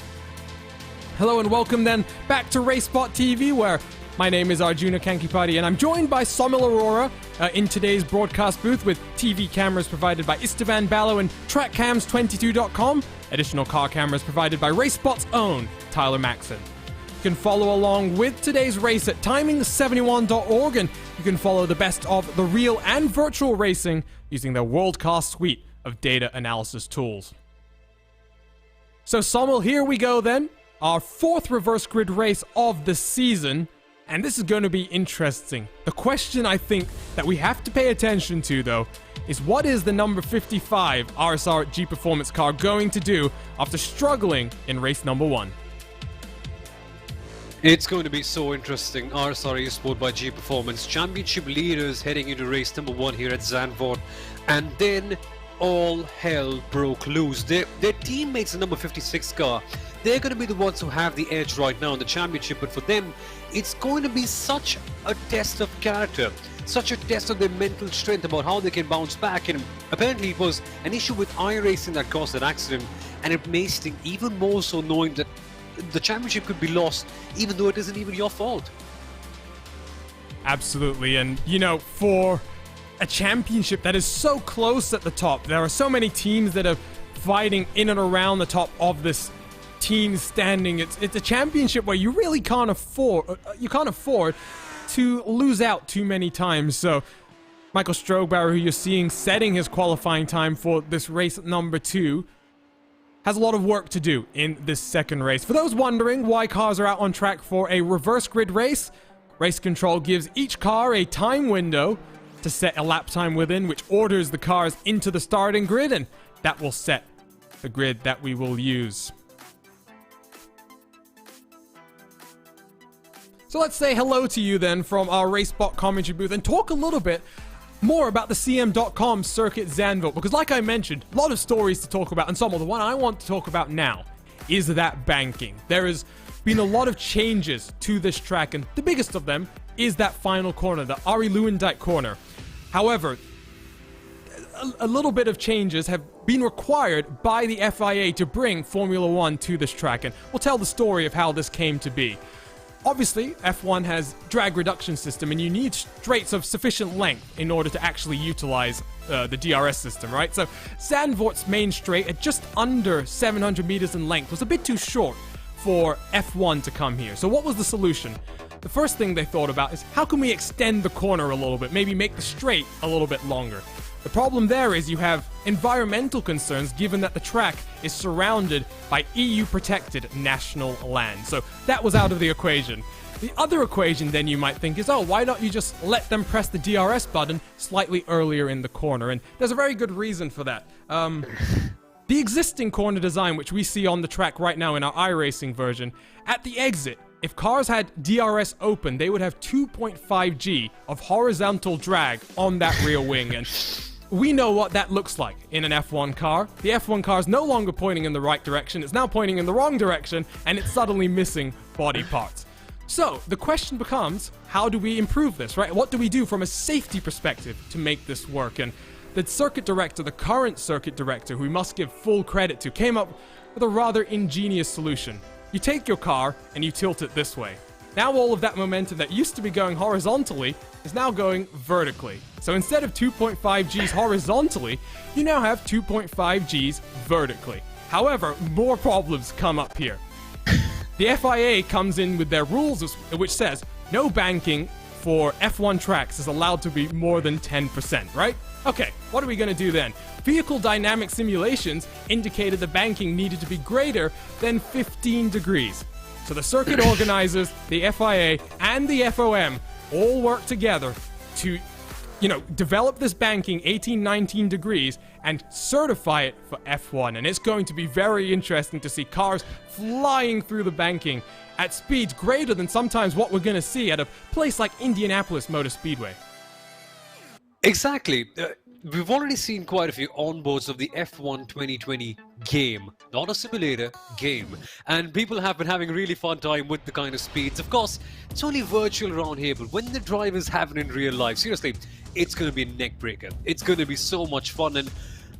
Hello and welcome then back to RaceSpotTV, where my name is Arjuna Kankipati and I'm joined by Somil Aurora in today's broadcast booth with TV cameras provided by Istvan Ballo and TrackCams22.com. Additional car cameras provided by RaceSpot's own Tyler Maxon. You can follow along with today's race at timing71.org, and you can follow the best of the real and virtual racing using their world-class suite of data analysis tools. So Somil, here we go then. Our 4th reverse grid race of the season, and this is going to be interesting. The question I think that we have to pay attention to, though, is what is the number 55 RSR G Performance car going to do after struggling in race number 1? It's going to be so interesting. RSR Esport by G Performance, championship leaders heading into race number 1 here at Zandvoort, and then all hell broke loose. Their teammates, the number 56 car, they're going to be the ones who have the edge right now in the championship, but for them, it's going to be such a test of character, such a test of their mental strength about how they can bounce back. And apparently it was an issue with iRacing that caused that accident, and it may sting even more so knowing that the championship could be lost even though it isn't even your fault. Absolutely, and you know, for a championship that is so close at the top, there are so many teams that are fighting in and around the top of this team standing. It's a championship where you really can't afford to lose out too many times. So Michael Strohbauer, who you're seeing setting his qualifying time for this race number 2, has a lot of work to do in this second race. For those wondering why cars are out on track for a reverse grid race, Race Control gives each car a time window to set a lap time within, which orders the cars into the starting grid, and that will set the grid that we will use. So let's say hello to you then from our RaceSpot commentary booth and talk a little bit more about the CM.com Circuit Zandvoort, because like I mentioned, a lot of stories to talk about, and some of the one I want to talk about now is that banking. There has been a lot of changes to this track, and the biggest of them is that final corner, the Ari Lewendijk corner. However, a little bit of changes have been required by the FIA to bring Formula 1 to this track, and we'll tell the story of how this came to be. Obviously, F1 has drag reduction system, and you need straights of sufficient length in order to actually utilize the DRS system, right? So Zandvoort's main straight at just under 700 meters in length was a bit too short for F1 to come here. So what was the solution? The first thing they thought about is how can we extend the corner a little bit, maybe make the straight a little bit longer. The problem there is you have environmental concerns given that the track is surrounded by EU-protected national land. So that was out of the equation. The other equation then you might think is, oh, why don't you just let them press the DRS button slightly earlier in the corner? And there's a very good reason for that. The existing corner design, which we see on the track right now in our iRacing version, at the exit, if cars had DRS open, they would have 2.5 G of horizontal drag on that rear wing, and we know what that looks like in an F1 car. The F1 car is no longer pointing in the right direction, it's now pointing in the wrong direction, and it's suddenly missing body parts. So the question becomes, how do we improve this, right? What do we do from a safety perspective to make this work? And the circuit director, the current circuit director, who we must give full credit to, came up with a rather ingenious solution. You take your car and you tilt it this way. Now all of that momentum that used to be going horizontally is now going vertically. So instead of 2.5 Gs horizontally, you now have 2.5 Gs vertically. However, more problems come up here. The FIA comes in with their rules, which says no banking for F1 tracks is allowed to be more than 10%, right? Okay, what are we going to do then? Vehicle dynamic simulations indicated the banking needed to be greater than 15 degrees. So the circuit organizers, the FIA, and the FOM all work together to, develop this banking 18, 19 degrees and certify it for F1. And it's going to be very interesting to see cars flying through the banking at speeds greater than sometimes what we're going to see at a place like Indianapolis Motor Speedway. Exactly. We've already seen quite a few onboards of the F1 2020 game, not a simulator, game. And people have been having a really fun time with the kind of speeds. Of course, it's only virtual around here, but when the drivers have it in real life, seriously, it's going to be a neck breaker. It's going to be so much fun. And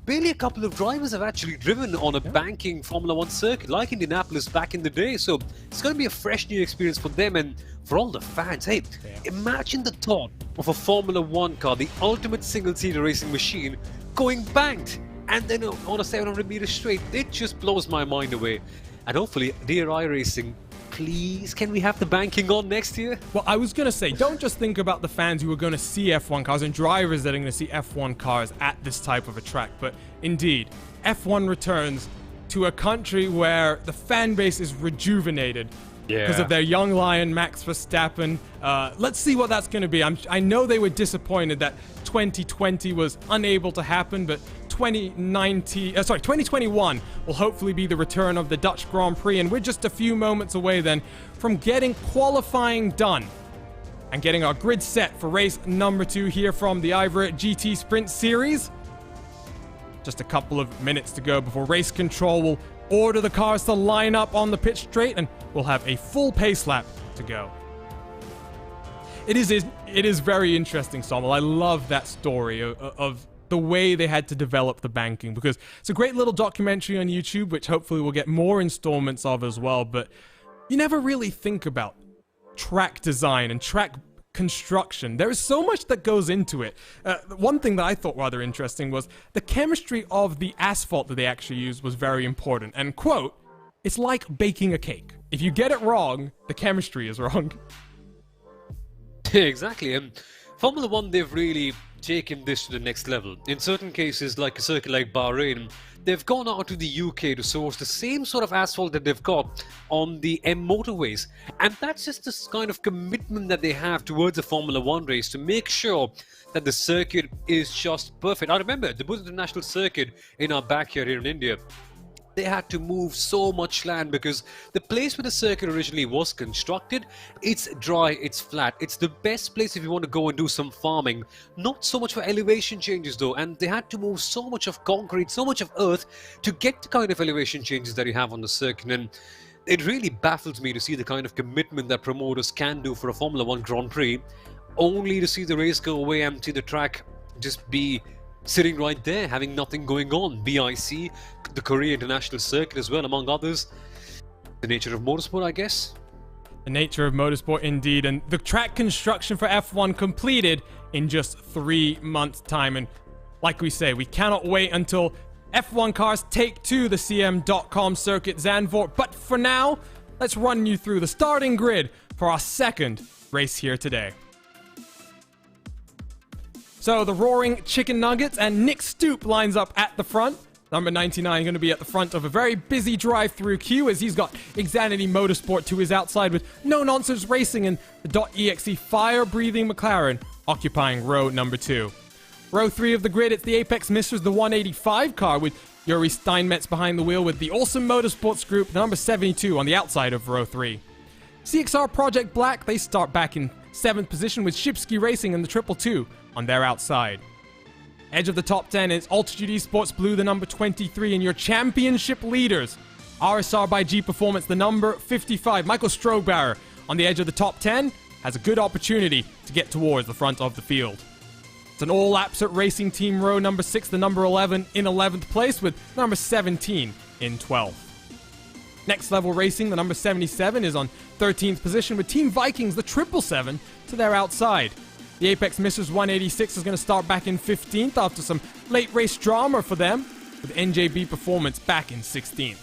barely a couple of drivers have actually driven on a banking Formula 1 circuit like Indianapolis back in the day. So it's going to be a fresh new experience for them and for all the fans. Hey, imagine the thought of a Formula 1 car, the ultimate single-seater racing machine, going banked and then on a 700 meters straight. It just blows my mind away. And hopefully, dear iRacing, please, can we have the banking on next year? Well, I was going to say, don't just think about the fans who are going to see F1 cars and drivers that are going to see F1 cars at this type of a track, but indeed, F1 returns to a country where the fan base is rejuvenated because of their young lion, Max Verstappen. Let's see what that's going to be. I know they were disappointed that 2020 was unable to happen, but 2021 will hopefully be the return of the Dutch Grand Prix, and we're just a few moments away then from getting qualifying done and getting our grid set for race number 2 here from the IVRA GT Sprint Series. Just a couple of minutes to go before race control will order the cars to line up on the pit straight, and we'll have a full pace lap to go. It is very interesting, Sommel. I love that story of the way they had to develop the banking, because it's a great little documentary on YouTube, which hopefully we'll get more installments of as well, but you never really think about track design and track construction. There is so much that goes into it. One thing that I thought rather interesting was the chemistry of the asphalt that they actually used was very important. And quote, it's like baking a cake. If you get it wrong, the chemistry is wrong. Exactly. Formula 1, they've really taken this to the next level. In certain cases, like a circuit like Bahrain, they've gone out to the UK to source the same sort of asphalt that they've got on the M motorways. And that's just this kind of commitment that they have towards a Formula 1 race to make sure that the circuit is just perfect. I remember the Buddha International Circuit in our backyard here in India. They had to move so much land because the place where the circuit originally was constructed, it's dry, it's flat. It's the best place if you want to go and do some farming. Not so much for elevation changes though, and they had to move so much of concrete, so much of earth to get the kind of elevation changes that you have on the circuit. And it really baffles me to see the kind of commitment that promoters can do for a Formula 1 Grand Prix, only to see the race go away and see the track just be sitting right there, having nothing going on. BIC, the Korea International Circuit as well, among others. The nature of motorsport, I guess. The nature of motorsport, indeed. And the track construction for F1 completed in just 3 months' time. And like we say, we cannot wait until F1 cars take to the CM.com circuit Zandvoort. But for now, let's run you through the starting grid for our second race here today. So the Roaring Chicken Nuggets and Nick Stoop lines up at the front. Number 99 going to be at the front of a very busy drive-through queue as he's got Xanity Motorsport to his outside with No Nonsense Racing and the .exe fire-breathing McLaren occupying row number 2. Row 3 of the grid, it's the Apex Misters, the 185 car with Yuri Steinmetz behind the wheel with the Awesome Motorsports Group, number 72 on the outside of row 3. CXR Project Black, they start back in 7th position with Shipsky Racing and the 222 on their outside. Edge of the top 10 is Altitude Esports Blue, the number 23, and your championship leaders. RSR by G Performance, the number 55. Michael Strohbauer on the edge of the top 10 has a good opportunity to get towards the front of the field. It's an all-Apsert Racing Team row number 6, the number 11 in 11th place, with number 17 in 12th. Next Level Racing, the number 77, is on 13th position with Team Vikings, the 777, to their outside. The Apex Missers 186 is going to start back in 15th after some late race drama for them, with NJB Performance back in 16th.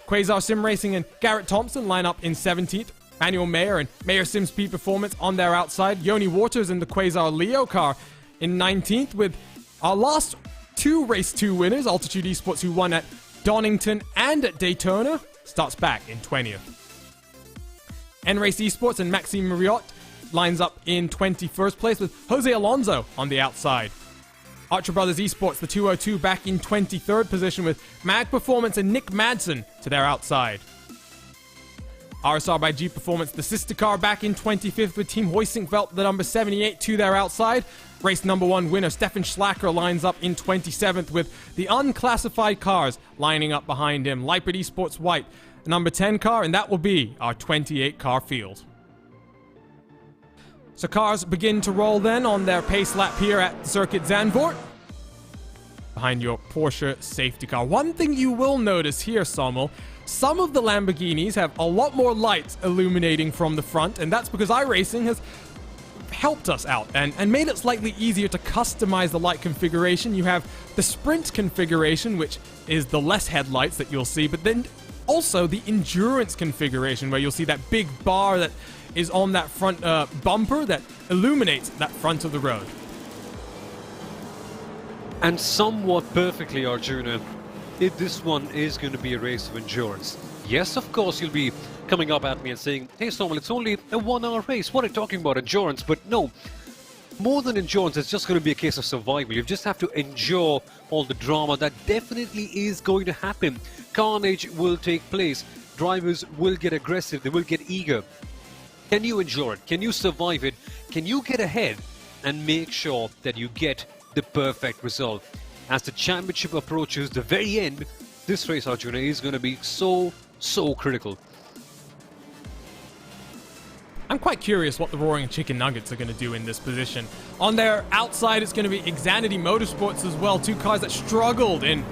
Quasar Sim Racing and Garrett Thompson line up in 17th. Manuel Mayer and Mayer Sim Speed Performance on their outside. Yoni Waters in the Quasar Leo car in 19th, with our last two Race 2 winners, Altitude Esports, who won at Donington and at Daytona, starts back in 20th. N-Race Esports and Maxime Marriott lines up in 21st place, with Jose Alonso on the outside. Archer Brothers Esports, the 202, back in 23rd position, with Mag Performance and Nick Madsen to their outside. RSR by G Performance, the sister car, back in 25th, with Team Hoysinkveld, the number 78, to their outside. Race number 1 winner Stefan Schlacker lines up in 27th, with the unclassified cars lining up behind him. Leipert Esports White, the number 10 car, and that will be our 28 car field. So cars begin to roll then on their pace lap here at Circuit Zandvoort, behind your Porsche safety car. One thing you will notice here, Sommel, some of the Lamborghinis have a lot more lights illuminating from the front, and that's because iRacing has helped us out and made it slightly easier to customize the light configuration. You have the Sprint configuration, which is the less headlights that you'll see, but then also the Endurance configuration, where you'll see that big bar that is on that front bumper that illuminates that front of the road. And somewhat perfectly, Arjuna, this one is going to be a race of endurance. Yes, of course, you'll be coming up at me and saying, hey, Samuel, it's only a 1-hour race. What are you talking about, endurance? But no, more than endurance, it's just going to be a case of survival. You just have to endure all the drama that definitely is going to happen. Carnage will take place. Drivers will get aggressive. They will get eager. Can you endure it? Can you survive it? Can you get ahead and make sure that you get the perfect result? As the championship approaches the very end, this race, Arjuna, is going to be so critical. I'm quite curious what the Roaring Chicken Nuggets are going to do in this position. On their outside, it's going to be Xanady Motorsports as well. Two cars that struggled in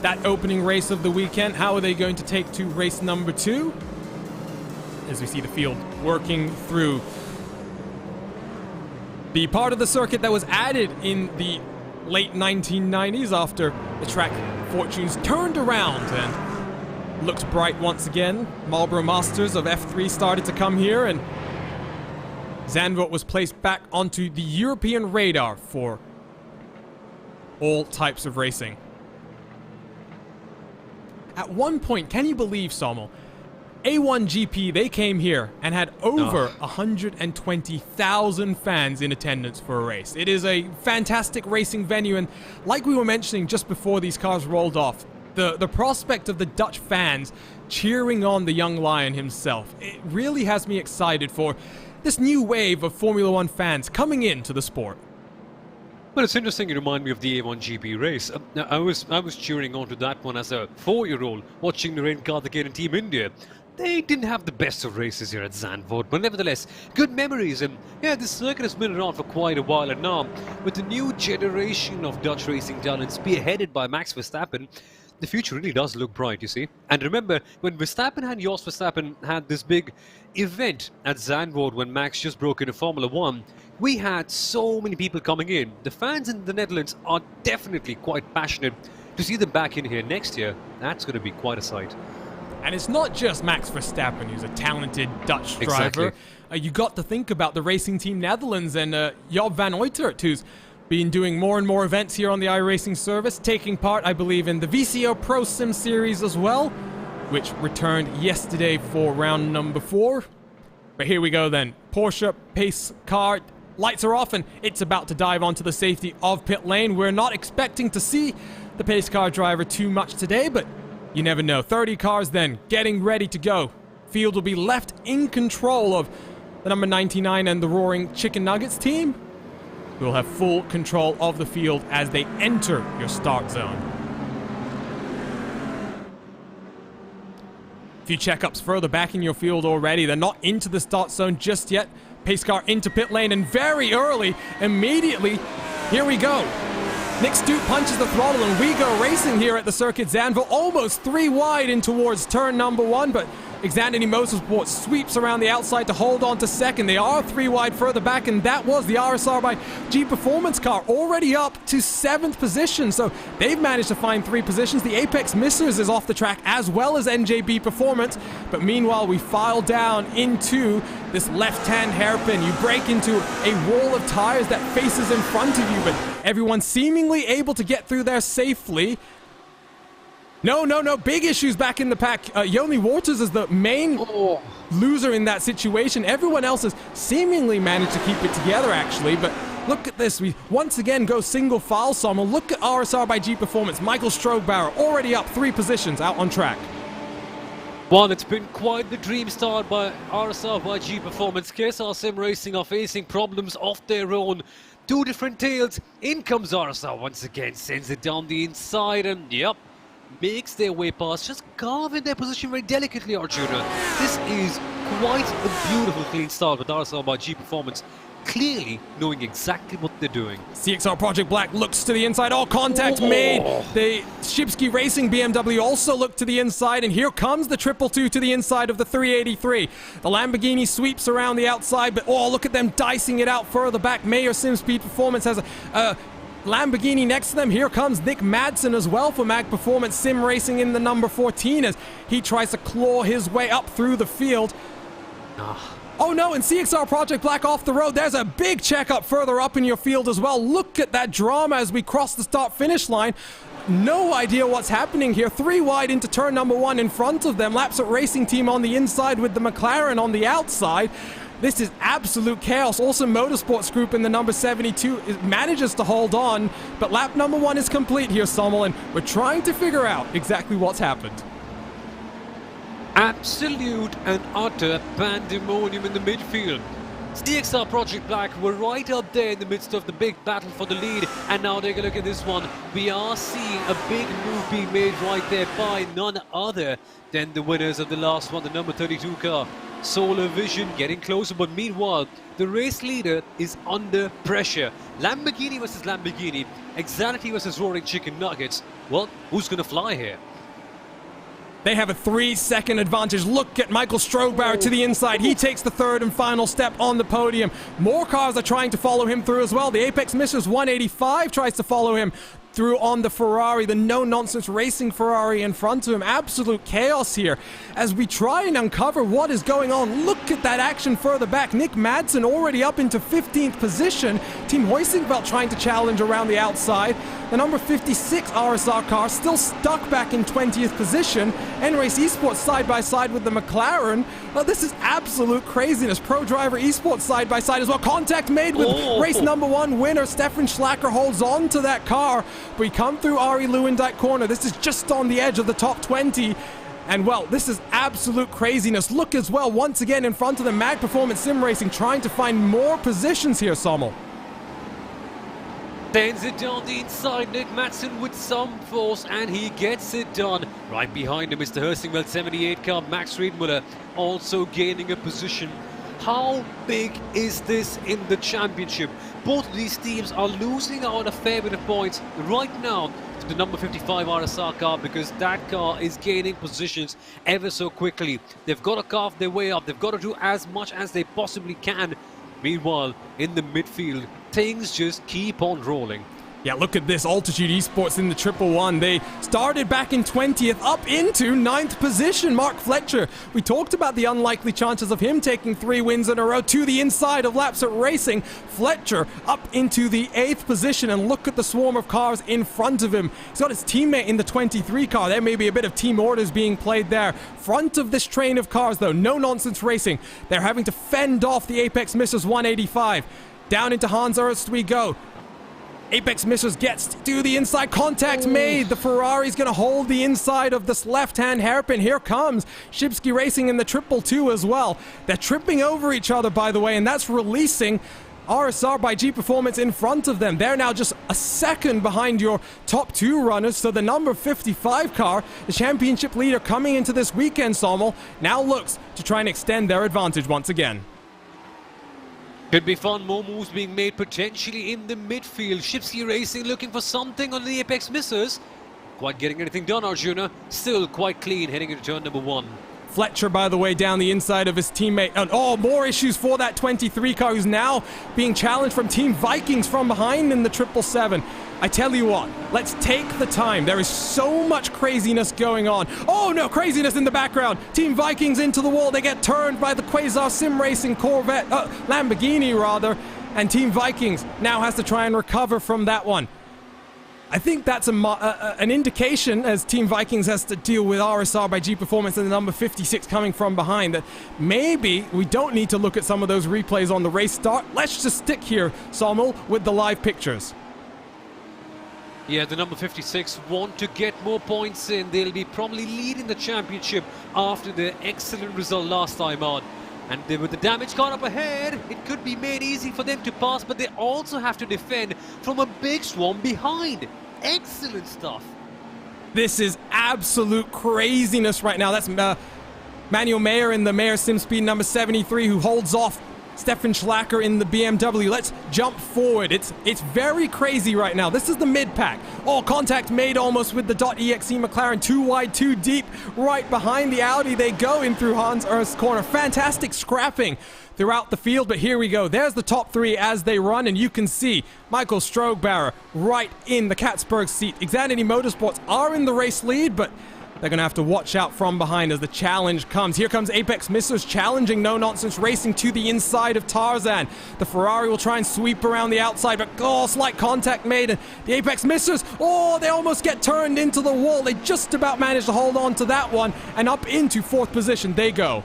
that opening race of the weekend. How are they going to take to race number 2? As we see the field working through the part of the circuit that was added in the late 1990s after the track fortunes turned around and looked bright once again. Marlboro Masters of F3 started to come here, and Zandvoort was placed back onto the European radar for all types of racing. At one point, can you believe, Sommel, A1GP, they came here and had over 120,000 fans in attendance for a race. It is a fantastic racing venue, and like we were mentioning just before these cars rolled off, the prospect of the Dutch fans cheering on the young lion himself, it really has me excited for this new wave of Formula One fans coming into the sport. Well, it's interesting you remind me of the A1GP race. I was cheering on to that one as a 4-year-old, watching Narain Karthikeyan and Team India. They didn't have the best of races here at Zandvoort, but nevertheless, good memories. And yeah, this circuit has been around for quite a while, and now, with the new generation of Dutch racing talent spearheaded by Max Verstappen, the future really does look bright, you see. And remember, when Verstappen and Jos Verstappen had this big event at Zandvoort when Max just broke into Formula 1, we had so many people coming in. The fans in the Netherlands are definitely quite passionate. To see them back in here next year, that's going to be quite a sight. And it's not just Max Verstappen, who's a talented Dutch driver. Exactly. You got to think about the Racing Team Netherlands and Job van Uitert, who's been doing more and more events here on the iRacing service, taking part, I believe, in the VCO Pro Sim Series as well, which returned yesterday for round number 4. But here we go then. Porsche pace car, lights are off, and it's about to dive onto the safety of pit lane. We're not expecting to see the pace car driver too much today, but you never know. 30 cars then, getting ready to go. Field will be left in control of the number 99 and the Roaring Chicken Nuggets team. We'll have full control of the field as they enter your start zone. A few checkups further back in your field already. They're not into the start zone just yet. Pace car into pit lane, and very early, immediately, here we go. Nick Stute punches the throttle, and we go racing here at the circuit Zandvoort, almost 3 wide in towards turn number 1, but Xanadu Motorsport sweeps around the outside to hold on to second. They are 3 wide further back, and that was the RSR by G Performance car, already up to 7th position. So they've managed to find 3 positions. The Apex Missers is off the track, as well as NJB Performance. But meanwhile, we file down into this left-hand hairpin. You break into a wall of tires that faces in front of you, but everyone seemingly able to get through there safely. No, big issues back in the pack. Yoni Waters is the main loser in that situation. Everyone else has seemingly managed to keep it together, actually, but look at this. We once again go single file Sommel. Look at RSR by G Performance. Michael Strogbauer already up 3 positions out on track. Well, it's been quite the dream start by RSR by G Performance. KSR Sim Racing are facing problems of their own. 2 different tails. In comes RSR once again, sends it down the inside, and yep, makes their way past, just carving their position very delicately, Arjuna. This is quite a beautiful clean start with RSR by G Performance, clearly knowing exactly what they're doing. CXR Project Black looks to the inside. All contact made. The Shipsky Racing BMW also looked to the inside, and here comes the 222 to the inside of the 383. The Lamborghini sweeps around the outside, but look at them dicing it out further back. Mayor Sim Speed Performance has a Lamborghini next to them. Here comes Nick Madsen as well for Mag Performance Sim Racing in the number 14 as he tries to claw his way up through the field. Oh no, and CXR Project Black off the road. There's a big checkup further up in your field as well. Look at that drama as we cross the start-finish line. No idea what's happening here. 3 wide into turn number 1 in front of them. Lapsat Racing Team on the inside with the McLaren on the outside. This is absolute chaos. Awesome Motorsports Group in the number 72 manages to hold on, but lap number 1 is complete here, Sommel, and we're trying to figure out exactly what's happened. Absolute and utter pandemonium in the midfield. CXR Project Black were right up there in the midst of the big battle for the lead, and now take a look at this one. We are seeing a big move being made right there by none other than the winners of the last one, the number 32 car. Solar Vision getting closer, but meanwhile, the race leader is under pressure. Lamborghini versus Lamborghini, Xanadu versus Roaring Chicken Nuggets. Well, who's gonna fly here? They have a 3-second advantage. Look at Michael Strogbauer to the inside. He takes the 3rd and final step on the podium. More cars are trying to follow him through as well. The Apex Missers 185 tries to follow him through on the Ferrari, the no-nonsense racing Ferrari in front of him. Absolute chaos here as we try and uncover what is going on. Look at that action further back. Nick Madsen already up into 15th position. Team Hoisingveld trying to challenge around the outside. The number 56 RSR car still stuck back in 20th position. N-Race Esports side by side with the McLaren. Well, this is absolute craziness. Pro Driver Esports side by side as well. Contact made with race number 1 winner. Stefan Schlacker holds on to that car. We come through Ari Lewandijk corner. This is just on the edge of the top 20. And well, this is absolute craziness. Look as well, once again in front of the Mag Performance Sim Racing, trying to find more positions here, Sommel. Sends it down the inside, Nick Madsen with some force, and he gets it done. Right behind him is the Helsingveld 78 car, Max Riedmuller, also gaining a position. How big is this in the championship? Both of these teams are losing out a fair bit of points right now to the number 55 RSR car, because that car is gaining positions ever so quickly. They've got to carve their way up. They've got to do as much as they possibly can. Meanwhile, in the midfield, things just keep on rolling. Yeah, look at this. Altitude Esports in the 111. They started back in 20th, up into 9th position. Mark Fletcher, we talked about the unlikely chances of him taking 3 wins in a row to the inside of Lapsat Racing. Fletcher up into the 8th position, and look at the swarm of cars in front of him. He's got his teammate in the 23 car. There may be a bit of team orders being played there. Front of this train of cars, though, no nonsense racing. They're having to fend off the Apex Missers 185. Down into Hans Ernst we go. Apex Missers gets to the inside. Contact made. The Ferrari's going to hold the inside of this left-hand hairpin. Here comes Shipsky Racing in the 222 as well. They're tripping over each other, by the way, and that's releasing RSR by G Performance in front of them. They're now just a second behind your top 2 runners. So the number 55 car, the championship leader coming into this weekend, Sommel, now looks to try and extend their advantage once again. Could be fun, more moves being made potentially in the midfield. Shipsy Racing looking for something on the apex missers. Quite getting anything done, Arjuna. Still quite clean heading into turn number 1. Fletcher, by the way, down the inside of his teammate. And oh, more issues for that 23 car, who's now being challenged from Team Vikings from behind in the 777. I tell you what, let's take the time. There is so much craziness going on. Oh no, craziness in the background. Team Vikings into the wall. They get turned by the Quasar Sim Racing Corvette, Lamborghini rather. And Team Vikings now has to try and recover from that one. I think that's an indication, as Team Vikings has to deal with RSR by G Performance and the number 56 coming from behind, that maybe we don't need to look at some of those replays on the race start. Let's just stick here, Sommel, with the live pictures. Yeah, the number 56 want to get more points in. They'll be probably leading the championship after their excellent result last time on. And with the damage car up ahead, it could be made easy for them to pass, but they also have to defend from a big swarm behind. Excellent stuff. This is absolute craziness right now. That's Manuel Mayer in the Mayer Sim Speed number 73 who holds off Stefan Schlacker in the BMW. Let's jump forward. It's very crazy right now. This is the mid-pack. Oh, contact made almost with the .exe McLaren. 2 wide, 2 deep. Right behind the Audi they go in through Hans Ernst's corner. Fantastic scrapping throughout the field, but here we go. There's the top 3 as they run, and you can see Michael Strohbauer right in the Katzberg seat. Xanity Motorsports are in the race lead, but they're going to have to watch out from behind as the challenge comes. Here comes Apex Missers challenging No Nonsense Racing to the inside of Tarzan. The Ferrari will try and sweep around the outside, but oh, slight contact made. And the Apex Missers, oh, they almost get turned into the wall. They just about managed to hold on to that one, and up into 4th position they go.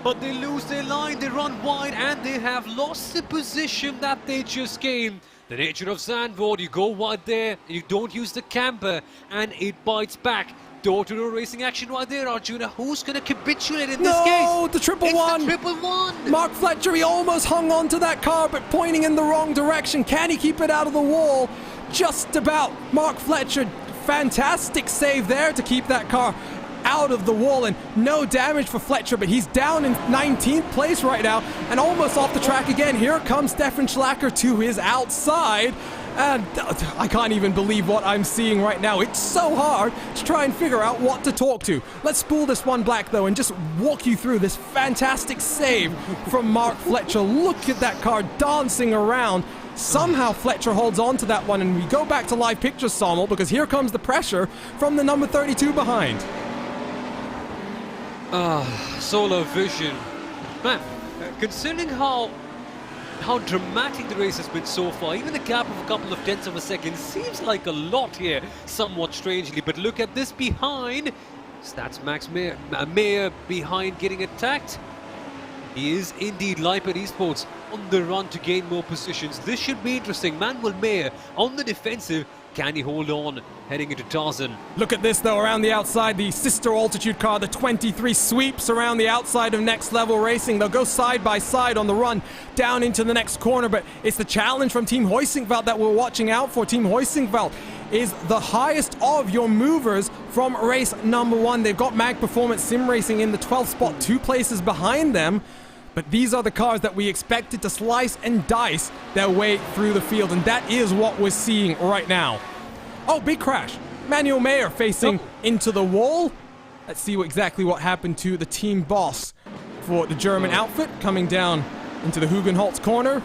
But they lose their line, they run wide, and they have lost the position that they just gained. The nature of Zandvoort, you go wide there, you don't use the camper, and it bites back. Door-to-door racing action right there, Arjuna. Who's going to capitulate in this case? No, the triple one. It's the triple one. Mark Fletcher, he almost hung on to that car, but pointing in the wrong direction. Can he keep it out of the wall? Just about. Mark Fletcher, fantastic save there to keep that car out of the wall, and no damage for Fletcher, but he's down in 19th place right now and almost off the track again. Here comes Stefan Schlacker to his outside, and I can't even believe what I'm seeing right now. It's so hard to try and figure out what to talk to. Let's spool this one black though and just walk you through this fantastic save from Mark Fletcher. Look at that car dancing around. Somehow Fletcher holds on to that one, and we go back to live pictures, Sommel, because here comes the pressure from the number 32 behind. Solar vision. Man, considering how dramatic the race has been so far, even the gap of a couple of tenths of a second seems like a lot here, somewhat strangely. But look at this behind. That's Max Mayer behind getting attacked. He is indeed Leipert Esports on the run to gain more positions. This should be interesting. Manuel Mayer on the defensive. Can he hold on heading into Tarzan? Look at this though, around the outside, the sister altitude car, the 23, sweeps around the outside of Next Level Racing. They'll go side by side on the run down into the next corner, but it's the challenge from Team Hoisingveld that we're watching out for. Team Hoisingveld is the highest of your movers from race number 1. They've got Mag Performance Sim Racing in the 12th spot, 2 places behind them. But these are the cars that we expected to slice and dice their way through the field, and that is what we're seeing right now. Oh, big crash. Manuel Mayer facing into the wall. Let's see exactly what happened to the team boss for the German outfit coming down into the Hugenholtz corner.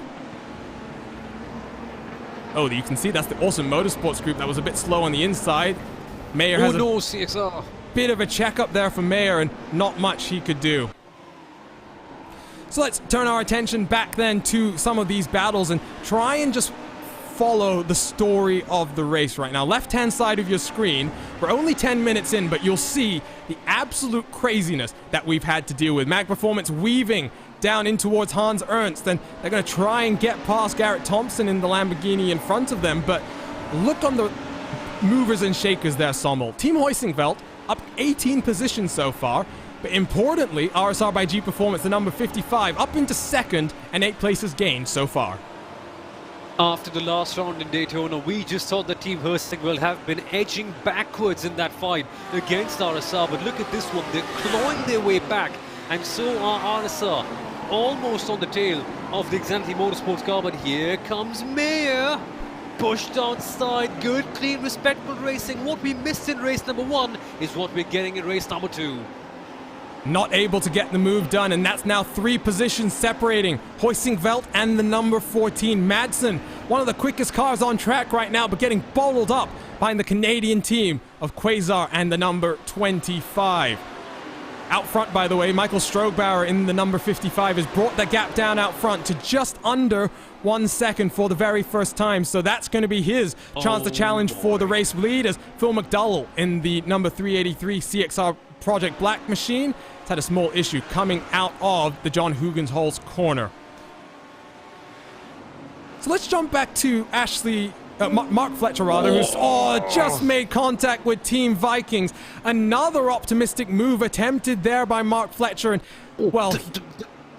Oh, you can see that's the Awesome Motorsports group that was a bit slow on the inside. Mayer has CXR. Bit of a checkup there for Mayer, and not much he could do. So let's turn our attention back then to some of these battles and try and just follow the story of the race right now. Left-hand side of your screen, we're only 10 minutes in, but you'll see the absolute craziness that we've had to deal with. Mag Performance weaving down in towards Hans Ernst, and they're going to try and get past Garrett Thompson in the Lamborghini in front of them, but look on the movers and shakers there, Sommel. Team Hoisingveld up 18 positions so far, But importantly, RSR by G Performance, the number 55, up into second and 8 places gained so far. After the last round in Daytona, we just thought the team Hosting will have been edging backwards in that fight against RSR. But look at this one, they're clawing their way back. And so are RSR, almost on the tail of the Xanthi Motorsports car. But here comes Mayer. Pushed outside, good, clean, respectful racing. What we missed in race number 1 is what we're getting in race number 2. Not able to get the move done, and that's now 3 positions separating Hoisingveld and the number 14, Madsen. One of the quickest cars on track right now, but getting bottled up behind the Canadian team of Quasar and the number 25. Out front, by the way, Michael Strogbauer in the number 55 has brought the gap down out front to just under 1 second for the very first time. So that's going to be his chance to challenge for the race lead, as Phil McDowell in the number 383 CXR Project Black machine has had a small issue coming out of the John Huggins-Holz corner. So let's jump back to Mark Fletcher, rather, who's just made contact with Team Vikings. Another optimistic move attempted there by Mark Fletcher, and well,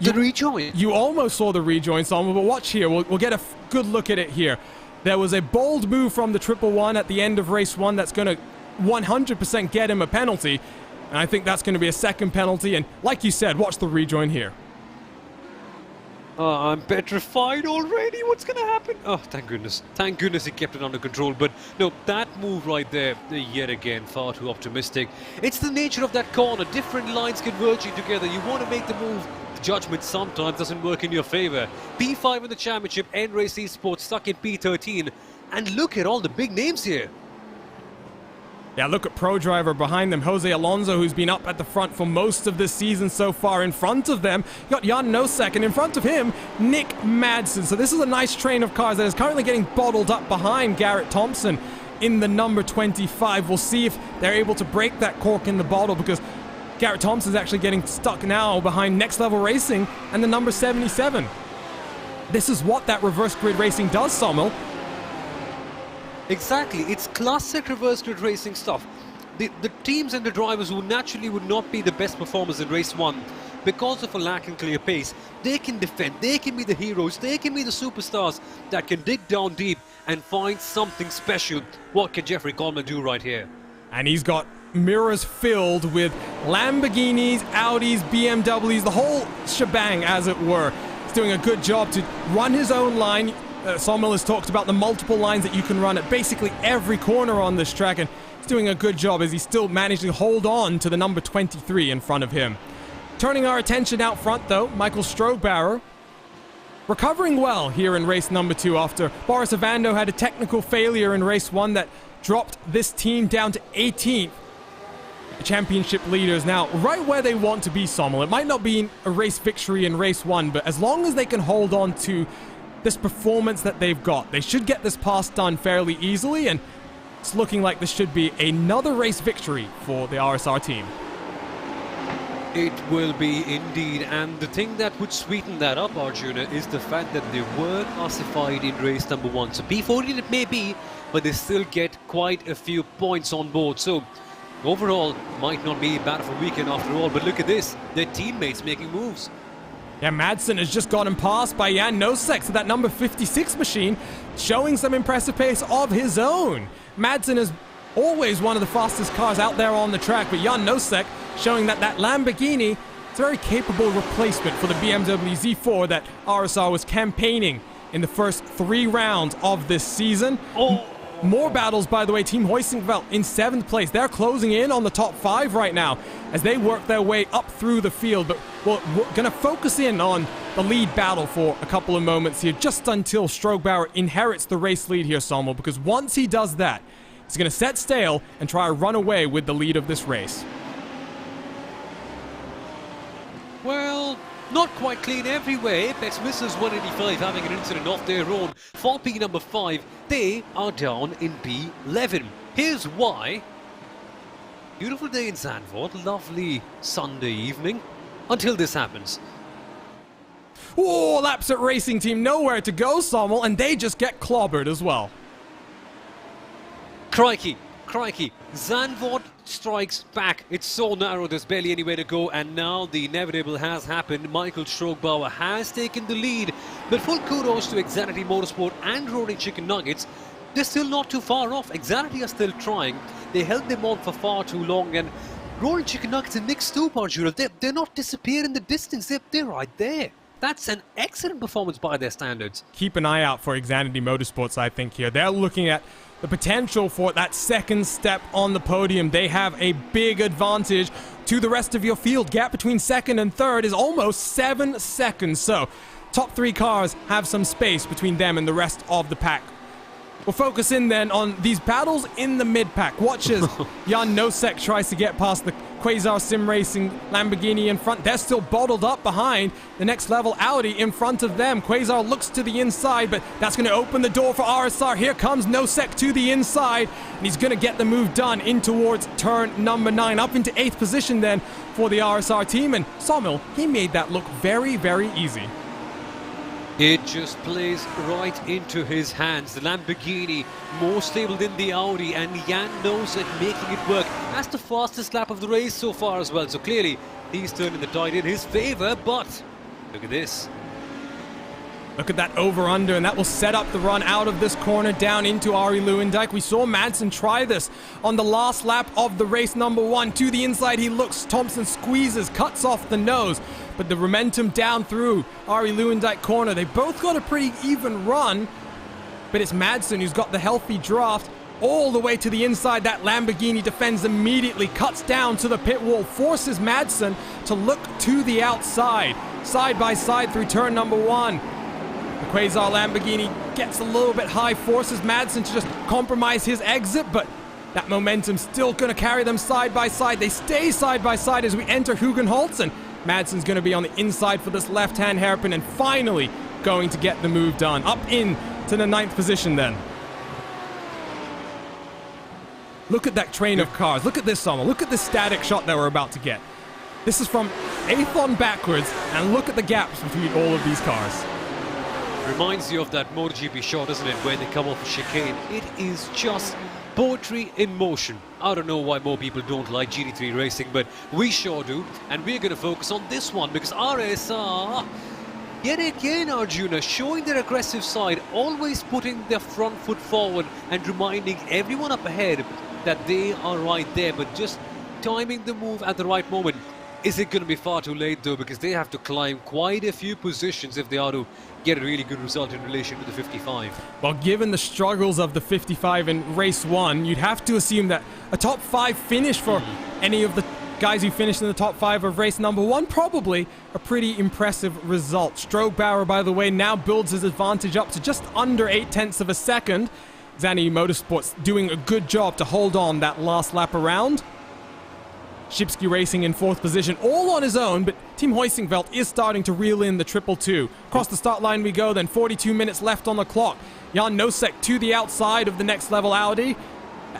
the rejoin. You almost saw the rejoin, Simon, but watch here. We'll get a good look at it here. There was a bold move from the 111 at the end of race 1 that's going to 100% get him a penalty, and I think that's going to be a second penalty. And like you said, watch the rejoin here. I'm petrified already. What's going to happen? Oh, thank goodness. Thank goodness he kept it under control. But no, that move right there, yet again, far too optimistic. It's the nature of that corner. Different lines converging together. You want to make the move. The judgment sometimes doesn't work in your favor. P5 in the championship, N-Race Esports stuck in P13. And look at all the big names here. Yeah, look at Pro Driver behind them, Jose Alonso, who's been up at the front for most of this season so far. In front of them, you got Jan Nosek, and in front of him, Nick Madsen. So this is a nice train of cars that is currently getting bottled up behind Garrett Thompson in the number 25. We'll see if they're able to break that cork in the bottle, because Garrett Thompson's actually getting stuck now behind Next Level Racing and the number 77. This is what that reverse grid racing does, Sommel. Exactly, it's classic reverse grid racing stuff. The teams and the drivers who naturally would not be the best performers in race 1 because of a lack in clear pace, they can defend, they can be the heroes, they can be the superstars that can dig down deep and find something special. What can Jeffrey Coleman do right here? And he's got mirrors filled with Lamborghinis, Audis, BMWs, the whole shebang, as it were. He's doing a good job to run his own line. Sommel has talked about the multiple lines that you can run at basically every corner on this track, and he's doing a good job as he's still managing to hold on to the number 23 in front of him. Turning our attention out front, though, Michael Strogbauer recovering well here in race number 2 after Boris Avando had a technical failure in race 1 that dropped this team down to 18th. The championship leaders now right where they want to be, Sommel. It might not be a race victory in race 1, but as long as they can hold on to this performance that they've got, they should get this pass done fairly easily, and it's looking like this should be another race victory for the RSR team. It will be indeed, and the thing that would sweeten that up, Arjuna, is the fact that they were classified in race number 1. So P14 it may be, but they still get quite a few points on board. So overall, might not be bad of a weekend after all, but look at this, their teammates making moves. Yeah, Madsen has just gotten passed by Jan Nosek to that number 56 machine, showing some impressive pace of his own. Madsen is always one of the fastest cars out there on the track, but Jan Nosek showing that Lamborghini is a very capable replacement for the BMW Z4 that RSR was campaigning in the first 3 rounds of this season. More battles, by the way. Team Hoisingveld in 7th place. They're closing in on the top 5 right now as they work their way up through the field. But we're going to focus in on the lead battle for a couple of moments here, just until Strogbauer inherits the race lead here, Sommel, because once he does that, he's going to set sail and try to run away with the lead of this race. Well, not quite clean everywhere. Apex Missiles 185 having an incident of their own. For P number 5, they are down in P11. Here's why. Beautiful day in Zandvoort, lovely Sunday evening, until this happens. Oh, laps at Racing Team, nowhere to go, Sommel, and they just get clobbered as well. Crikey, Crikey, Zandvoort strikes back. It's so narrow, there's barely anywhere to go, and now the inevitable has happened. Michael Strogbauer has taken the lead, but full kudos to Xanity Motorsport and Roaring Chicken Nuggets. They're still not too far off. Xanity are still trying. They held them on for far too long, and Roaring Chicken Nuggets and mixed too, Arjuna. They're not disappearing in the distance. They're right there. That's an excellent performance by their standards. Keep an eye out for Xanity Motorsports, I think, here. They're looking at the potential for that second step on the podium. They have a big advantage to the rest of your field. Gap between second and third is almost 7 seconds. So, top 3 cars have some space between them and the rest of the pack. We'll focus in then on these battles in the mid-pack. Watch as Jan Nosek tries to get past the Quasar Sim Racing Lamborghini in front. They're still bottled up behind the next level Audi in front of them. Quasar looks to the inside, but that's going to open the door for RSR. Here comes Nosek to the inside, and he's going to get the move done in towards turn number 9. Up into 8th position then for the RSR team, and Sommel, he made that look very, very easy. It just plays right into his hands. The Lamborghini more stable than the Audi, and Jan Nosek making it work. That's the fastest lap of the race so far as well. So clearly he's turning the tide in his favor, but look at this. Look at that over-under, and that will set up the run out of this corner down into Arie Luyendyk. We saw Madsen try this on the last lap of the race number 1. To the inside he looks, Thompson squeezes, cuts off the nose, but the momentum down through Arie Luyendyk corner. They both got a pretty even run, but it's Madsen who's got the healthy draft all the way to the inside. That Lamborghini defends immediately, cuts down to the pit wall, forces Madsen to look to the outside, side by side through turn number 1. The Quasar Lamborghini gets a little bit high, forces Madsen to just compromise his exit, but that momentum's still going to carry them side by side. They stay side by side as we enter Hugenholtz, and Madsen's going to be on the inside for this left-hand hairpin and finally going to get the move done. Up in to the 9th position then. Look at that train of cars. Look at this, Sommel. Look at this static shot that we're about to get. This is from 8th on backwards, and look at the gaps between all of these cars. Reminds you of that MotoGP shot, doesn't it, when they come off a chicane. It is just poetry in motion. I don't know why more people don't like GT3 racing, but we sure do. And we're going to focus on this one because RSR, yet again, Arjuna, showing their aggressive side, always putting their front foot forward and reminding everyone up ahead that they are right there, but just timing the move at the right moment. Is it going to be far too late though, because they have to climb quite a few positions if they are to get a really good result in relation to the 55. Well, given the struggles of the 55 in race 1, you'd have to assume that a top 5 finish for any of the guys who finished in the top 5 of race number 1, probably a pretty impressive result. Strogbauer, by the way, now builds his advantage up to just under 0.8 of a second. Xanity Motorsports doing a good job to hold on that last lap around. Shipsky Racing in 4th position, all on his own, but Team Hoisingveld is starting to reel in the 222. Across the start line we go, then 42 minutes left on the clock. Jan Nosek to the outside of the next level Audi.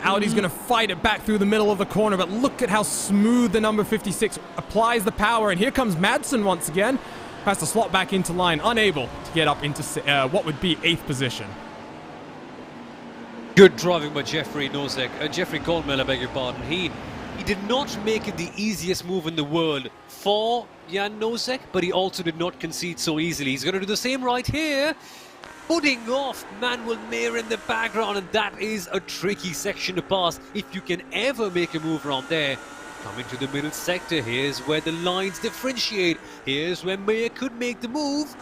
Audi's going to fight it back through the middle of the corner, but look at how smooth the number 56 applies the power, and here comes Madsen once again. Has to slot back into line, unable to get up into what would be 8th position. Good driving by Jeffrey Nosek, Jeffrey Colmel, I beg your pardon. He did not make it the easiest move in the world for Jan Nosek, but he also did not concede so easily. He's going to do the same right here, putting off Manuel Mayer in the background, and that is a tricky section to pass if you can ever make a move around there. Coming to the middle sector, here's where the lines differentiate. Here's where Mayer could make the move.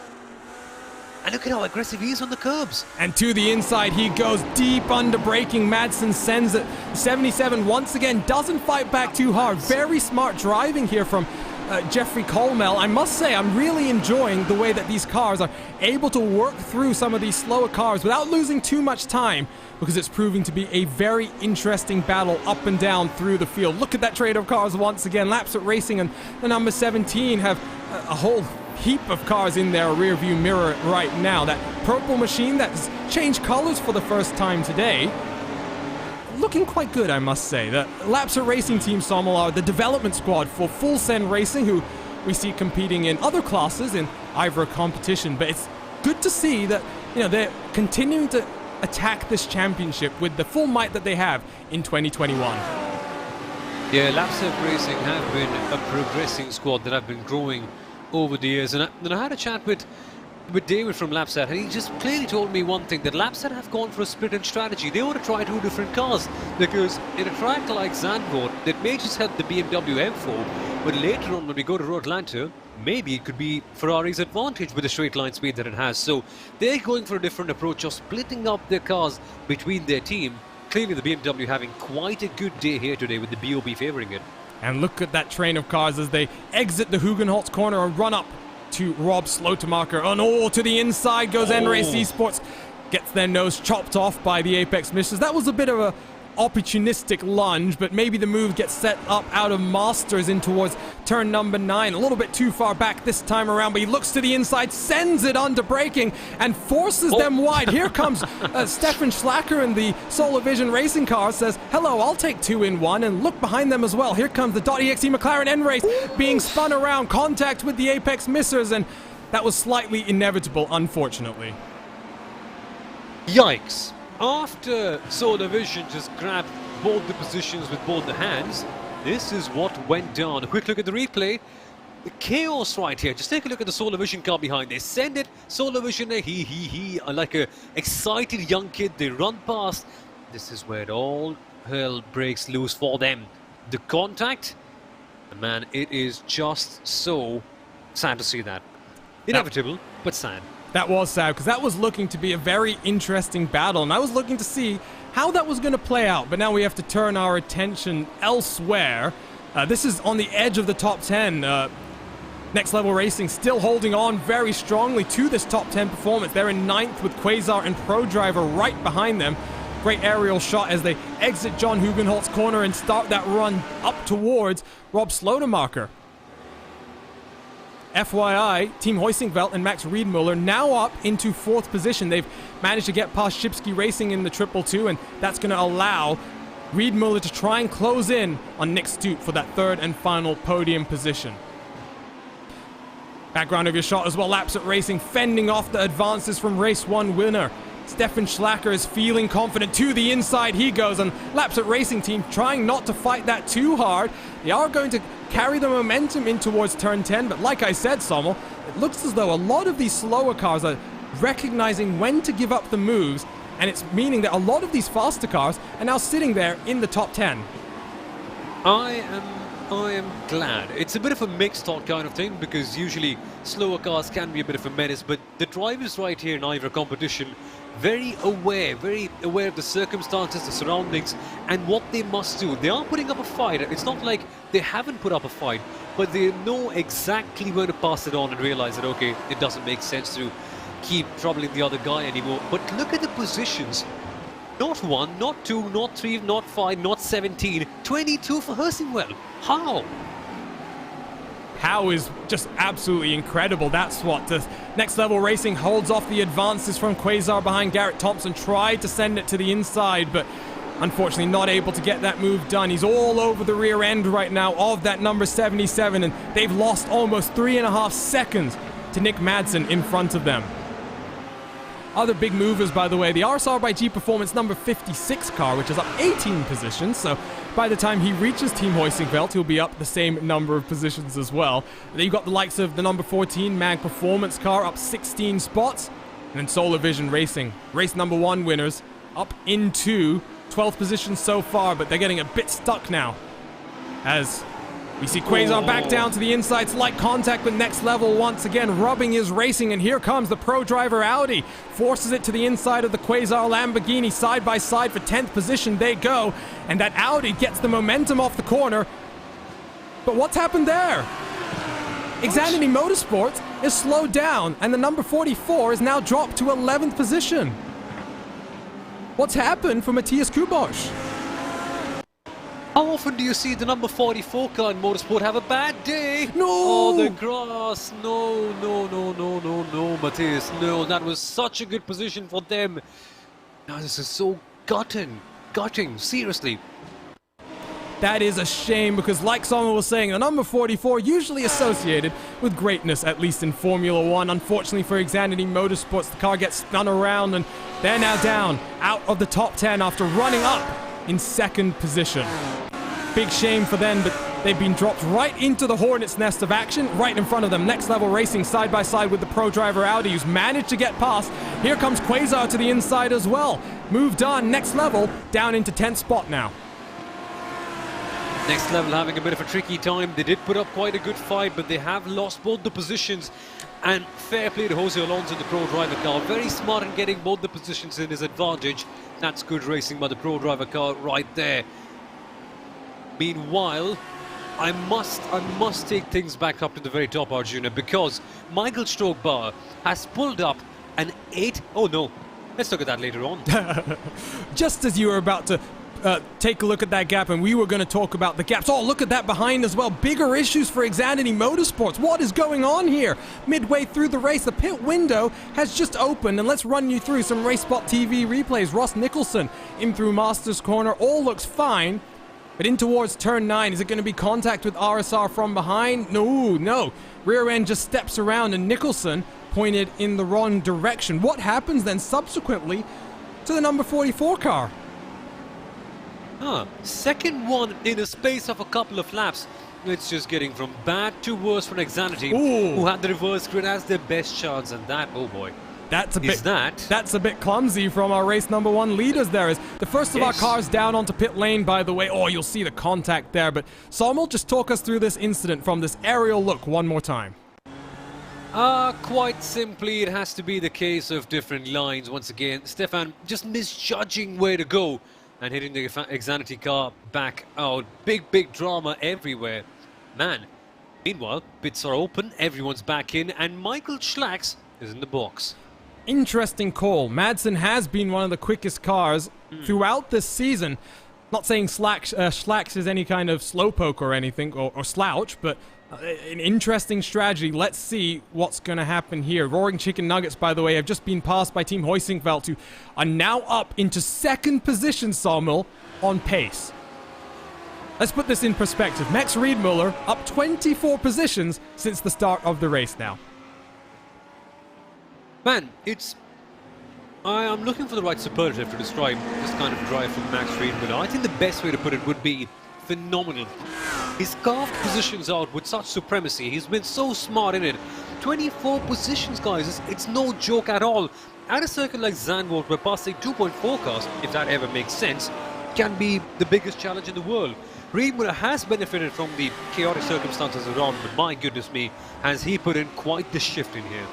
And look at how aggressive he is on the curbs. And to the inside he goes, deep under braking. Madsen sends it. 77 once again doesn't fight back too hard. Very smart driving here from Jeffrey Colmel. I must say, I'm really enjoying the way that these cars are able to work through some of these slower cars without losing too much time, because it's proving to be a very interesting battle up and down through the field. Look at that trade of cars once again. Laps at Racing and the number 17 have a whole heap of cars in their rear view mirror right now. That purple machine that's changed colors for the first time today, looking quite good, I must say. The Laps at Racing team, Sommel, are the development squad for Full Send Racing, who we see competing in other classes in IVRA competition. But it's good to see that, you know, they're continuing to attack this championship with the full might that they have in 2021. Yeah, Lapsep Racing have been a progressing squad that have been growing over the years. And I had a chat with David from Lapsat, and he just clearly told me one thing, that Lapsat have gone for a split-end strategy. They want to try 2 different cars, because in a track like Zandvoort, that may just help the BMW M4, but later on when we go to Road Atlanta, maybe it could be Ferrari's advantage with the straight line speed that it has. So they're going for a different approach of splitting up their cars between their team. Clearly the BMW having quite a good day here today with the BOB favouring it. And look at that train of cars as they exit the Hugenholtz corner and run up to Rob Slotemacher. And to the inside goes N-Race Esports. Gets their nose chopped off by the Apex Misters. That was a bit of a opportunistic lunge, but maybe the move gets set up out of Masters in towards turn number 9. A little bit too far back this time around, but he looks to the inside, sends it under braking, and forces them wide. Here comes Stefan Schlacker in the Solar Vision racing car, says, hello, I'll take 2 in 1, and look behind them as well. Here comes the .exe McLaren N-Race being spun around, contact with the Apex Misters, and that was slightly inevitable, unfortunately. Yikes. After Solar Vision just grabbed both the positions with both the hands, this is what went down. A quick look at the replay. The chaos right here. Just take a look at the Solar Vision car behind. They send it. Solar Vision, like a excited young kid. They run past. This is where all hell breaks loose for them. The contact, man, it is just so sad to see that. Inevitable, but sad. That was sad, because that was looking to be a very interesting battle, and I was looking to see how that was going to play out, but now we have to turn our attention elsewhere. This is on the edge of the top 10. Next Level Racing still holding on very strongly to this top 10 performance. They're in 9th with Quasar and ProDriver right behind them. Great aerial shot as they exit John Hugenholtz corner and start that run up towards Rob Slotemacher. FYI, Team Hoisingveld and Max Riedmuller now up into 4th position. They've managed to get past Shipsky Racing in the 222, and that's going to allow Riedmuller to try and close in on Nick Stoop for that 3rd and final podium position. Background of your shot as well, Lapsat Racing fending off the advances from Race 1 winner. Stefan Schlacker is feeling confident. To the inside he goes, and Lapsat Racing team trying not to fight that too hard. They are going to carry the momentum in towards turn 10, but like I said, Sommel, it looks as though a lot of these slower cars are recognizing when to give up the moves, and it's meaning that a lot of these faster cars are now sitting there in the top 10. I am glad. It's a bit of a mixed thought kind of thing, because usually slower cars can be a bit of a menace, but the drivers right here in IVRA competition very aware of the circumstances, the surroundings, and what they must do. They are putting up a fight. It's not like they haven't put up a fight, but they know exactly where to pass it on and realize that, okay, it doesn't make sense to keep troubling the other guy anymore. But look at the positions. Not 1, not 2, not 3, not 5, not 17. 22 for Hoisingveld. How? How is just absolutely incredible. That's what the Next Level Racing holds off the advances from Quasar behind Garrett Thompson. Tried to send it to the inside, but unfortunately not able to get that move done. He's all over the rear end right now of that number 77, and they've lost almost 3.5 seconds to Nick Madsen in front of them. Other big movers, by the way, the RSR by G Performance number 56 car, which is up 18 positions, so by the time he reaches Team Hoisingveld, he'll be up the same number of positions as well. Then you've got the likes of the number 14 Mag Performance car up 16 spots, and then Solar Vision Racing, race number 1 winners, up into 12th position so far, but they're getting a bit stuck now, as we see Quasar back down to the inside, slight contact with Next Level once again, rubbing his racing, and here comes the ProDriver Audi. Forces it to the inside of the Quasar Lamborghini, side by side for 10th position they go, and that Audi gets the momentum off the corner. But what's happened there? Xanadu Motorsports is slowed down, and the number 44 is now dropped to 11th position. What's happened for Matthias Kubosch? How often do you see the number 44 car in motorsport have a bad day? No! Oh, the grass. No, Matthias. No, that was such a good position for them. Now this is so gutting, seriously. That is a shame because, like someone was saying, the number 44 usually associated with greatness, at least in Formula 1. Unfortunately for Xanadu Motorsports, the car gets spun around and they're now down out of the top 10 after running up in second position. Big shame for them, but they've been dropped right into the hornet's nest of action right in front of them. Next Level Racing side by side with the pro driver Audi, who's managed to get past. Here comes Quasar to the inside as well. Moved on, Next Level down into 10th spot now. Next Level having a bit of a tricky time. They did put up quite a good fight, but they have lost both the positions. And fair play to Jose Alonso, the pro driver car. Very smart in getting both the positions in his advantage. That's good racing by the pro driver car right there. Meanwhile, I must take things back up to the very top, Arjuna, because Michael Stroke-Bauer has pulled up an 8... Oh no, let's look at that later on. Just as you were about to take a look at that gap, and we were going to talk about the gaps. Oh, look at that behind as well. Bigger issues for Xanadu Motorsports. What is going on here? Midway through the race, the pit window has just opened, and let's run you through some RaceSpotTV replays. Ross Nicholson in through Master's Corner. All looks fine, but in towards turn 9. Is it going to be contact with RSR from behind? No. Rear end just steps around, and Nicholson pointed in the wrong direction. What happens then subsequently to the number 44 car? Second one in a space of a couple of laps. It's just getting from bad to worse for Xanadu, who had the reverse grid as their best chance, and that, oh boy. That's a bit clumsy from our race number 1 leaders there. Is the first of our cars down onto pit lane, by the way. Oh, you'll see the contact there. But Samuel, just talk us through this incident from this aerial look one more time. Quite simply, it has to be the case of different lines. Once again, Stefan just misjudging where to go and hitting the Xanadu car back out. Big drama everywhere. Man, meanwhile, pits are open, everyone's back in, and Michael Schlacks is in the box. Interesting call. Madsen has been one of the quickest cars throughout this season. Not saying Schlacks is any kind of slowpoke or anything, or slouch, but an interesting strategy. Let's see what's going to happen here. Roaring Chicken Nuggets, by the way, have just been passed by Team Hoisingveld, who are now up into second position, Sawmill, on pace. Let's put this in perspective. Max Riedmuller up 24 positions since the start of the race now. Man, I'm looking for the right superlative to describe this kind of drive from Max Riedmuller. I think the best way to put it would be phenomenal. He's carved positions out with such supremacy. He's been so smart in it. 24 positions, guys. It's no joke at all. At a circuit like Zandvoort, where passing 2.4 cars, if that ever makes sense, can be the biggest challenge in the world. Riedmuller has benefited from the chaotic circumstances around, but my goodness me, has he put in quite the shift in here.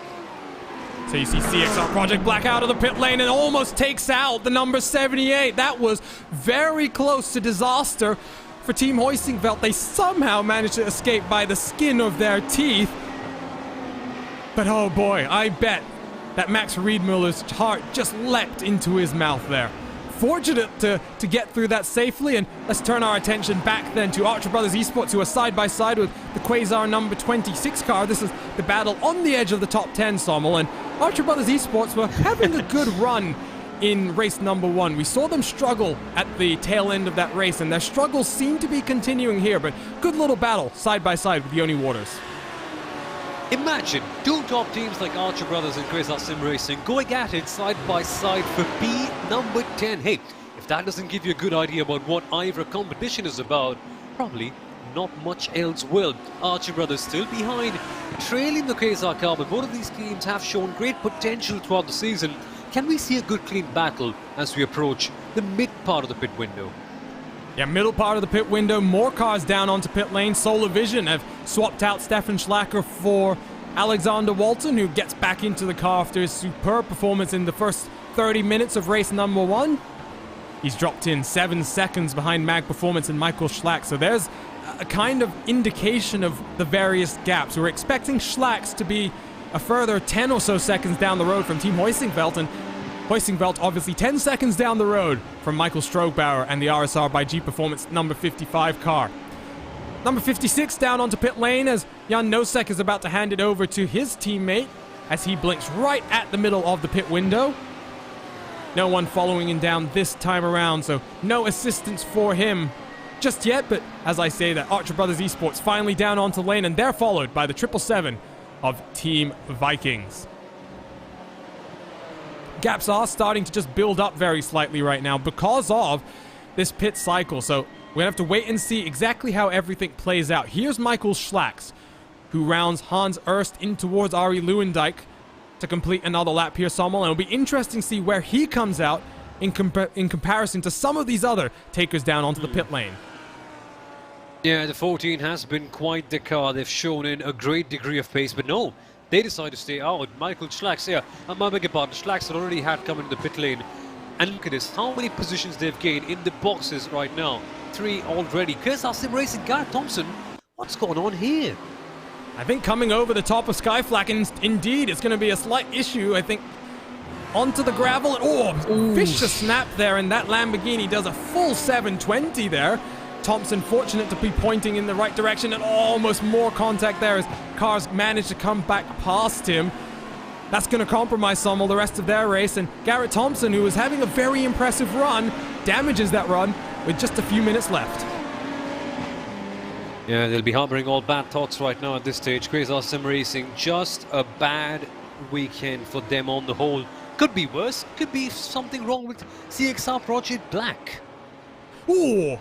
So you see CXR Project Black out of the pit lane and almost takes out the number 78. That was very close to disaster for Team Hoisingveld. They somehow managed to escape by the skin of their teeth. But oh boy, I bet that Max Riedmuller's heart just leapt into his mouth there. Fortunate to get through that safely, and let's turn our attention back then to Archer Brothers Esports, who are side by side with the Quasar number 26 car. This is the battle on the edge of the top 10, Sommel, and Archer Brothers Esports were having a good run in race number 1. We saw them struggle at the tail end of that race, and their struggles seem to be continuing here, but good little battle side by side with Yoni Waters. Imagine two top teams like Archer Brothers and Quasar Sim Racing going at it side by side for P number 10. Hey, if that doesn't give you a good idea about what IVRA competition is about, probably not much else will. Archer Brothers still behind, trailing the Quasar car, but both of these teams have shown great potential throughout the season. Can we see a good clean battle as we approach the mid part of the pit window? Yeah, middle part of the pit window, more cars down onto pit lane. Solar Vision have swapped out Stefan Schlacker for Alexander Walton, who gets back into the car after his superb performance in the first 30 minutes of race number 1. He's dropped in 7 seconds behind Mag Performance and Michael Schlack, so there's a kind of indication of the various gaps. We're expecting Schlacks to be a further 10 or so seconds down the road from Team Hoisingveld, and Hoisingveld obviously 10 seconds down the road from Michael Strogbauer and the RSR by G Performance number 55 car. Number 56 down onto pit lane as Jan Nosek is about to hand it over to his teammate as he blinks right at the middle of the pit window. No one following him down this time around, so no assistance for him. just yet, but as I say that, Archer Brothers Esports finally down onto lane, and they're followed by the 777 of Team Vikings. Gaps are starting to just build up very slightly right now because of this pit cycle, so we're gonna have to wait and see exactly how everything plays out. Here's Michael Schlacks, who rounds Hans Erst in towards Ari Lewandijk to complete another lap here, Sommel, and it'll be interesting to see where he comes out in comparison to some of these other takers down onto the pit lane. Yeah, the 14 has been quite the car. They've shown in a great degree of pace, but no, they decide to stay out. Michael Schlacks, my beg your pardon, Schlacks already had come into the pit lane. And look at this, how many positions they've gained in the boxes right now. 3 already. Chris Sim Racing, Garrett Thompson, what's going on here? I think coming over the top of Skyflak, indeed, it's going to be a slight issue, I think. Onto the gravel, and vicious snap there, and that Lamborghini does a full 720 there. Thompson fortunate to be pointing in the right direction, and almost more contact there as cars managed to come back past him. That's going to compromise Sommel the rest of their race, and Garrett Thompson, who was having a very impressive run, damages that run with just a few minutes left. Yeah, they'll be harboring all bad thoughts right now at this stage. Crazy Sim Racing, just a bad weekend for them on the whole. Could be worse, could be something wrong with CXR Project Black. Ooh!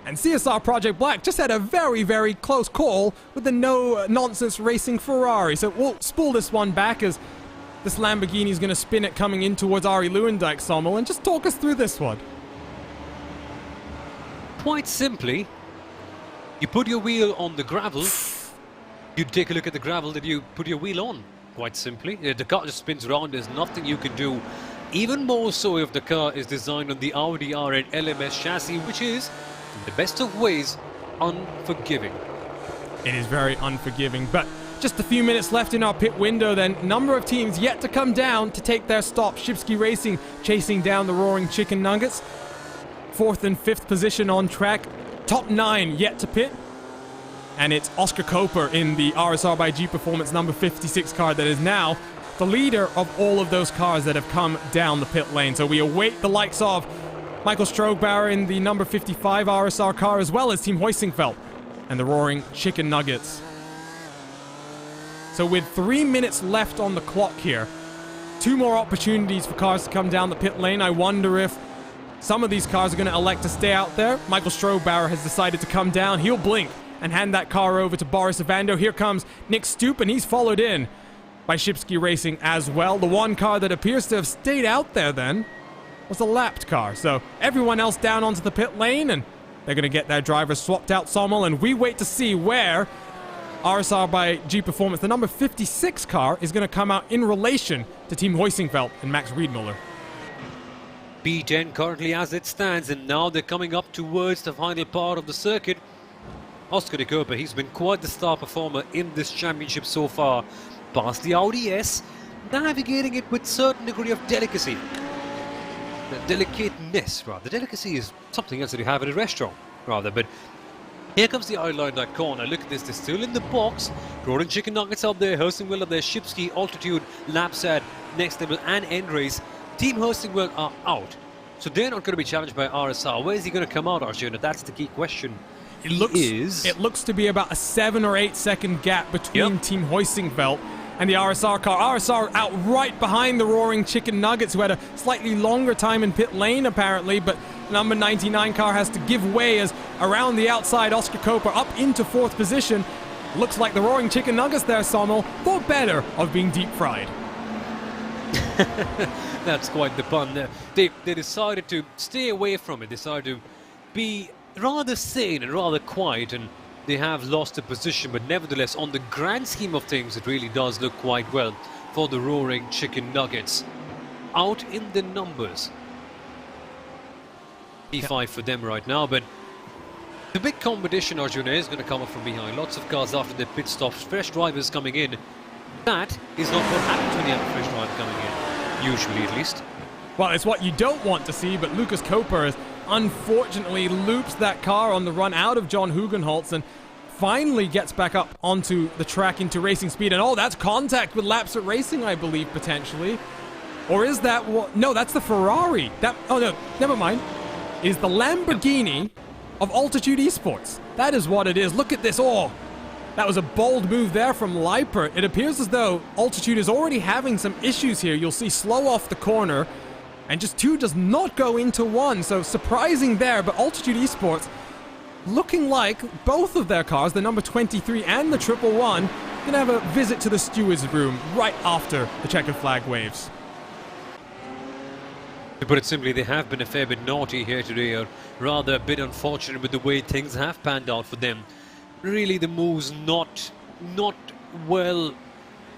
And CSR Project Black just had a very, very close call with the no-nonsense racing Ferrari. So we'll spool this one back as this Lamborghini is going to spin it coming in towards Ari Lewandijk, Sommel, and just talk us through this one. Quite simply, you put your wheel on the gravel, you take a look at the gravel that you put your wheel on. Quite simply. The car just spins around, there's nothing you can do. Even more so if the car is designed on the Audi R8 LMS chassis, which is, in the best of ways, unforgiving. It is very unforgiving, but just a few minutes left in our pit window then. Number of teams yet to come down to take their stop. Shipsky Racing chasing down the Roaring Chicken Nuggets. 4th and 5th position on track. Top 9 yet to pit. And it's Oscar Koper in the RSR by G Performance number 56 car that is now the leader of all of those cars that have come down the pit lane. So we await the likes of Michael Strogbauer in the number 55 RSR car, as well as Team Hoisingfeld and the Roaring Chicken Nuggets. So with 3 minutes left on the clock here, 2 more opportunities for cars to come down the pit lane. I wonder if some of these cars are going to elect to stay out there. Michael Strogbauer has decided to come down. He'll blink and hand that car over to Boris Evando. Here comes Nick Stoop, and he's followed in by Shipsky Racing as well. The one car that appears to have stayed out there then was a lapped car. So everyone else down onto the pit lane, and they're going to get their drivers swapped out, Sommel, and we wait to see where RSR by G Performance, the number 56 car, is going to come out in relation to Team Hoisingfeld and Max Riedmuller. B10 currently as it stands, and now they're coming up towards the final part of the circuit. Oscar de Koper, he's been quite the star performer in this championship so far. Past the Audi S, navigating it with certain degree of delicacy. The delicateness, rather. Delicacy is something else that you have at a restaurant, rather. But here comes the outline that corner. Look at this, they're still in the box. Roaring Chicken Nuggets up there, Hostingwell up there, Shipsky, Altitude, Lapsad, Next Level, and End Race. Team Hostingwell are out. So they're not going to be challenged by RSR. Where is he going to come out, Arjuna? That's the key question. It looks to be about a 7 or 8 second gap between Team Hoisingfeld and the RSR car. RSR out right behind the Roaring Chicken Nuggets, who had a slightly longer time in pit lane apparently, but number 99 car has to give way as around the outside Oscar Koper up into 4th position. Looks like the Roaring Chicken Nuggets there, Sommel, thought better of being deep fried. That's quite the pun. They decided to stay away from it, decided to be rather sane and rather quiet, and they have lost the position, but nevertheless, on the grand scheme of things, it really does look quite well for the Roaring Chicken Nuggets. Out in the numbers. P5 for them right now, but the big competition, Arjuna, is going to come up from behind. Lots of cars after their pit stops, fresh drivers coming in. That is not what happens when you have a fresh driver coming in, usually at least. Well, it's what you don't want to see, but Lucas Koper has unfortunately loops that car on the run out of John Hugenholtz and finally gets back up onto the track into racing speed. And oh, that's contact with laps at racing, I believe, potentially. Or is that what? No, that's the Ferrari. Oh no, never mind. Is the Lamborghini of Altitude Esports. That is what it is. Look at this. Oh, that was a bold move there from Leipert. It appears as though Altitude is already having some issues here. You'll see slow off the corner, and just 2 does not go into 1. So surprising there, but Altitude Esports looking like both of their cars, the number 23 and the 111, gonna have a visit to the steward's room right after the checkered flag waves. To put it simply, they have been a fair bit naughty here today, or rather a bit unfortunate with the way things have panned out for them. Really, the moves not well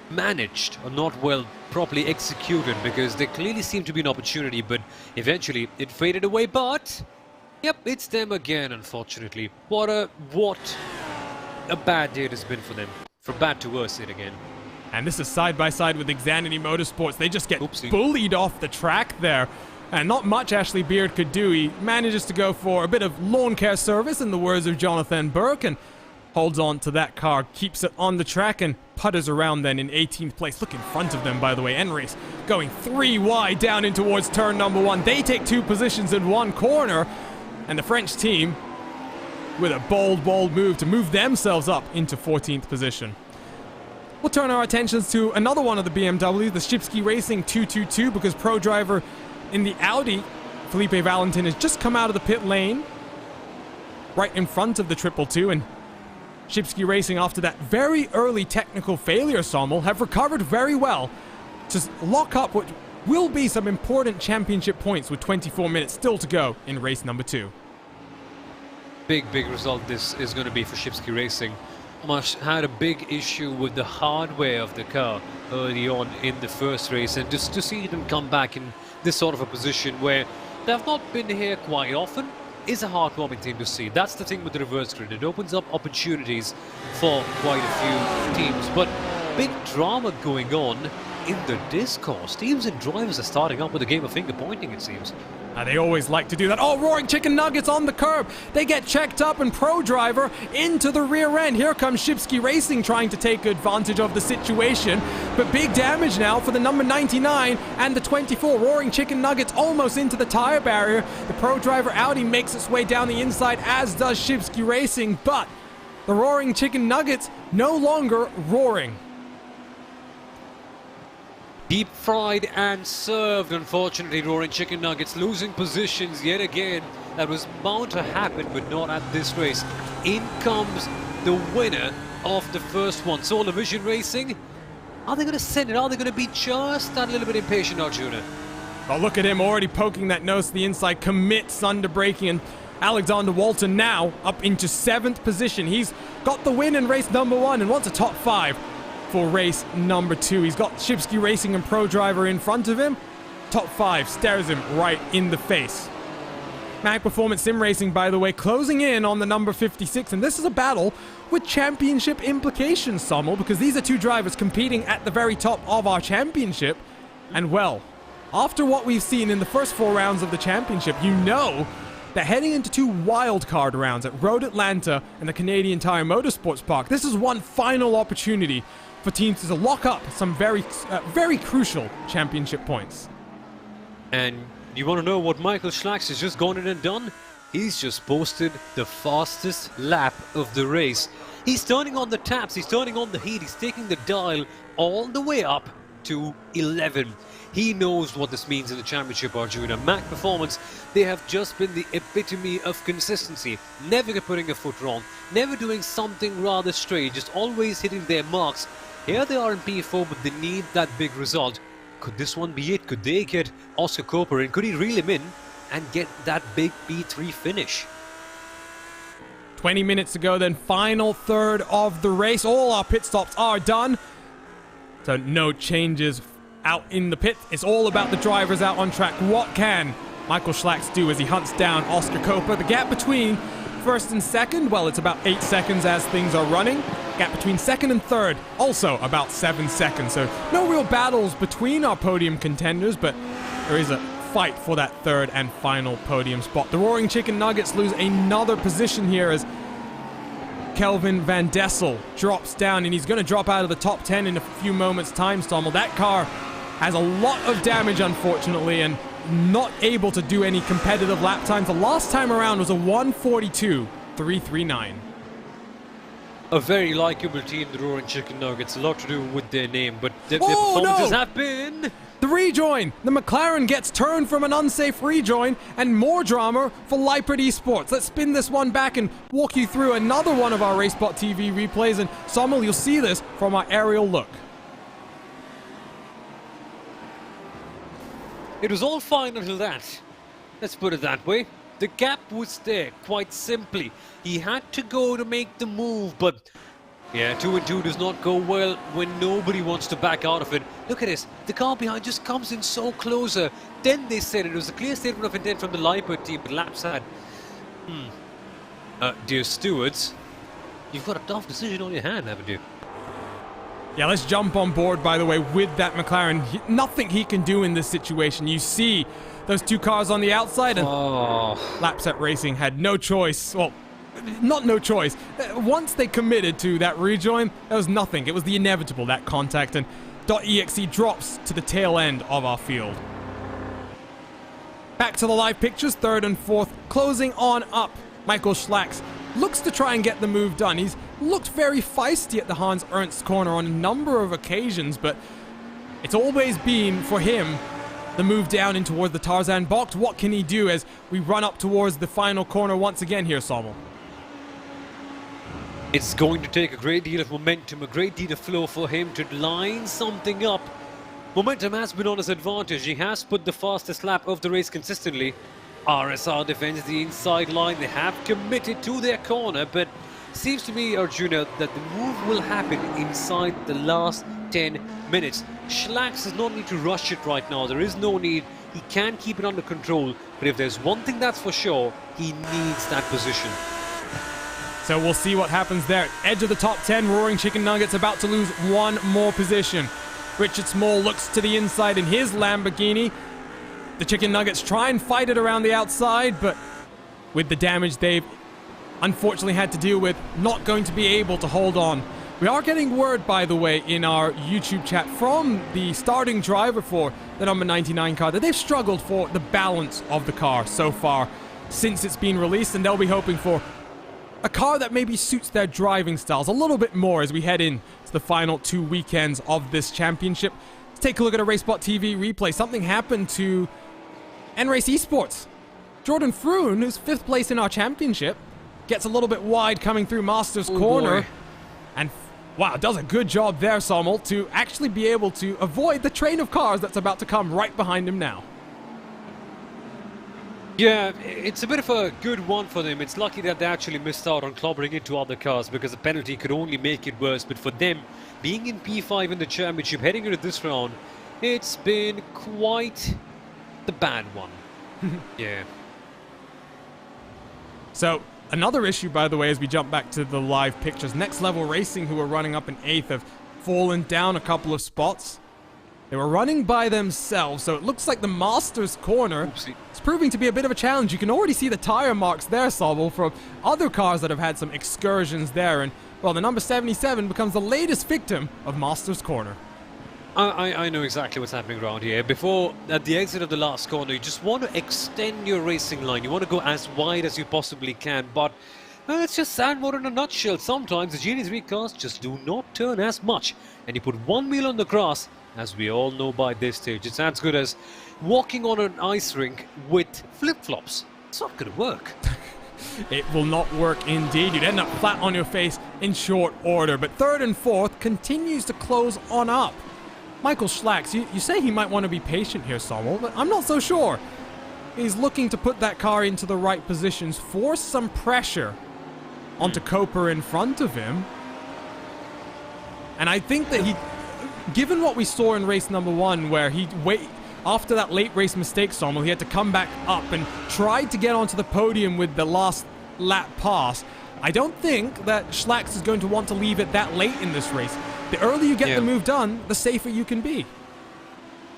managed, or not well properly executed, because there clearly seemed to be an opportunity, but eventually it faded away. But yep, it's them again, unfortunately. What a bad day it has been for them. From bad to worse yet again. And this is side by side with Xanity Motorsports. They just get Oopsie. bullied off the track there. And not much Ashley Beard could do. He manages to go for a bit of lawn care service, in the words of Jonathan Burke, and holds on to that car, keeps it on the track, and putters around then in 18th place. Look in front of them, by the way. N-Race going 3 wide down in towards turn number 1. They take 2 positions in 1 corner. And the French team with a bold move to move themselves up into 14th position. We'll turn our attentions to another one of the BMW, the Shipsky Racing 222, because pro driver in the Audi, Felipe Valentin, has just come out of the pit lane right in front of the 222, and Shipsky Racing, after that very early technical failure, Sommel, have recovered very well to lock up what will be some important championship points with 24 minutes still to go in race number 2. Big result this is going to be for Shipsky Racing. Had a big issue with the hardware of the car early on in the first race, and just to see them come back in this sort of a position where they have not been here quite often is a heartwarming thing to see. That's the thing with the reverse grid. It opens up opportunities for quite a few teams, but big drama going on in the discourse. Teams and drivers are starting up with a game of finger pointing, it seems. They always like to do that. Oh, Roaring Chicken Nuggets on the curb. They get checked up, and pro driver into the rear end. Here comes Shipsky Racing trying to take advantage of the situation. But big damage now for the number 99 and the 24. Roaring Chicken Nuggets almost into the tire barrier. The pro driver Audi makes its way down the inside, as does Shipsky Racing. But the Roaring Chicken Nuggets no longer roaring. Deep fried and served, unfortunately. Roaring Chicken Nuggets losing positions yet again. That was bound to happen, but not at this race. In comes the winner of the first one. Solar Vision Racing. Are they going to send it? Are they going to be just that little bit impatient, Arjuna? Well, look at him already poking that nose to the inside. Commits under braking, and Alexander Walton now up into 7th position. He's got the win in race number 1 and wants a top 5 for race number 2. He's got Shipsky Racing and pro driver in front of him. Top 5 stares him right in the face. Mag Performance Sim Racing, by the way, closing in on the number 56, and this is a battle with championship implications, Sommel, because these are 2 drivers competing at the very top of our championship. And well, after what we've seen in the first 4 rounds of the championship, you know that heading into 2 wildcard rounds at Road Atlanta and the Canadian Tire Motorsports Park, this is one final opportunity for teams to lock up some very crucial championship points. And you want to know what Michael Schlacks has just gone in and done? He's just posted the fastest lap of the race. He's turning on the taps, he's turning on the heat, he's taking the dial all the way up to 11. He knows what this means in the championship, Arjuna. Mac Performance, they have just been the epitome of consistency. Never putting a foot wrong, never doing something rather strange, just always hitting their marks. Here they are in P4, but they need that big result. Could this one be it? Could they get Oscar Cooper in? Could he reel him in and get that big P3 finish? 20 minutes to go then, final third of the race. All our pit stops are done, so no changes out in the pit. It's all about the drivers out on track. What can Michael Schlacks do as he hunts down Oscar Cooper? The gap between first and second, well, it's about 8 seconds as things are running. Gap between second and third, also about 7 seconds. So no real battles between our podium contenders, but there is a fight for that third and final podium spot. The Roaring Chicken Nuggets lose another position here as Kelvin Van Dessel drops down, and he's going to drop out of the top 10 in a few moments' time, Stommel. That car has a lot of damage, unfortunately, and not able to do any competitive lap times. The last time around was a 1:42.339. A very likable team, the Roaring Chicken Nuggets. A lot to do with their name, but their performances have been... The rejoin! The McLaren gets turned from an unsafe rejoin, and more drama for Leipert Esports. Let's spin this one back and walk you through another one of our RaceSpotTV replays, and Sommel, you'll see this from our aerial look. It was all fine until that. Let's put it that way. The gap was there, quite simply. He had to go to make the move, but yeah, 2 and 2 does not go well when nobody wants to back out of it. Look at this, the car behind just comes in so closer. Then they said it was a clear statement of intent from the Leipert team, but laps had. Dear stewards, you've got a tough decision on your hand, haven't you? Yeah, let's jump on board, by the way, with that McLaren. Nothing he can do in this situation. You see those two cars on the outside, and Lapset Racing had no choice. Well, not no choice. Once they committed to that rejoin, there was nothing. It was the inevitable, that contact, and .exe drops to the tail end of our field. Back to the live pictures, 3rd and 4th, closing on up. Michael Schlacks looks to try and get the move done. He's looked very feisty at the Hans Ernst corner on a number of occasions, but it's always been, for him, the move down in towards the Tarzan box. What can he do as we run up towards the final corner once again here, Sommel? It's going to take a great deal of momentum, a great deal of flow for him to line something up. Momentum has been on his advantage. He has put the fastest lap of the race consistently. RSR defends the inside line. They have committed to their corner, but seems to me, Arjuna, that the move will happen inside the last 10 minutes. Schlacks does not need to rush it right now. There is no need. He can keep it under control, but if there's one thing that's for sure, he needs that position. So we'll see what happens there. Edge of the top 10, Roaring Chicken Nuggets about to lose one more position. Richard Small looks to the inside in his Lamborghini. The Chicken Nuggets try and fight it around the outside, but with the damage they've unfortunately had to deal with, not going to be able to hold on. We are getting word, by the way, in our YouTube chat from the starting driver for the number 99 car that they've struggled for the balance of the car so far since it's been released, and they'll be hoping for a car that maybe suits their driving styles a little bit more as we head in to the final 2 weekends of this championship. Let's take a look at a RaceSpotTV replay. Something happened to N-Race Esports. Jordan Froon, who's 5th place in our championship, gets a little bit wide coming through Masters corner. Boy. And wow, does a good job there, Sommel, to actually be able to avoid the train of cars that's about to come right behind him now. Yeah, it's a bit of a good one for them. It's lucky that they actually missed out on clobbering into other cars because the penalty could only make it worse. But for them, being in P5 in the championship, heading into this round, it's been quite the bad one. Yeah. So, another issue, by the way, as we jump back to the live pictures, Next Level Racing, who were running up in 8th, have fallen down a couple of spots. They were running by themselves, so it looks like the Masters corner is proving to be a bit of a challenge. You can already see the tire marks there, Sobel, from other cars that have had some excursions there. And, well, the number 77 becomes the latest victim of Masters corner. I know exactly what's happening around here. Before, at the exit of the last corner, you just want to extend your racing line. You want to go as wide as you possibly can, but it's just Zandvoort in a nutshell. Sometimes the GT3 cars just do not turn as much, and you put one wheel on the grass, as we all know by this stage. It's as good as walking on an ice rink with flip-flops. It's not going to work. It will not work indeed. You'd end up flat on your face in short order. But 3rd and 4th continues to close on up. Michael Schlacks, you say he might want to be patient here, Sommel, but I'm not so sure. He's looking to put that car into the right positions, force some pressure onto Coper in front of him. And I think that given what we saw in race number 1, where after that late race mistake, Sommel, he had to come back up and tried to get onto the podium with the last lap pass. I don't think that Schlacks is going to want to leave it that late in this race. The earlier you get the move done, the safer you can be.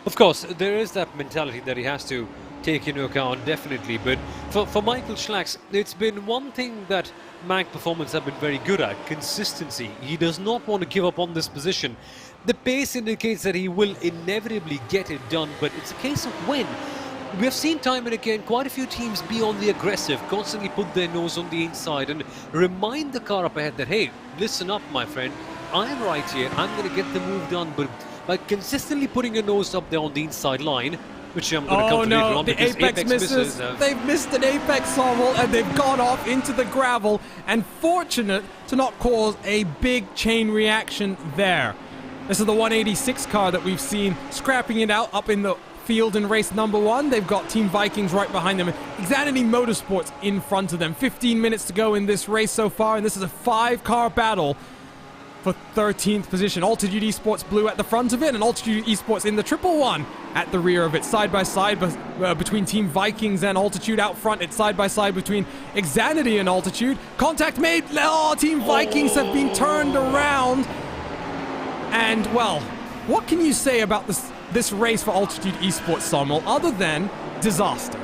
Of course, there is that mentality that he has to take into account, definitely. But for Michael Schlacks, it's been one thing that Mag Performance have been very good at, consistency. He does not want to give up on this position. The pace indicates that he will inevitably get it done, but it's a case of when. we have seen time and again quite a few teams be on the aggressive, constantly put their nose on the inside and remind the car up ahead that, hey, listen up, my friend, I'm right here, I'm going to get the move done. But by consistently putting your nose up there on the inside line, which I'm going to come to later on, the because apex misses. They've missed an apex Sommel, and they've gone off into the gravel, and fortunate to not cause a big chain reaction there. This is the 186 car that we've seen scrapping it out up in the field in race number 1. They've got Team Vikings right behind them, and Xanadu Motorsports in front of them. 15 minutes to go in this race so far, and this is a 5-car battle for 13th position. Altitude Esports Blue at the front of it, and Altitude Esports in the 111 at the rear of it. Side by side between Team Vikings and Altitude. Out front, it's side by side between Xanadu and Altitude. Contact made. Oh, Team Vikings have been turned around. And, well, what can you say about this race for Altitude Esports, Sommel, other than disaster?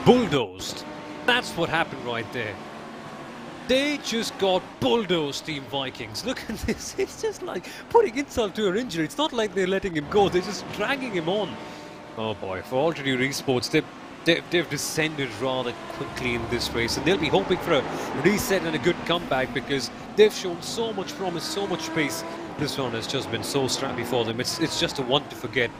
Bulldozed. That's what happened right there. They just got bulldozed, Team Vikings. Look at this. It's just like putting insult to her injury. It's not like they're letting him go. They're just dragging him on. Oh boy, for Altitude Esports, they've descended rather quickly in this race. And they'll be hoping for a reset and a good comeback because they've shown so much promise, so much pace. This one has just been so scrappy for them. It's just a one to forget.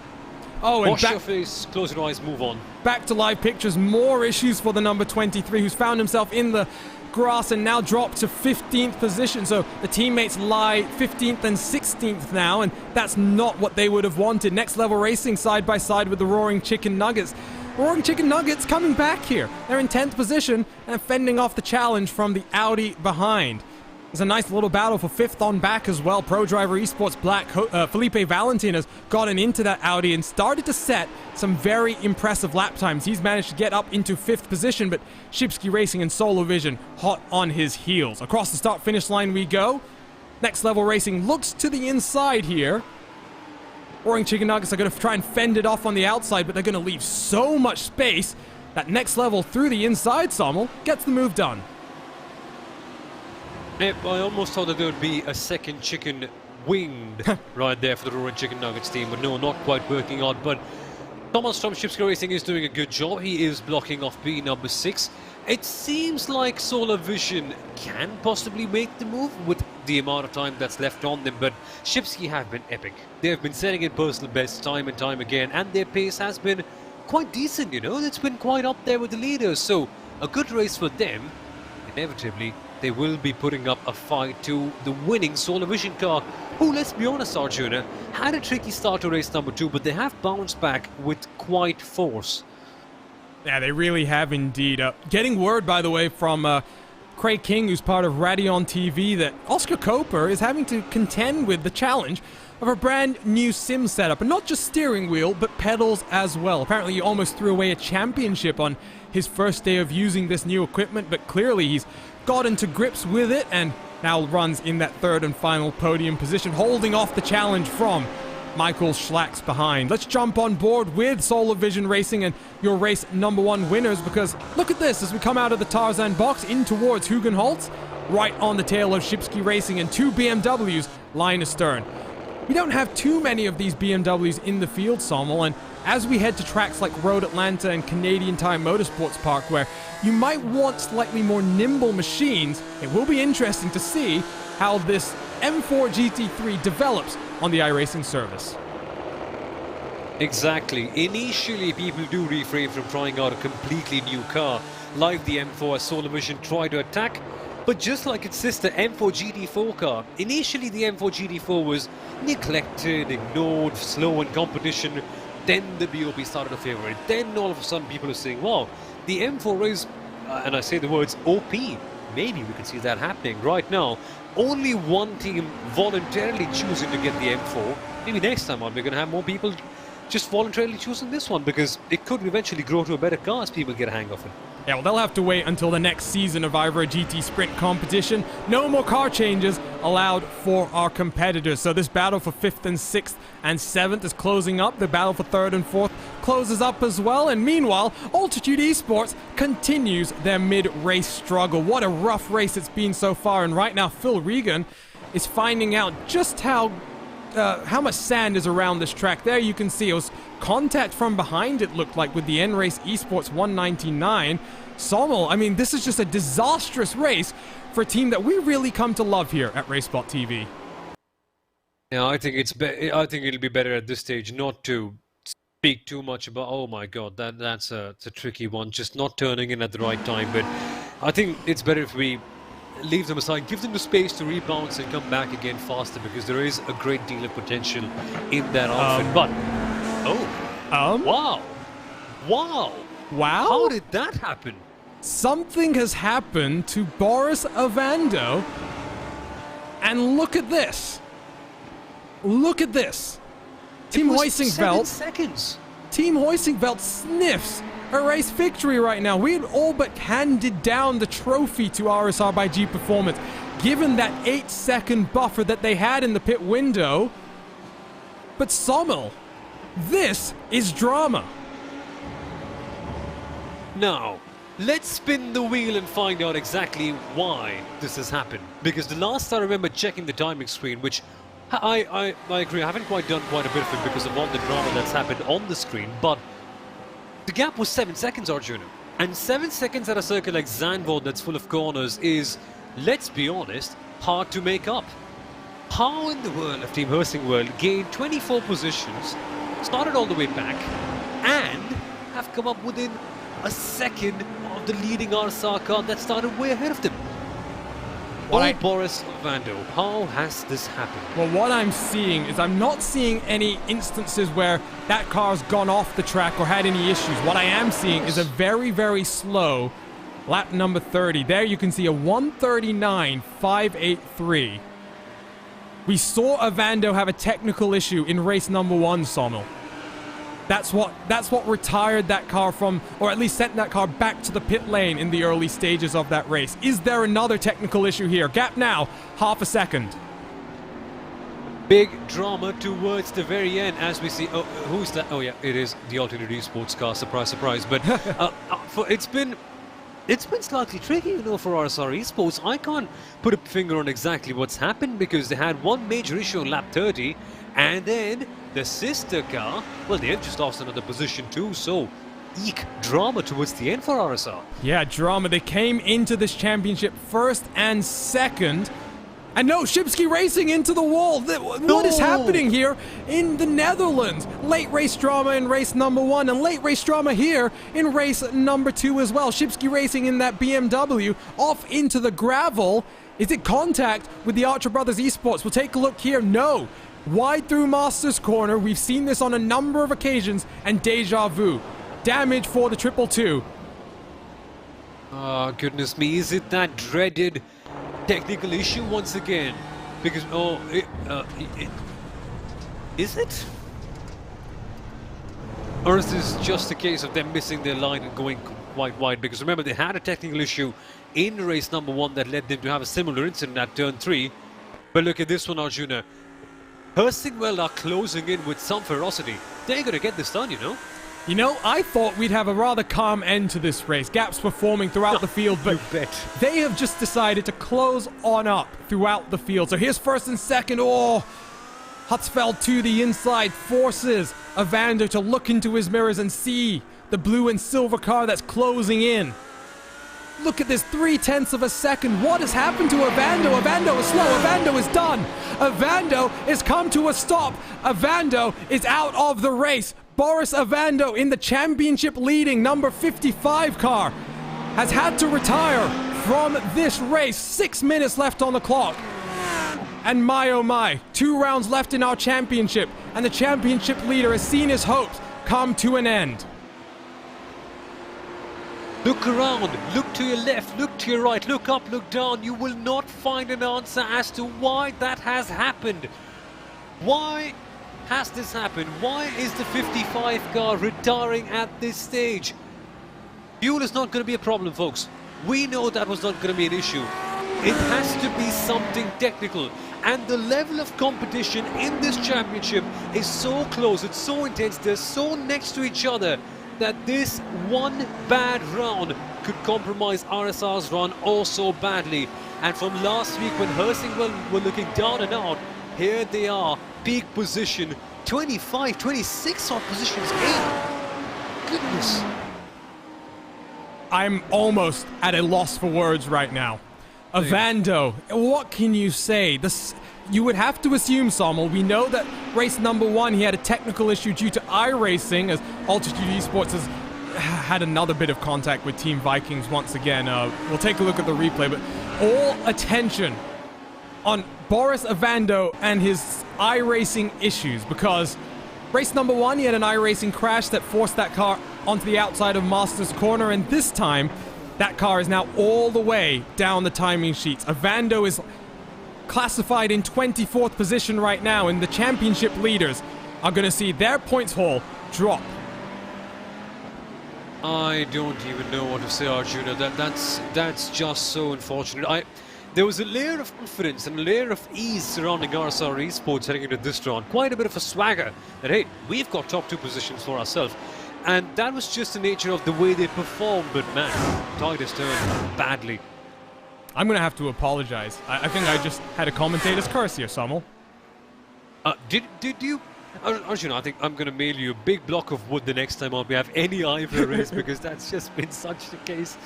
Oh, and wash your face, close your eyes, move on. Back to live pictures. More issues for the number 23, who's found himself in the grass and now dropped to 15th position. So the teammates lie 15th and 16th now, and that's not what they would have wanted. Next Level Racing side by side with the Roaring Chicken Nuggets. Roaring Chicken Nuggets coming back here. They're in 10th position and fending off the challenge from the Audi behind. There's a nice little battle for 5th on back as well. Pro Driver Esports Black Felipe Valentin has gotten into that Audi and started to set some very impressive lap times. He's managed to get up into 5th position, but Shipsky Racing and Solo Vision hot on his heels. Across the start-finish line we go. Next Level Racing looks to the inside here. Roaring Chicken Nuggets are going to try and fend it off on the outside, but they're going to leave so much space that Next Level through the inside, Sommel, gets the move done. I almost thought that there would be a second chicken winged right there for the Roaring Chicken Nuggets team, but no, not quite working out. But Thomas from Shipsky Racing is doing a good job. He is blocking off B number 6. It seems like Solar Vision can possibly make the move with the amount of time that's left on them, but Shipsky have been epic. They have been setting in personal best time and time again, and their pace has been quite decent, you know. It's been quite up there with the leaders, so a good race for them. Inevitably, they will be putting up a fight to the winning Solar Vision car, who, let's be honest, Arjuna, had a tricky start to race number 2, but they have bounced back with quite force. Yeah, they really have indeed. Getting word, by the way, from Craig King, who's part of Radeon TV, that Oscar Koper is having to contend with the challenge of a brand new sim setup, and not just steering wheel, but pedals as well. Apparently, he almost threw away a championship on his first day of using this new equipment, but clearly he's gotten to grips with it and now runs in that 3rd and final podium position, holding off the challenge from Michael Schlack's behind. Let's jump on board with Solar Vision Racing and your race number 1 winners, because look at this as we come out of the Tarzan box in towards Hugenholtz, right on the tail of Shipsky Racing, and 2 BMWs line astern. We don't have too many of these BMWs in the field, Sommel, and as we head to tracks like Road Atlanta and Canadian Tire Motorsports Park, where you might want slightly more nimble machines, it will be interesting to see how this M4 GT3 develops on the iRacing service. Exactly. Initially, people do refrain from trying out a completely new car, like the M4 as Solar Vision tried to attack. But just like its sister M4 GT4 car, initially the M4 GT4 was neglected, ignored, slow in competition. Then the BOP started to favor it. Then all of a sudden people are saying, wow, the M4 is, and I say the words OP. Maybe we could see that happening right now. Only one team voluntarily choosing to get the M4. Maybe next time on we're going to have more people just voluntarily choosing this one, because it could eventually grow to a better car as people get a hang of it. Yeah, well, they'll have to wait until the next season of IVRA GT Sprint competition. No more car changes allowed for our competitors. So this battle for 5th and 6th and 7th is closing up. The battle for 3rd and 4th closes up as well. And meanwhile, Altitude Esports continues their mid-race struggle. What a rough race it's been so far. And right now, Phil Regan is finding out just how much sand is around this track. There you can see it was contact from behind, it looked like, with the N-Race Esports 199. Sommel, I mean, this is just a disastrous race for a team that we really come to love here at RaceSpotTV. Yeah, I think I think it'll be better at this stage not to speak too much about. Oh my God, that's a tricky one. Just not turning in at the right time. But I think it's better if we leave them aside, give them the space to rebound and come back again faster, because there is a great deal of potential in that outfit. But wow. How did that happen? Something has happened to Boris Avando, and look at this. Look at this. Team Hoisingveld. 7 seconds. Team Hoisingveld sniffs a race victory right now. We had all but handed down the trophy to RSR by G Performance, given that 8-second buffer that they had in the pit window. But Sommel, this is drama. Now, let's spin the wheel and find out exactly why this has happened. Because the last I remember checking the timing screen, which I agree, I haven't quite done quite a bit of it because of all the drama that's happened on the screen, but the gap was 7 seconds, Arjuna. And 7 seconds at a circuit like Zandvoort that's full of corners is, let's be honest, hard to make up. How in the world of Team Hoisingveld gained 24 positions, started all the way back, and have come up within a second of the leading RSR car that started way ahead of them? Boris Avando, how has this happened? Well, what I'm seeing is I'm not seeing any instances where that car's gone off the track or had any issues. What I am seeing is a very, very slow lap number 30. There you can see a 1:39.583. We saw Avando have a technical issue in race number 1, Sommel. That's what retired that car from, or at least sent that car back to the pit lane in the early stages of that race. Is there another technical issue here? Gap now, half a second. Big drama towards the very end as we see. Oh, who's that? Oh yeah, it is the Altitude Esports car. Surprise, surprise. But it's been slightly tricky, you know, for RSR Esports. I can't put a finger on exactly what's happened because they had one major issue on lap 30, and then the sister car, well, they have just lost another position too, so eek, drama towards the end for RSR. Yeah, drama. They came into this championship first and second, and no, Shipsky Racing into the wall. What is happening here in the Netherlands? Late race drama in race number 1, and late race drama here in race number 2 as well. Shipsky Racing in that BMW off into the gravel. Is it contact with the Archer Brothers Esports? We'll take a look here. No. Wide through Master's Corner. We've seen this on a number of occasions, and deja vu. Damage for the 222. Oh, goodness me. Is it that dreaded technical issue once again? Because, is it? Or is this just a case of them missing their line and going quite wide? Because remember, they had a technical issue in race number 1 that led them to have a similar incident at turn 3. But look at this one, Arjuna. Hoisingveld are closing in with some ferocity. They're going to get this done, you know? You know, I thought we'd have a rather calm end to this race. Gaps were forming throughout the field, but they have just decided to close on up throughout the field. So here's first and second. Oh, Hutzfeld to the inside forces Avando to look into his mirrors and see the blue and silver car that's closing in. Look at this, 0.3 of a second. What has happened to Avando? Avando is slow. Avando is done. Avando has come to a stop. Avando is out of the race. Boris Avando in the championship leading number 55 car has had to retire from this race. 6 minutes left on the clock. And my oh my, 2 rounds left in our championship, and the championship leader has seen his hopes come to an end. Look around, look to your left, look to your right, look up, look down. You will not find an answer as to why that has happened. Why has this happened? Why is the 55 car retiring at this stage? Fuel is not going to be a problem, folks. We know that was not going to be an issue. It has to be something technical. And the level of competition in this championship is so close, it's so intense, they're so next to each other, that this one bad round could compromise RSR's run oh so badly. And from last week when Hoisingveld were looking down and out, here they are peak position, 25, 26 odd positions in. Goodness. I'm almost at a loss for words right now. Avando, what can you say? You would have to assume, Sommel, we know that race number 1, he had a technical issue due to iRacing, as Altitude Esports has had another bit of contact with Team Vikings once again. We'll take a look at the replay, but all attention on Boris Avando and his iRacing issues, because race number 1, he had an iRacing crash that forced that car onto the outside of Master's Corner, and this time, that car is now all the way down the timing sheets. Avando is classified in 24th position right now, and the championship leaders are going to see their points haul drop. I don't even know what to say, Arjuna. That's just so unfortunate. There was a layer of confidence and a layer of ease surrounding RSR Esports heading into this round. Quite a bit of a swagger that, hey, we've got top 2 positions for ourselves. And that was just the nature of the way they performed, but man, tide has turned badly. I'm going to have to apologize. I think I just had a commentator's curse here, Sommel. Did you? Arjuna, I think I'm going to mail you a big block of wood the next time we have any IVRA race, because that's just been such the case.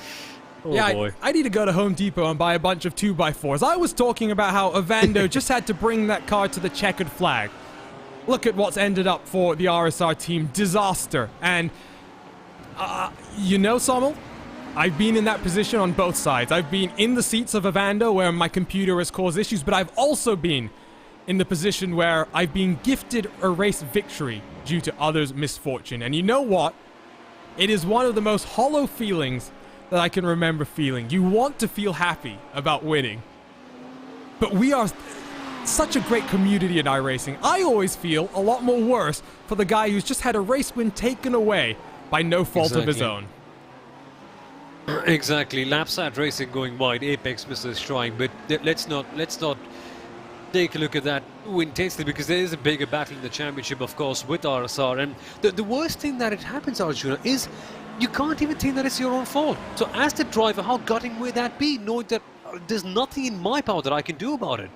Oh yeah, boy. I need to go to Home Depot and buy a bunch of 2x4s. I was talking about how Avando just had to bring that car to the checkered flag. Look at what's ended up for the RSR team. Disaster. And, you know, Sommel, I've been in that position on both sides. I've been in the seats of Avando where my computer has caused issues, but I've also been in the position where I've been gifted a race victory due to others' misfortune. And you know what? It is one of the most hollow feelings that I can remember feeling. You want to feel happy about winning, but we are such a great community in iRacing. I always feel a lot more worse for the guy who's just had a race win taken away by no fault of his own. Exactly. Lapsat Racing going wide, Apex misses trying, but let's not take a look at that intensely, because there is a bigger battle in the championship, of course, with RSR. And the worst thing that it happens, Arjuna, is you can't even think that it's your own fault. So as the driver, how gutting would that be, knowing that there's nothing in my power that I can do about it?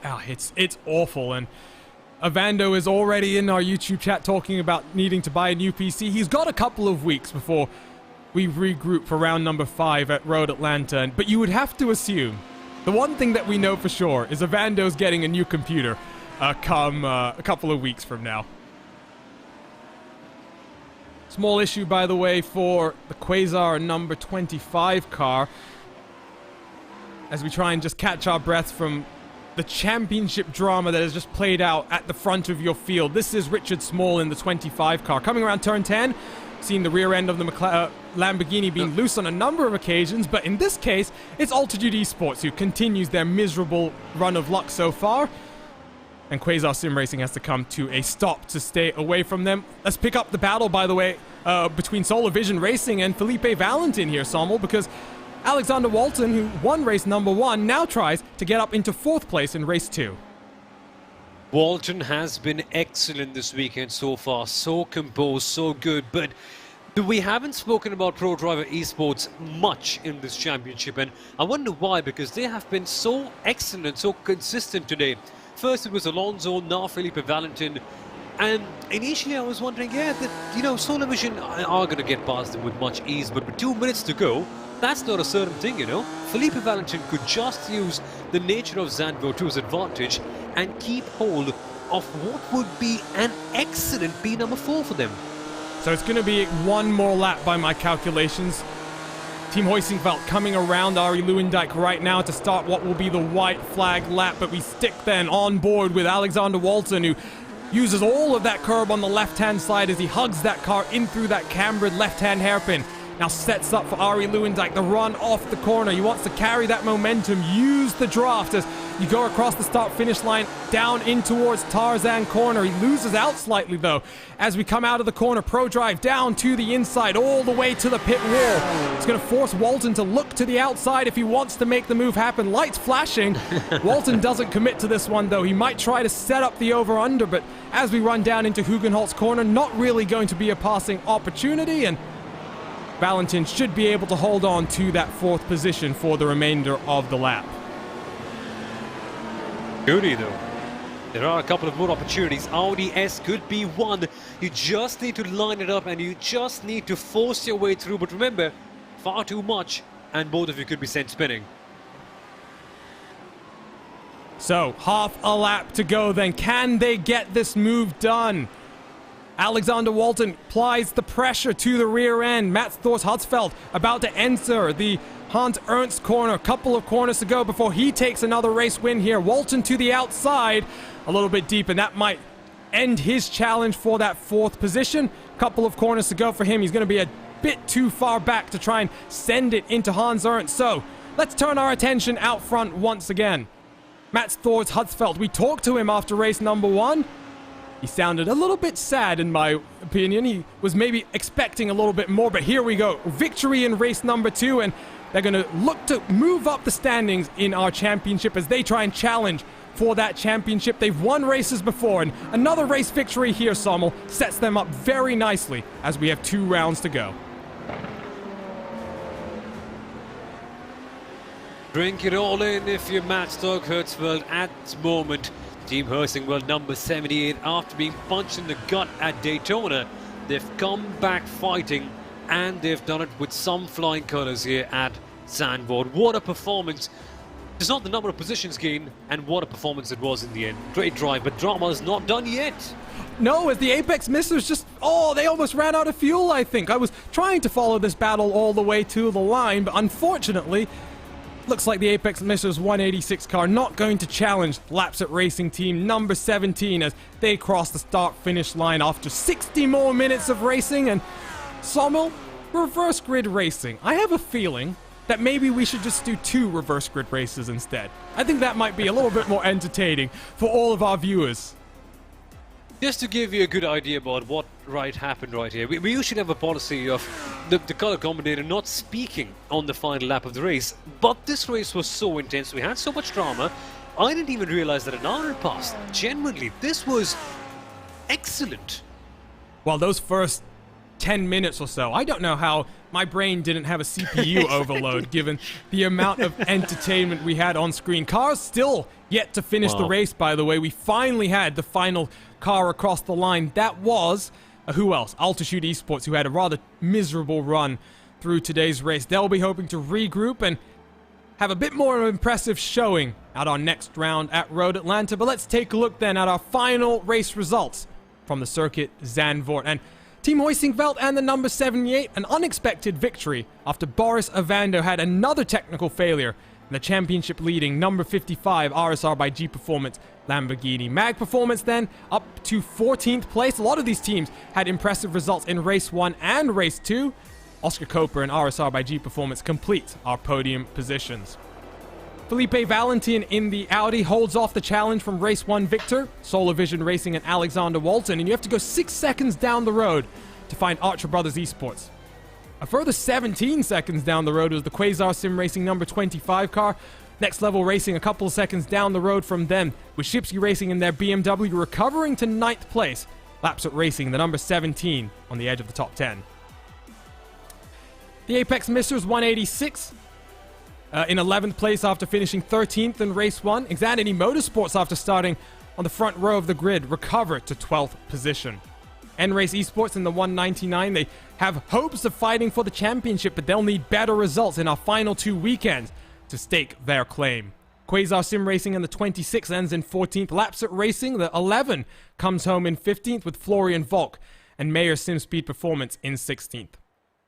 Oh, it's awful. And Avando is already in our YouTube chat talking about needing to buy a new PC. He's got a couple of weeks before we regroup for round number 5 at Road Atlanta. But you would have to assume, the one thing that we know for sure is Avando's getting a new computer come a couple of weeks from now. Small issue, by the way, for the Quasar number 25 car, as we try and just catch our breath from the championship drama that has just played out at the front of your field. This is Richard Small in the 25 car. Coming around turn 10, seeing the rear end of the Lamborghini being loose on a number of occasions, but in this case, it's Altitude Esports who continues their miserable run of luck so far. And Quasar Sim Racing has to come to a stop to stay away from them. Let's pick up the battle, by the way, between Solar Vision Racing and Felipe Valentin here, Sommel, because Alexander Walton, who won race number 1, now tries to get up into 4th place in race 2. Walton has been excellent this weekend so far, so composed, so good, but we haven't spoken about Pro Driver Esports much in this championship, and I wonder why, because they have been so excellent, so consistent today. First it was Alonso, now Felipe Valentin, and initially I was wondering, yeah, that, you know, Solar Vision are going to get past them with much ease, but with 2 minutes to go, that's not a certain thing, you know. Felipe Valentin could just use the nature of Zandvoort to his advantage and keep hold of what would be an excellent P number 4 for them. So it's going to be one more lap by my calculations. Team Hoisingveld coming around Ari Lewandijk right now to start what will be the white flag lap, but we stick then on board with Alexander Walton, who uses all of that curb on the left-hand side as he hugs that car in through that cambered left-hand hairpin. Now sets up for Ari Lewandijk, the run off the corner. He wants to carry that momentum, use the draft as you go across the start-finish line, down in towards Tarzan corner. He loses out slightly, though, as we come out of the corner. Pro Drive down to the inside, all the way to the pit wall. It's going to force Walton to look to the outside if he wants to make the move happen. Lights flashing. Walton doesn't commit to this one, though. He might try to set up the over-under, but as we run down into Hugenholtz corner, not really going to be a passing opportunity, and Valentin should be able to hold on to that 4th position for the remainder of the lap. Goody, though. There are a couple of more opportunities. Audi S could be one. You just need to line it up and you just need to force your way through. But remember, far too much and both of you could be sent spinning. So, half a lap to go then. Can they get this move done? Alexander Walton applies the pressure to the rear end. Mats Thors Hutzfeldt about to enter the Hans Ernst corner. A couple of corners to go before he takes another race win here. Walton to the outside, a little bit deep, and that might end his challenge for that 4th position. Couple of corners to go for him. He's going to be a bit too far back to try and send it into Hans Ernst. So, let's turn our attention out front once again. Mats Thors Hutzfeldt, we talked to him after race number 1. He sounded a little bit sad, in my opinion. He was maybe expecting a little bit more, but here we go. Victory in race number 2, and they're going to look to move up the standings in our championship as they try and challenge for that championship. They've won races before, and another race victory here, Sommel, sets them up very nicely as we have 2 rounds to go. Drink it all in if you're Mats Thors Hutzfeldt at this moment. Team Hersing World number 78, after being punched in the gut at Daytona, they've come back fighting and they've done it with some flying colours here at Zandvoort. What a performance. It's not the number of positions gained, and what a performance it was in the end. Great drive, but drama is not done yet. No, as the Apex Missers just, they almost ran out of fuel, I think. I was trying to follow this battle all the way to the line, but unfortunately, looks like the Apex Missers 186 car not going to challenge Lapset Racing Team number 17 as they cross the start-finish line after 60 more minutes of racing. And Sommel, reverse grid racing. I have a feeling that maybe we should just do 2 reverse grid races instead. I think that might be a little bit more entertaining for all of our viewers. Just to give you a good idea about what happened right here, we usually have a policy of the color combinator not speaking on the final lap of the race, but this race was so intense, we had so much drama, I didn't even realize that an hour had passed. Genuinely, this was excellent. Well, those first 10 minutes or so, I don't know how my brain didn't have a CPU overload given the amount of entertainment we had on screen. Cars still yet to finish the race, by the way. We finally had the final car across the line. That was, who else? Altitude Esports, who had a rather miserable run through today's race. They'll be hoping to regroup and have a bit more of an impressive showing at our next round at Road Atlanta. But let's take a look then at our final race results from the circuit Zandvoort. And Team Heusingveld and the number 78, an unexpected victory after Boris Avando had another technical failure in the championship leading number 55 RSR by G Performance Lamborghini. Mag Performance then up to 14th place. A lot of these teams had impressive results in race 1 and race 2. Oscar Coper and RSR by G Performance complete our podium positions. Felipe Valentin in the Audi holds off the challenge from race 1 victor, Solar Vision Racing and Alexander Walton, and you have to go 6 seconds down the road to find Archer Brothers Esports. A further 17 seconds down the road was the Quasar Sim Racing number 25 car. Next Level Racing a couple of seconds down the road from them, with Shipsky Racing in their BMW recovering to 9th place. Lapset Racing, the number 17, on the edge of the top 10. The Apex Missers 186 in 11th place after finishing 13th in race 1. Xanity Motorsports, after starting on the front row of the grid, recovered to 12th position. N-Race Esports in the 199, they have hopes of fighting for the championship, but they'll need better results in our final 2 weekends to stake their claim. Quasar Sim Racing in the 26 ends in 14th. Lapset Racing, the 11, comes home in 15th with Florian Volk and Mayer Sim Speed Performance in 16th.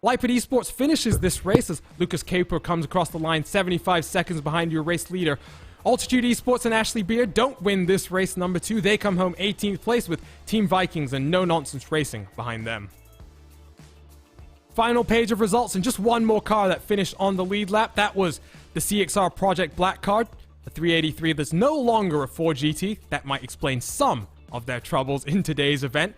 Lipid Esports finishes this race as Lucas Caper comes across the line 75 seconds behind your race leader. Altitude Esports and Ashley Beard don't win this race number 2. They come home 18th place with Team Vikings and No Nonsense Racing behind them. Final page of results, and just one more car that finished on the lead lap. That was the CXR Project Black card, the 383 that's no longer a 4GT. That might explain some of their troubles in today's event.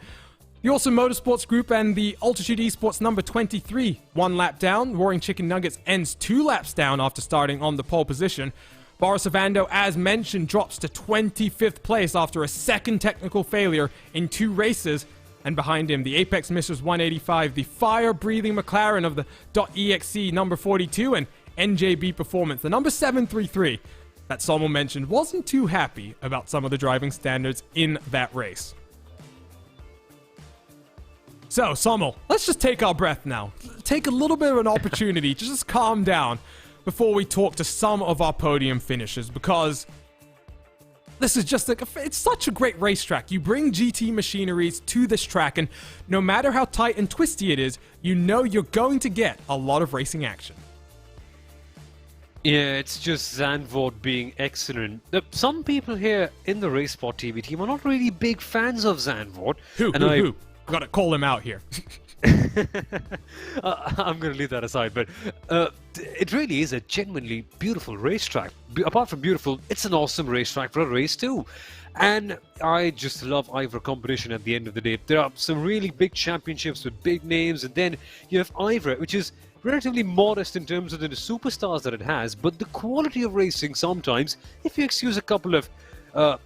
The Awesome Motorsports Group and the Altitude Esports number 23, 1 lap down. Roaring Chicken Nuggets ends 2 laps down after starting on the pole position. Boris Avando, as mentioned, drops to 25th place after a second technical failure in 2 races. And behind him, the Apex Missers 185, the fire-breathing McLaren of the .exe number 42, and NJB Performance, the number 733, that Sommel mentioned wasn't too happy about some of the driving standards in that race. So, Sommel, let's just take our breath now. Take a little bit of an opportunity to just calm down before we talk to some of our podium finishers, because this is just it's such a great racetrack. You bring GT machineries to this track, and no matter how tight and twisty it is, you know you're going to get a lot of racing action. Yeah, it's just Zandvoort being excellent. Some people here in the RaceSpotTV team are not really big fans of Zandvoort. Who? Gotta call him out here. I'm going to leave that aside, but it really is a genuinely beautiful racetrack. Apart from beautiful, it's an awesome racetrack for a race too. And I just love IVRA competition at the end of the day. There are some really big championships with big names, and then you have IVRA, which is relatively modest in terms of the superstars that it has, but the quality of racing sometimes, if you excuse a couple of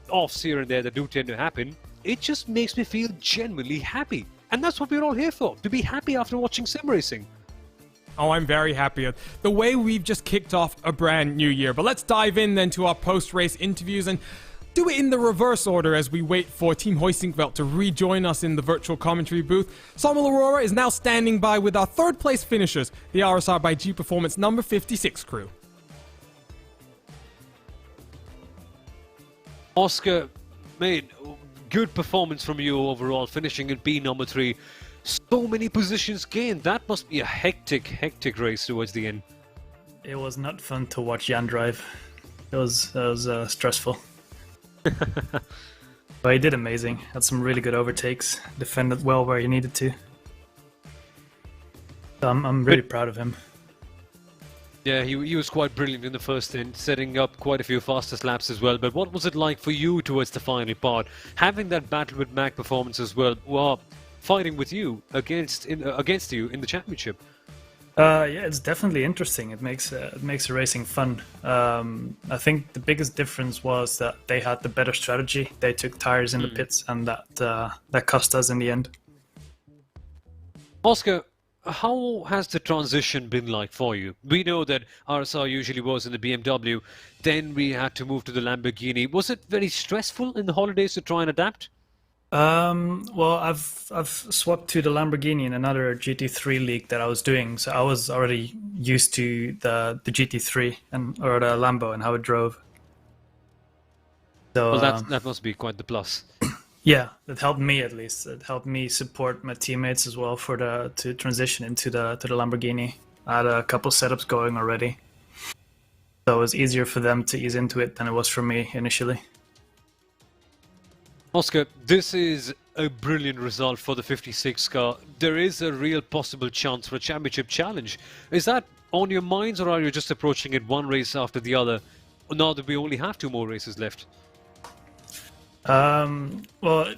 offs here and there that do tend to happen, it just makes me feel genuinely happy. And that's what we're all here for, to be happy after watching sim racing. Oh, I'm very happy. The way we've just kicked off a brand new year. But let's dive in then to our post-race interviews and do it in the reverse order as we wait for Team Hoisingveld to rejoin us in the virtual commentary booth. Sommel Aurora is now standing by with our third place finishers, the RSR by G Performance number 56 crew. Oscar, mate, good performance from you overall, finishing in B number 3. So many positions gained. That must be a hectic race towards the end. It was not fun to watch Jan drive. It was stressful. But he did amazing. Had some really good overtakes. Defended well where he needed to. I'm really proud of him. Yeah, he was quite brilliant in the first end, setting up quite a few fastest laps as well. But what was it like for you towards the final part? Having that battle with Mag Performance as well, while fighting with you against you in the championship? Yeah, it's definitely interesting. It makes the racing fun. I think the biggest difference was that they had the better strategy. They took tires in the pits, and that cost us in the end. Oscar, how has the transition been like for you? We know that RSR usually was in the BMW, then we had to move to the Lamborghini. Was it very stressful in the holidays to try and adapt? Well, I've swapped to the Lamborghini in another GT3 league that I was doing, so I was already used to the GT3 or the Lambo and how it drove. So Well, that must be quite the plus. yeah, it helped me at least. It helped me support my teammates as well to transition into the Lamborghini. I had a couple setups going already, so it was easier for them to ease into it than it was for me initially. Oscar, this is a brilliant result for the 56 car. There is a real possible chance for a championship challenge. Is that on your minds, or are you just approaching it one race after the other, now that we only have 2 more races left? Well,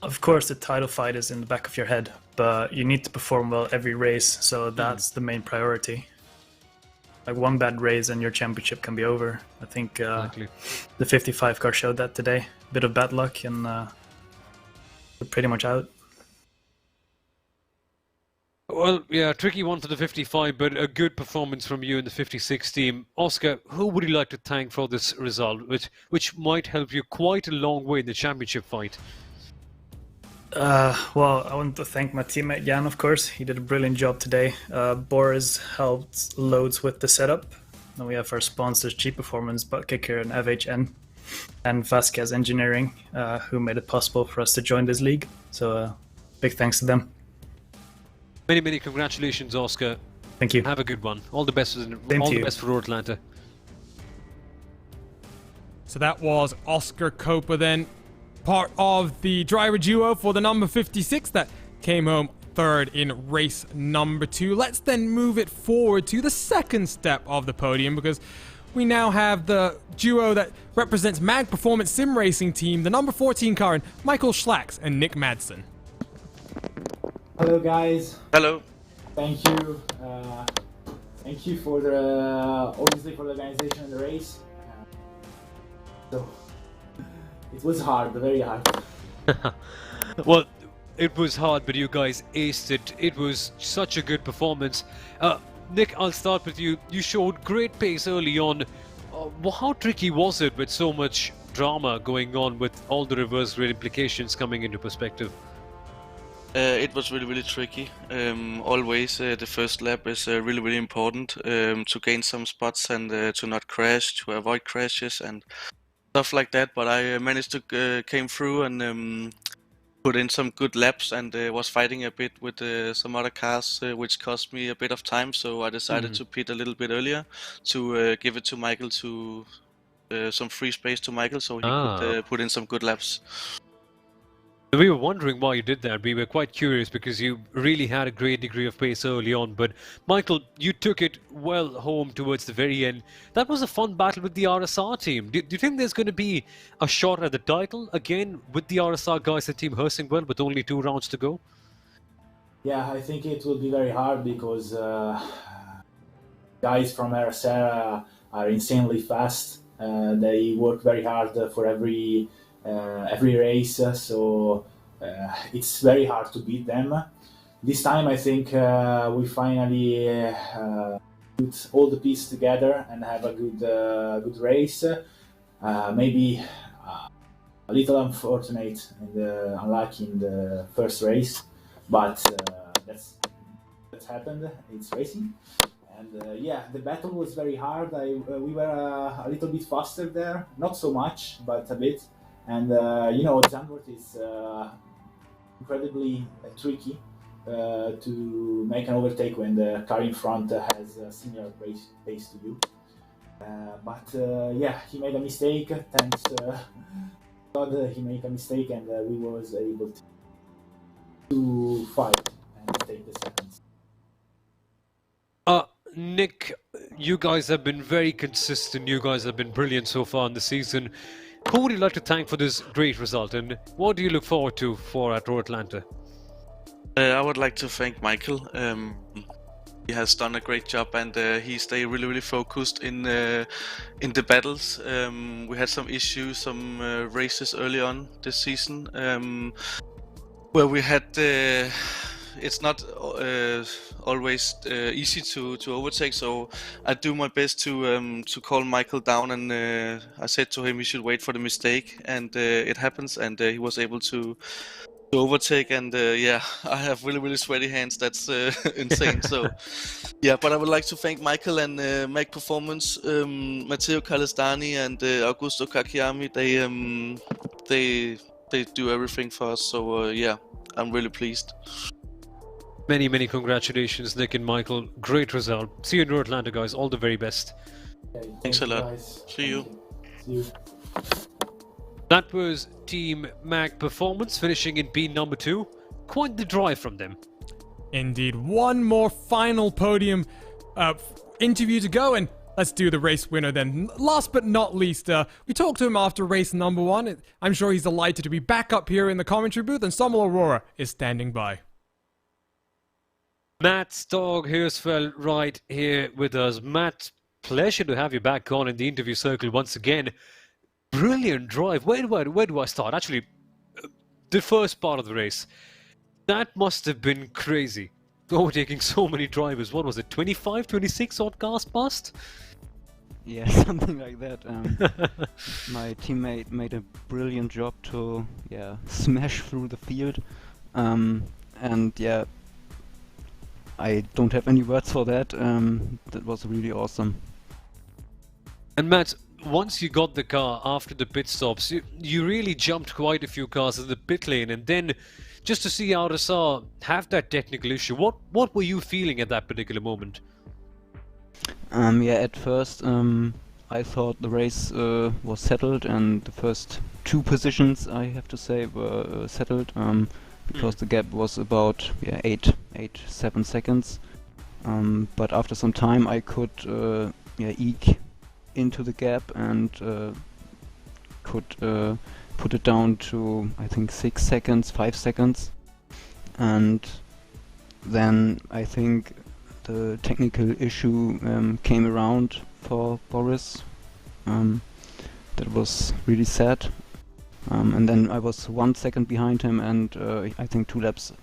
of course the title fight is in the back of your head, but you need to perform well every race, so that's the main priority. Like one bad race and your championship can be over. I think Exactly. the 55 car showed that today. Bit of bad luck and we're pretty much out. Well, yeah, tricky one for the 55, but a good performance from you in the 56 team. Oscar, who would you like to thank for this result, which might help you quite a long way in the championship fight? Well, I want to thank my teammate Jan, of course. He did a brilliant job today. Boris helped loads with the setup. And we have our sponsors, G Performance, Butt Kicker, and FHN, and Vasquez Engineering, who made it possible for us to join this league. So big thanks to them. Many congratulations, Oscar. Thank you. Have a good one. All the best for Atlanta. So that was Oscar Copa then, part of the driver duo for the number 56 that came home third in race number 2. Let's then move it forward to the second step of the podium, because we now have the duo that represents Mag Performance Sim Racing Team, the number 14 car, and Michael Schlacks and Nick Madsen. Hello guys. Hello. Thank you. Thank you for the obviously for the organization of the race. So it was hard, very hard. Well, it was hard, but you guys aced it. It was such a good performance. Nick, I'll start with you. You showed great pace early on. how tricky was it with so much drama going on with all the reverse grid implications coming into perspective? It was really tricky. Always the first lap is really important to gain some spots and to not crash, to avoid crashes and stuff like that. But I managed to came through and put in some good laps and was fighting a bit with some other cars, which cost me a bit of time. So I decided to pit a little bit earlier to give it to Michael, to some free space to Michael, so he could put in some good laps. We were wondering why you did that. We were quite curious because you really had a great degree of pace early on. But Michael, you took it well home towards the very end. That was a fun battle with the RSR team. Do you think there's going to be a shot at the title again with the RSR guys and Team Hursingwell with only 2 rounds to go? Yeah, I think it will be very hard because guys from RSR are insanely fast. They work very hard for every race, so it's very hard to beat them. This time I think we finally put all the pieces together and have a good race. Maybe a little unfortunate and unlucky in the first race, but that's happened. It's racing. And yeah, the battle was very hard. We were a little bit faster there, not so much, but a bit. And you know, Zandvoort is incredibly tricky to make an overtake when the car in front has a similar pace to you. But yeah, he made a mistake. Thanks God, he made a mistake, and we was able to fight and take the seconds. Nick, you guys have been very consistent. You guys have been brilliant so far in the season. Who would you like to thank for this great result, and what do you look forward to for at Road Atlanta? I would like to thank Michael. He has done a great job, and he stayed really focused in the battles. We had some issues, some races early on this season, where we had it's not always easy to overtake, so I do my best to call Michael down, and I said to him he should wait for the mistake, and it happens, and he was able to overtake, and yeah, I have really sweaty hands. That's insane. So yeah, but I would like to thank Michael and Mac Performance, Matteo Calestani and Augusto Kakiyami. They do everything for us, so yeah, I'm really pleased. Many congratulations, Nick and Michael. Great result. See you in Road Atlanta, guys. All the very best. Okay, Thanks a lot. guys. See you. See you. That was Team Mag Performance finishing in P number 2. Quite the drive from them. Indeed. One more final podium interview to go, and let's do the race winner then. Last but not least, we talked to him after race number 1. I'm sure he's delighted to be back up here in the commentary booth, and Samuel Aurora is standing by. Matt Stog Hersfeld right here with us. Matt, pleasure to have you back on in the interview circle once again. Brilliant drive. Where do I start? Actually, the first part of the race. That must have been crazy. Overtaking so many drivers. What was it, 25, 26 odd cars past? Yeah, something like that. My teammate made a brilliant job to smash through the field. And yeah, I don't have any words for that. That was really awesome. And Matt, once you got the car after the pit stops, you really jumped quite a few cars in the pit lane, and then just to see RSR have that technical issue, what were you feeling at that particular moment? Yeah, at first I thought the race was settled, and the first 2 positions, I have to say, were settled, because the gap was about 7 seconds. But after some time I could eke into the gap and could put it down to, I think, 6 seconds, 5 seconds. And then I think the technical issue came around for Boris. That was really sad. And then I was 1 second behind him, and I think 2 laps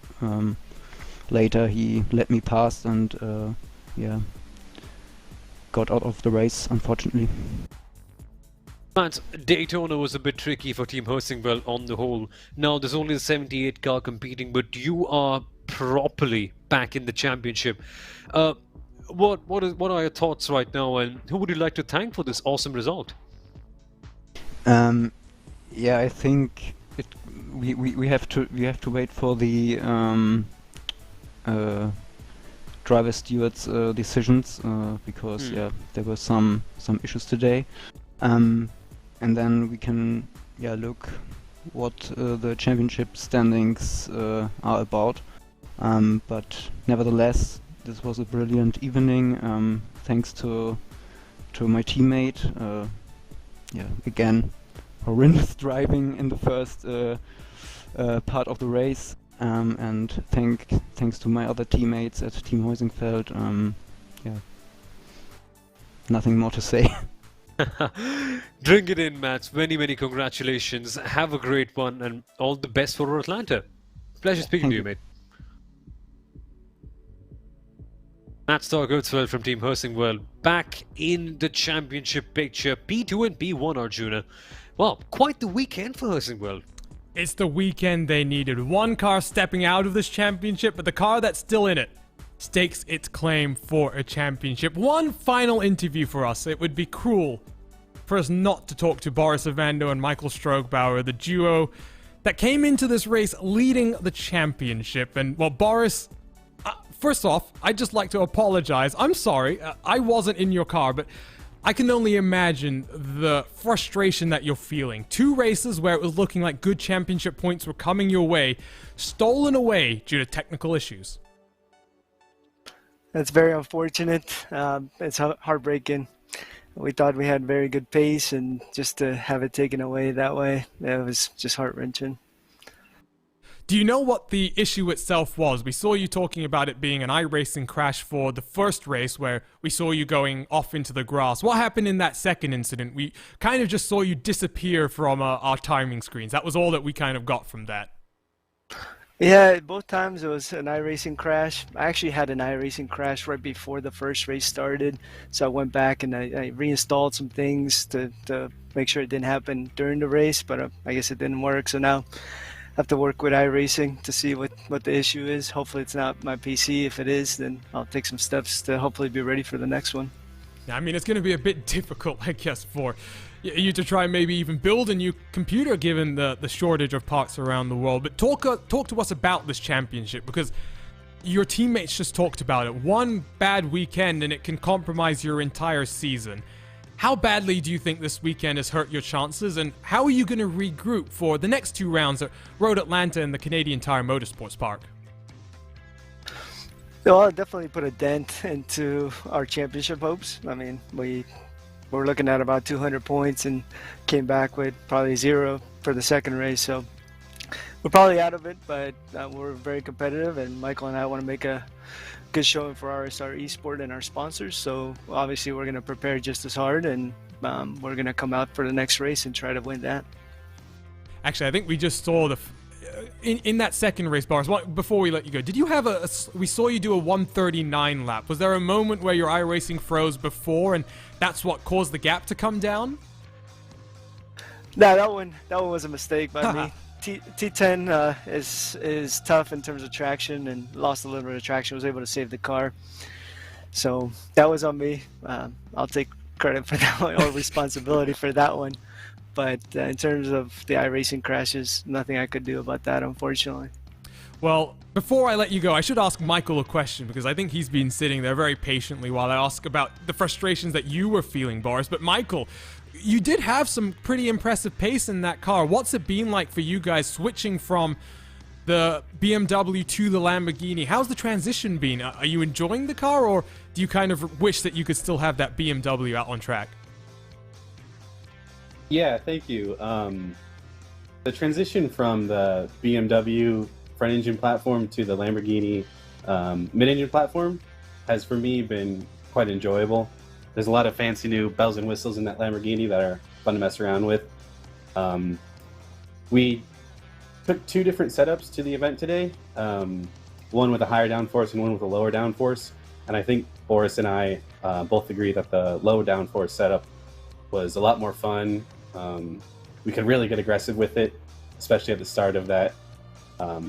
later he let me pass and got out of the race, unfortunately. Matt, Daytona was a bit tricky for Team Hosingwell on the whole. Now there's only the 78 car competing, but you are properly back in the championship. What are your thoughts right now, and who would you like to thank for this awesome result? Yeah, I think we have to wait for the driver stewards' decisions because there were some issues today, and then we can look what the championship standings are about. But nevertheless, this was a brilliant evening. Thanks to my teammate. Again, horrendous driving in the first part of the race. And thanks to my other teammates at Team Heusingfeld. Nothing more to say. Drink it in, Matt. Many congratulations. Have a great one, and all the best for Atlanta. Pleasure speaking to you, mate. Matt Stark-Oatswell from Team Hosingwell back in the championship picture. P2 and P1, Arjuna. Well, quite the weekend for Hosingwell. It's the weekend they needed. One car stepping out of this championship, but the car that's still in it stakes its claim for a championship. One final interview for us. It would be cruel for us not to talk to Boris Ovando and Michael Strogbauer, the duo that came into this race leading the championship. And, well, Boris, first off, I'd just like to apologize. I'm sorry, I wasn't in your car, but I can only imagine the frustration that you're feeling. 2 races where it was looking like good championship points were coming your way, stolen away due to technical issues. That's very unfortunate. It's heartbreaking. We thought we had very good pace, and just to have it taken away that way, it was just heart-wrenching. Do you know what the issue itself was? We saw you talking about it being an iRacing crash for the first race where we saw you going off into the grass. What happened in that second incident? We kind of just saw you disappear from our timing screens. That was all that we kind of got from that. Yeah, both times it was an iRacing crash. I actually had an iRacing crash right before the first race started, so I went back and I reinstalled some things to make sure it didn't happen during the race, but I guess it didn't work, so now I have to work with iRacing to see what the issue is. Hopefully it's not my PC. If it is, then I'll take some steps to hopefully be ready for the next one. Yeah, I mean, it's going to be a bit difficult, I guess, for you to try and maybe even build a new computer given the shortage of parts around the world. But talk to us about this championship, because your teammates just talked about it. One bad weekend and it can compromise your entire season. How badly do you think this weekend has hurt your chances, and how are you going to regroup for the next 2 rounds at Road Atlanta and the Canadian Tire Motorsports Park? Well, I'll definitely put a dent into our championship hopes. I mean, we were looking at about 200 points and came back with probably 0 for the second race, so we're probably out of it, but we're very competitive, and Michael and I want to make a good showing for RSR Esport and our sponsors, so obviously we're going to prepare just as hard, and we're going to come out for the next race and try to win that. Actually, I think we just saw in that second race, Boris, before we let you go, did you have we saw you do a 139 lap. Was there a moment where your iRacing froze before and that's what caused the gap to come down? No, that one was a mistake by me. T10 is tough in terms of traction, and lost a little bit of traction. Was able to save the car, so that was on me. I'll take credit for that one, or responsibility for that one. But in terms of the iRacing crashes, nothing I could do about that, unfortunately. Well, before I let you go, I should ask Michael a question, because I think he's been sitting there very patiently while I ask about the frustrations that you were feeling, Boris. But Michael, you did have some pretty impressive pace in that car. What's it been like for you guys switching from the BMW to the Lamborghini? How's the transition been? Are you enjoying the car, or do you kind of wish that you could still have that BMW out on track? Yeah, thank you. The transition from the BMW front engine platform to the Lamborghini mid-engine platform has for me been quite enjoyable. There's a lot of fancy new bells and whistles in that Lamborghini that are fun to mess around with. We took 2 different setups to the event today, one with a higher downforce and one with a lower downforce. And I think Boris and I both agree that the low downforce setup was a lot more fun We could really get aggressive with it, especially at the start of that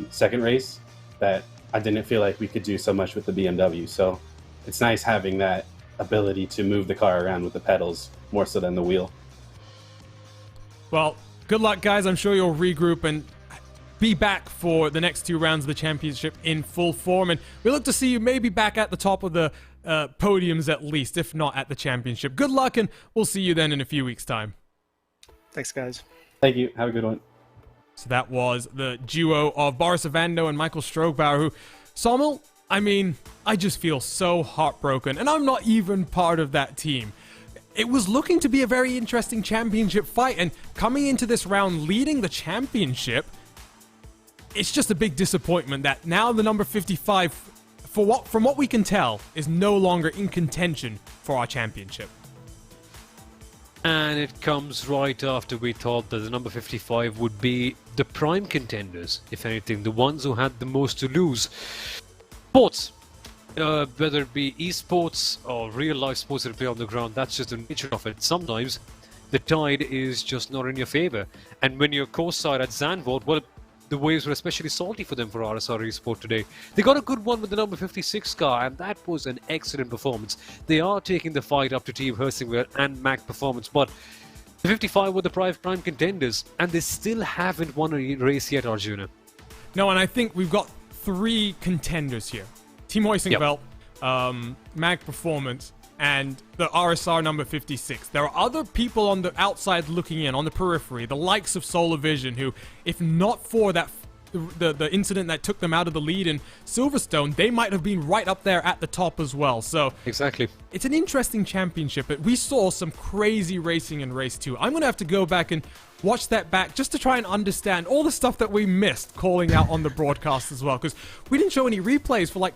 second race, that I didn't feel like we could do so much with the BMW. So it's nice having that ability to move the car around with the pedals more so than the wheel. Well, good luck, guys. I'm sure you'll regroup and be back for the next 2 rounds of the championship in full form. And we look to see you maybe back at the top of the podiums at least, if not at the championship. Good luck, and we'll see you then in a few weeks' time. Thanks, guys. Thank you. Have a good one. So that was the duo of Boris Avando and Michael Strogbauer, who, Sommel, I mean, I just feel so heartbroken, and I'm not even part of that team. It was looking to be a very interesting championship fight, and coming into this round leading the championship, it's just a big disappointment that now the number 55, from what we can tell, is no longer in contention for our championship. And it comes right after we thought that the number 55 would be the prime contenders, if anything, the ones who had the most to lose. Sports, whether it be esports or real life sports that play on the ground, that's just the nature of it. Sometimes the tide is just not in your favor. And when you're courtside at Zandvoort, well, the waves were especially salty for them for RSR Esport today. They got a good one with the number 56 car, and that was an excellent performance. They are taking the fight up to Team Helsingborg and Mac Performance, but the 55 were the prime contenders, and they still haven't won a race yet, Arjuna. No, and I think we've got 3 contenders here. Team Helsingborg, Mag Performance, and the RSR number 56. There are other people on the outside looking in, on the periphery, the likes of Solar Vision, who, if not for that the incident that took them out of the lead in Silverstone, they might have been right up there at the top as well. So exactly, it's an interesting championship, but we saw some crazy racing in race 2. I'm gonna have to go back and watch that back just to try and understand all the stuff that we missed calling out on the broadcast as well, because we didn't show any replays for like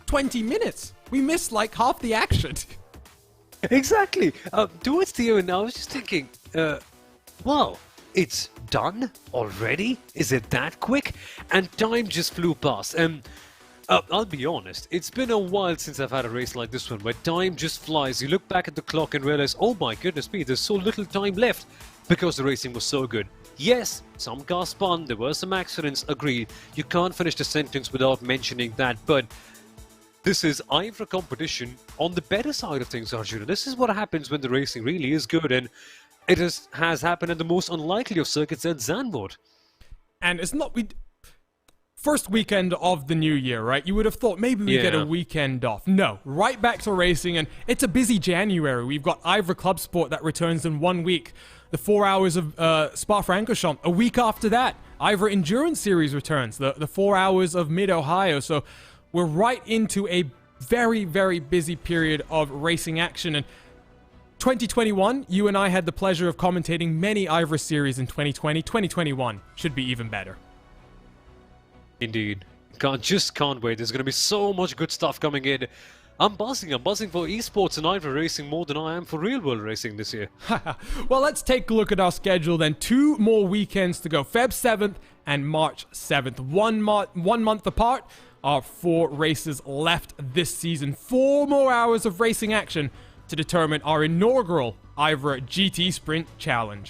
20 minutes. We missed like half the action. Exactly. Towards the end, I was just thinking, wow, it's done already? Is it that quick? And time just flew past. I'll be honest, it's been a while since I've had a race like this one, where time just flies. You look back at the clock and realize, oh my goodness me, there's so little time left, because the racing was so good. Yes, some cars spun, there were some accidents, agreed. You can't finish the sentence without mentioning that, but this is IVRA competition on the better side of things, Arjuna. This is what happens when the racing really is good, and it has happened at the most unlikely of circuits at Zandvoort. And it's not... First weekend of the new year, right? You would have thought maybe we get a weekend off. No, right back to racing, and it's a busy January. We've got IVRA Club Sport that returns in 1 week. The 4 hours of Spa-Francorchamps. A week after that, IVRA Endurance Series returns. The 4 hours of Mid-Ohio. So we're right into a very, very busy period of racing action. And 2021, you and I had the pleasure of commentating many IVRA series in 2020. 2021 should be even better. Indeed. Can't wait. There's going to be so much good stuff coming in. I'm buzzing for esports and IVRA racing more than I am for real world racing this year. Well, let's take a look at our schedule then. 2 more weekends to go. Feb 7th and March 7th. 1 month apart. Are 4 races left this season. 4 more hours of racing action to determine our inaugural IVRA GT Sprint Champion.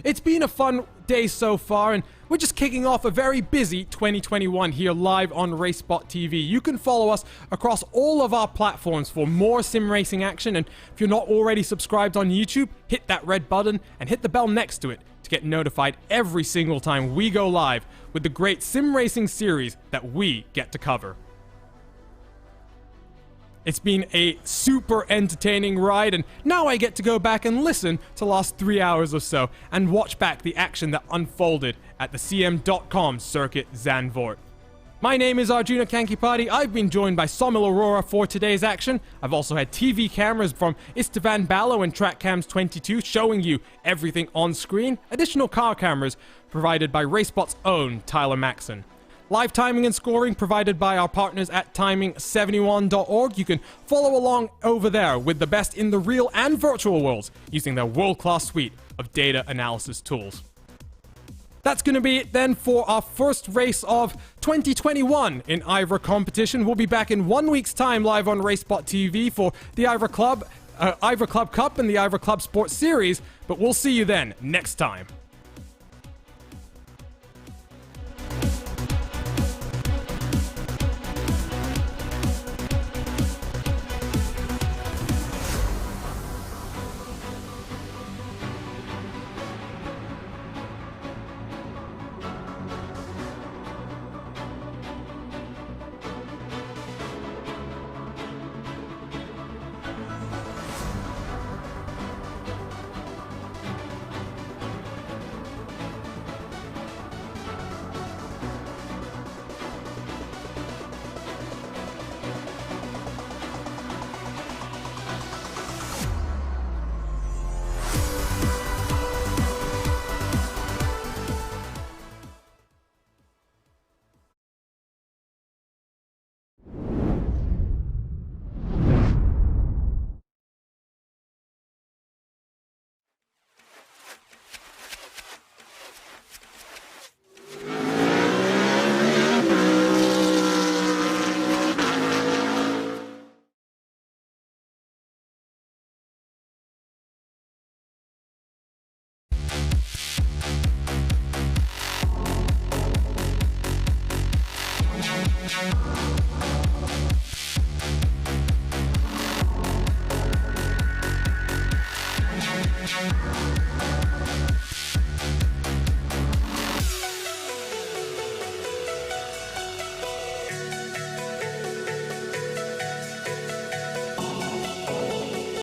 It's been a fun day so far, and we're just kicking off a very busy 2021 here live on RaceSpotTV. You can follow us across all of our platforms for more sim racing action, and if you're not already subscribed on YouTube, hit that red button and hit the bell next to it to get notified every single time we go live with the great sim racing series that we get to cover. It's been a super entertaining ride, and now I get to go back and listen to the last 3 hours or so and watch back the action that unfolded at the CM.com circuit Zandvoort. My name is Arjuna Kankipati. I've been joined by Sommel Aurora for today's action. I've also had TV cameras from Istvan Ballo and TrackCams 22 showing you everything on screen. Additional car cameras provided by RaceSpot's own Tyler Maxson. Live timing and scoring provided by our partners at timing71.org. You can follow along over there with the best in the real and virtual worlds using their world-class suite of data analysis tools. That's going to be it then for our first race of 2021 in IVRA competition. We'll be back in 1 week's time live on RaceSpotTV for the IVRA Club IVRA Club Cup and the IVRA Club Sports Series, but we'll see you then next time.